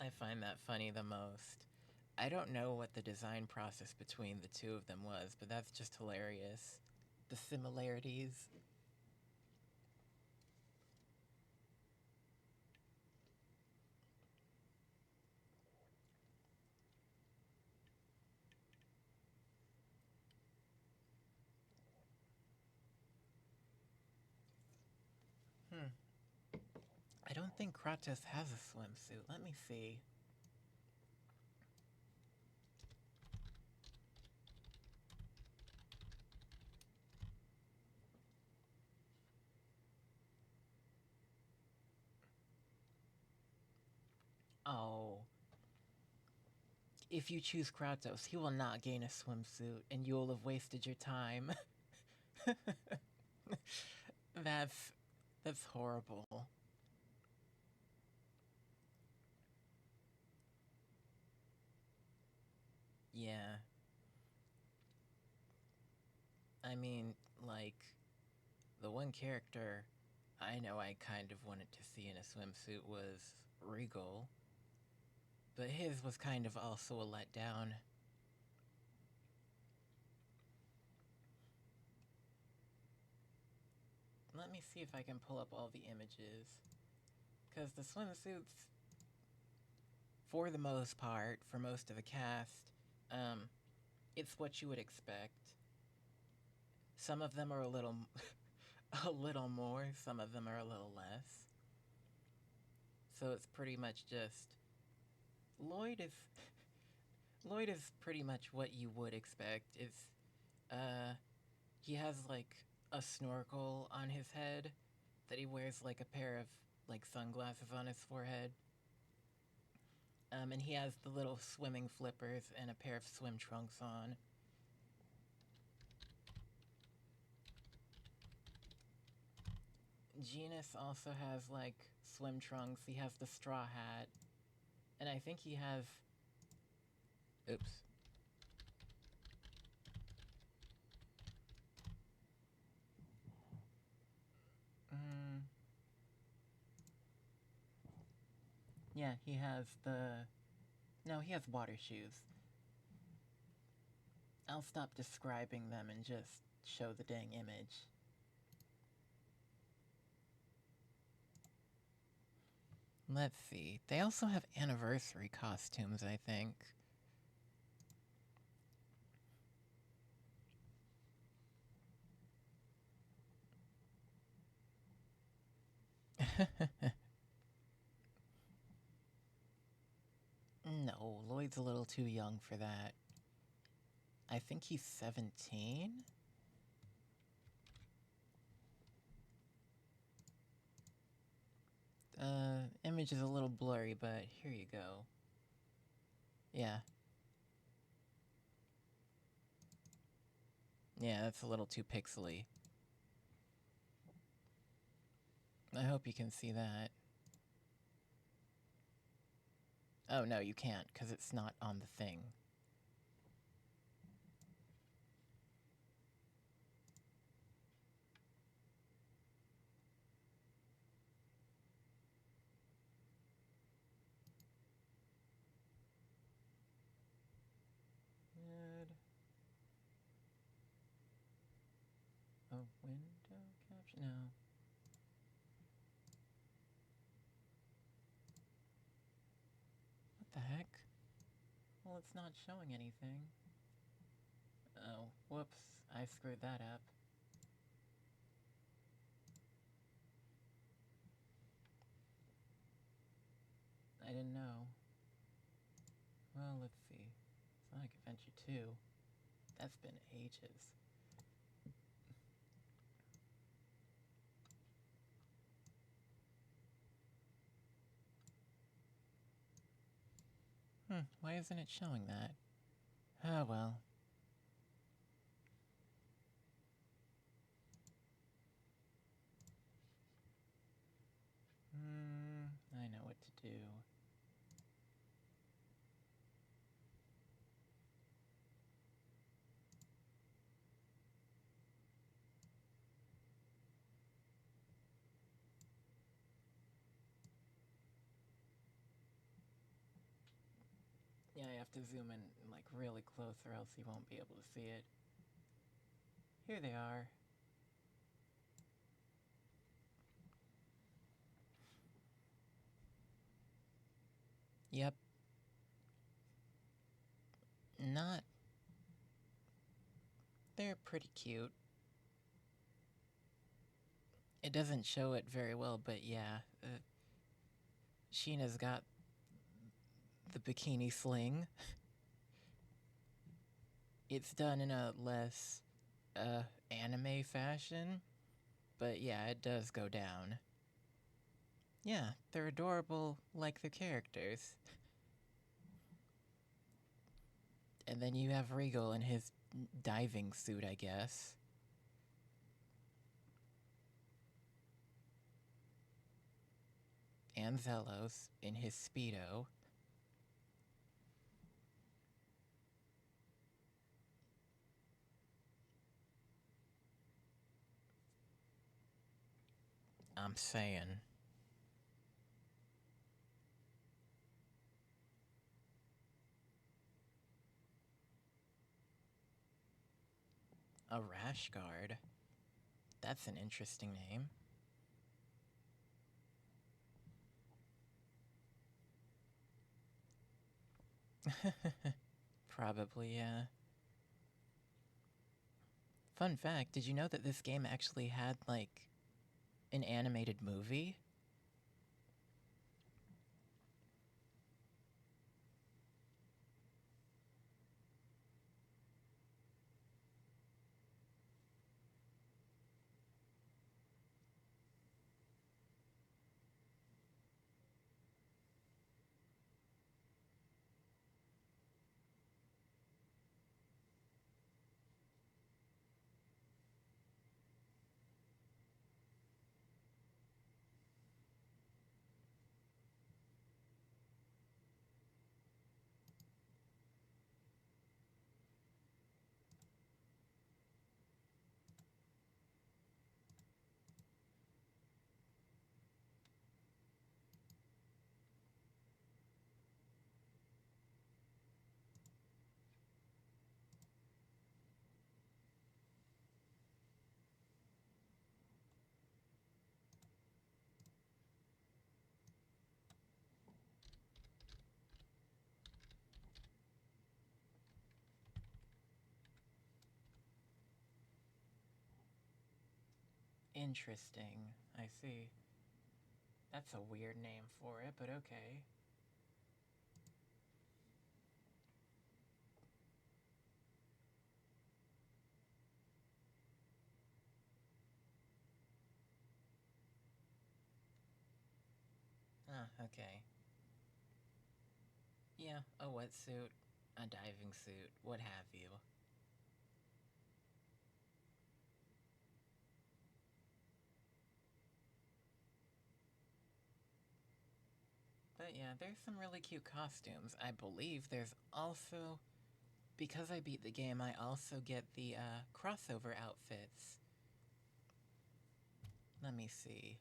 A: I find that funny the most. I don't know what the design process between the two of them was, but that's just hilarious. The similarities. I don't think Kratos has a swimsuit. Let me see. Oh. If you choose Kratos, he will not gain a swimsuit, and you will have wasted your time. That's horrible. Yeah. I mean, like, the one character I know I kind of wanted to see in a swimsuit was Regal. But his was kind of also a letdown. Let me see if I can pull up all the images. Because the swimsuits, for the most part, for most of the cast, it's what you would expect. Some of them are a little more, some of them are a little less. So it's pretty much just Lloyd is pretty much what you would expect. It's he has like a snorkel on his head that he wears like a pair of like sunglasses on his forehead. And he has the little swimming flippers and a pair of swim trunks on. Genus also has like swim trunks. He has the straw hat. And I think he has... Oops. Yeah, he has the... No, he has water shoes. I'll stop describing them and just show the dang image. Let's see. They also have anniversary costumes, I think. No, Lloyd's a little too young for that. I think he's 17? Image is a little blurry, but here you go. Yeah. Yeah, that's a little too pixely. I hope you can see that. Oh, no, you can't, because it's not on the thing. Good. Oh, window caption? No. What the heck? Well, it's not showing anything. Oh, whoops. I screwed that up. I didn't know. Well, let's see. Sonic Adventure 2. That's been ages. Why isn't it showing that? Oh, well. I know what to do. Yeah, I have to zoom in, like, really close or else you won't be able to see it. Here they are. Yep. Not... They're pretty cute. It doesn't show it very well, but yeah. Sheena's got the bikini sling. It's done in a less, anime fashion. But yeah, it does go down. Yeah, they're adorable like the characters. And then you have Regal in his diving suit, I guess. And Zelos in his Speedo. I'm saying. A rash guard. That's an interesting name. Probably, yeah. Fun fact, did you know that this game actually had, like, an animated movie? Interesting. I see. That's a weird name for it, but okay. Ah, okay. Yeah, a wetsuit, a diving suit, what have you. But yeah, there's some really cute costumes. I believe there's also, because I beat the game, I also get the crossover outfits. Let me see.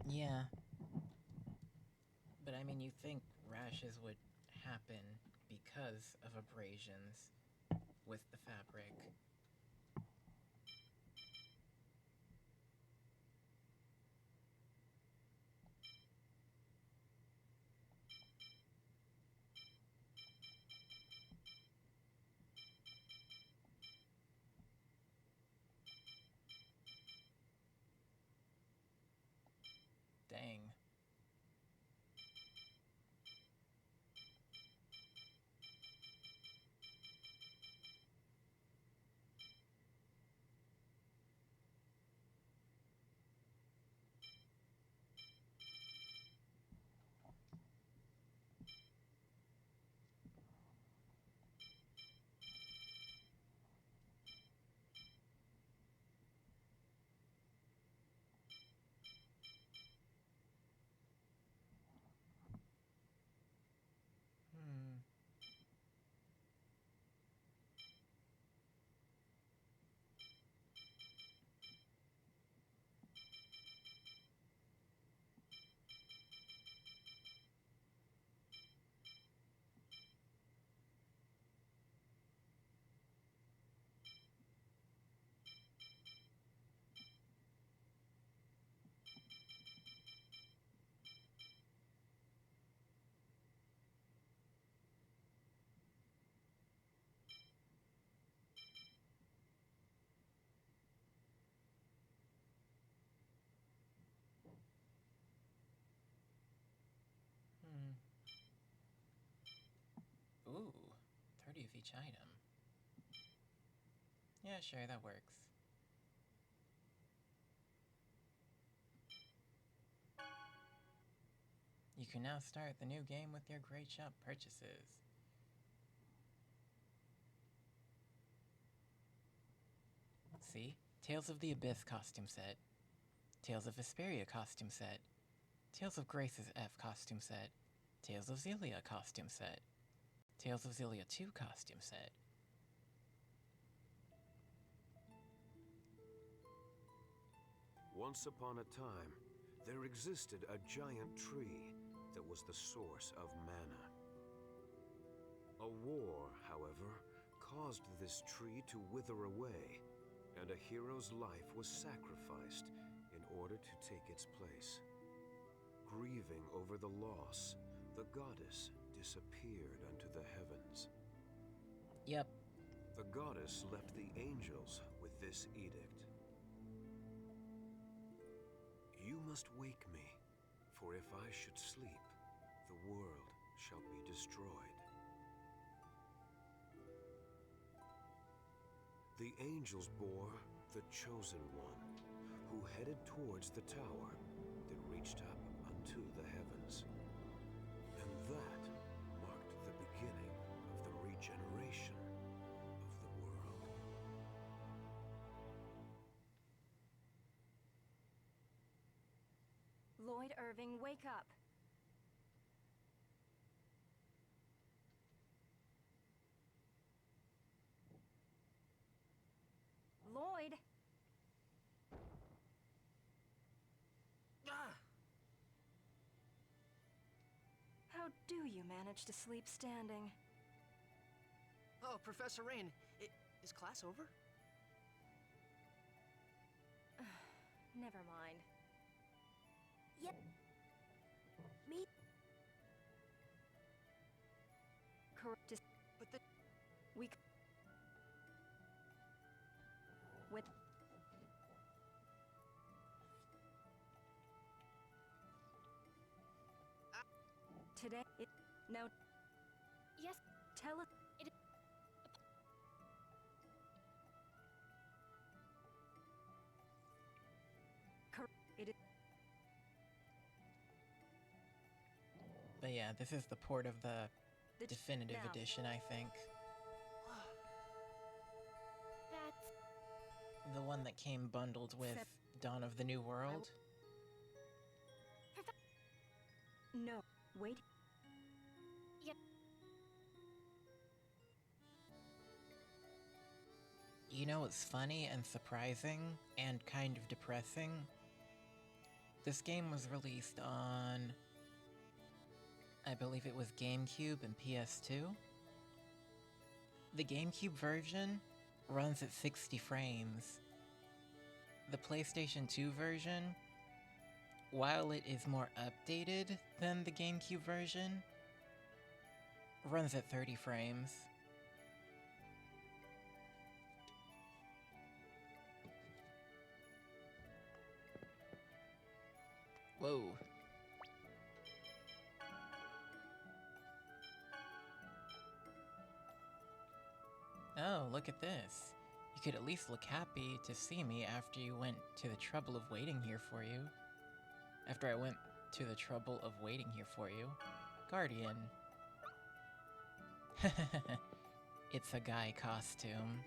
A: Yeah. But I mean, you think rashes would happen because of abrasions with the fabric. Dang. Hmm. Hmm. Ooh, 30 of each item. Yeah, sure, that works. You can now start the new game with your Great Shop purchases. See? Tales of the Abyss costume set. Tales of Vesperia costume set. Tales of Grace's F costume set. Tales of Zelia costume set. Tales of Zelia 2 costume set.
M: Once upon a time, there existed a giant tree that was the source of mana. A war, however, caused this tree to wither away, and a hero's life was sacrificed in order to take its place. Grieving over the loss, the goddess disappeared unto the heavens.
A: Yep.
M: The goddess left the angels with this edict. You must wake me, for if I should sleep, the world shall be destroyed. The angels bore the Chosen One, who headed towards the tower that reached up unto the heavens. And that marked the beginning of the regeneration of the world.
B: Lloyd Irving, wake up. Lloyd!
E: Ah!
B: How do you manage to sleep standing?
E: Oh, Professor Rain, is class over?
B: Never mind.
D: Yep. Me?
B: Correct.
E: But the...
B: We... Today, no.
C: Yes,
B: Tell us. It is.
A: But yeah, this is the port of the
B: The
A: definitive
B: now.
A: edition, I think.
C: that's...
A: The one that came bundled with Dawn of the New World.
B: No, wait.
C: Yep.
A: You know what's funny and surprising and kind of depressing? This game was released on, I believe it was GameCube and PS2. The GameCube version runs at 60 frames. The PlayStation 2 version, while it is more updated than the GameCube version, runs at 30 frames. Whoa. Oh, look at this. You could at least look happy to see me after you went to the trouble of waiting here for you. After I went to the trouble of waiting here for you. Guardian. It's a guy costume.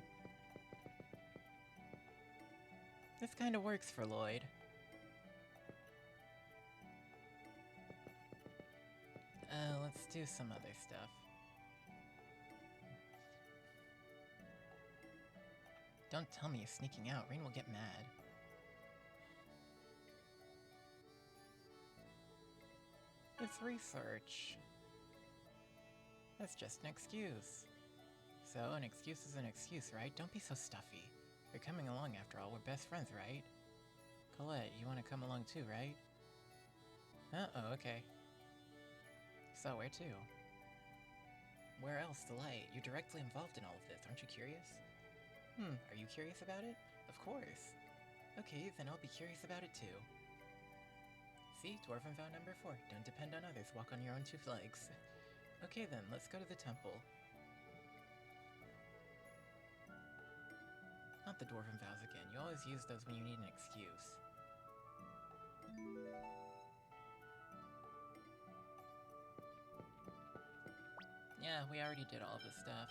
A: This kinda works for Lloyd. Let's do some other stuff. Don't tell me you're sneaking out. Rain will get mad. It's research. That's just an excuse. So, an excuse is an excuse, right? Don't be so stuffy. You're coming along after all. We're best friends, right? Colette, you want to come along too, right? Uh-oh, okay. So, where to? Where else to light? You're directly involved in all of this. Aren't you curious? Are you curious about it? Of course. Okay, then I'll be curious about it too. See? Dwarven vow number 4. Don't depend on others. Walk on your own 2 legs. Okay then, let's go to the temple. Not the dwarven vows again. You always use those when you need an excuse. Yeah, we already did all this stuff.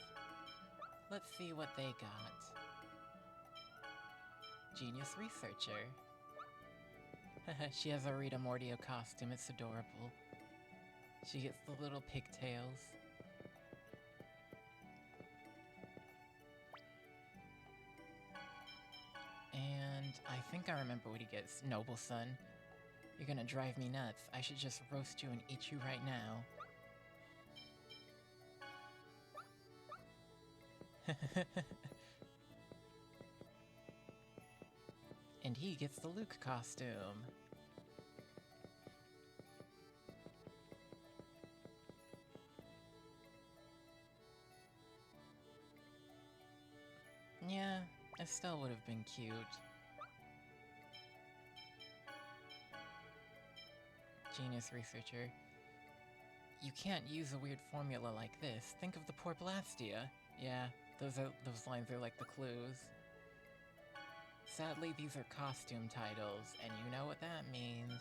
A: Let's see what they got. Genius researcher. She has a Rita Mordio costume, it's adorable. She gets the little pigtails. And I think I remember what he gets. Noble son. You're gonna drive me nuts. I should just roast you and eat you right now. And he gets the Luke costume. Yeah, Estelle would have been cute. Genius researcher. You can't use a weird formula like this. Think of the poor Blastia. Yeah, those lines are like the clues. Sadly, these are costume titles, and you know what that means.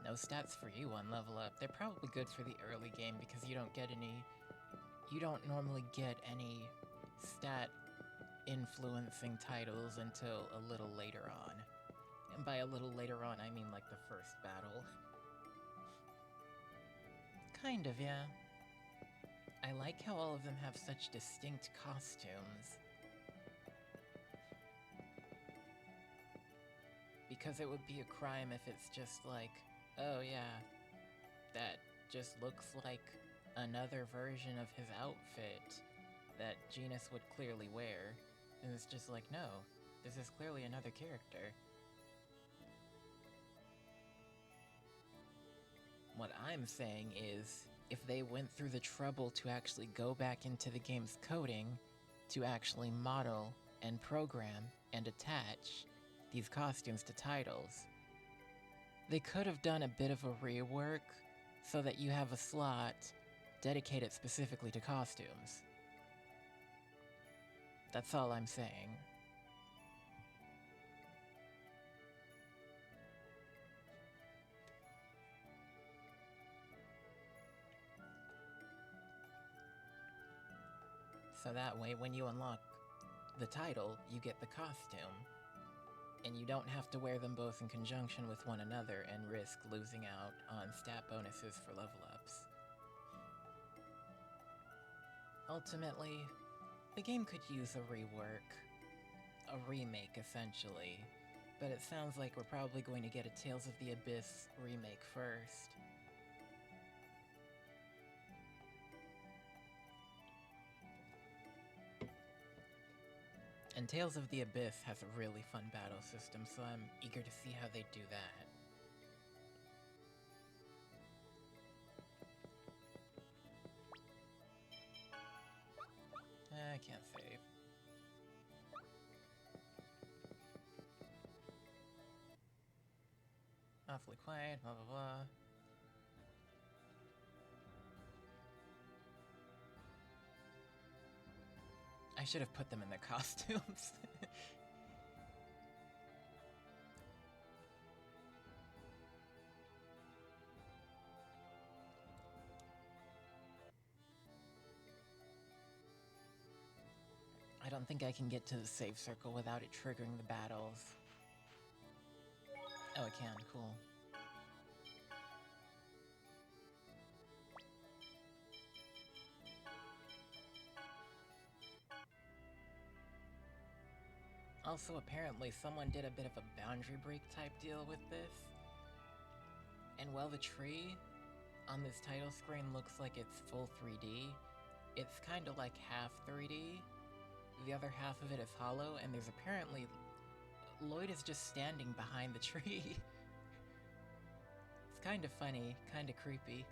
A: No stats for you on level up. They're probably good for the early game because you don't normally get any stat influencing titles until a little later on. And by a little later on, I mean like the first battle. Kind of, yeah. I like how all of them have such distinct costumes. Because it would be a crime if it's just like, oh yeah, that just looks like another version of his outfit that Genus would clearly wear. And it's just like, no, this is clearly another character. What I'm saying is, if they went through the trouble to actually go back into the game's coding, to actually model and program and attach these costumes to titles, They could have done a bit of a rework so that you have a slot dedicated specifically to costumes. That's all I'm saying. So that way, when you unlock the title, you get the costume. And you don't have to wear them both in conjunction with one another and risk losing out on stat bonuses for level ups. Ultimately, the game could use a rework. A remake, essentially. But it sounds like we're probably going to get a Tales of the Abyss remake first. And Tales of the Abyss has a really fun battle system, so I'm eager to see how they do that. I can't save. Awfully quiet, blah blah blah. I should have put them in their costumes. I don't think I can get to the save circle without it triggering the battles. Oh, it can. Cool. Also, apparently, someone did a bit of a boundary break type deal with this. And while the tree on this title screen looks like it's full 3D, it's kind of like half 3D. The other half of it is hollow, and there's apparently... Lloyd is just standing behind the tree. It's kind of funny, kind of creepy.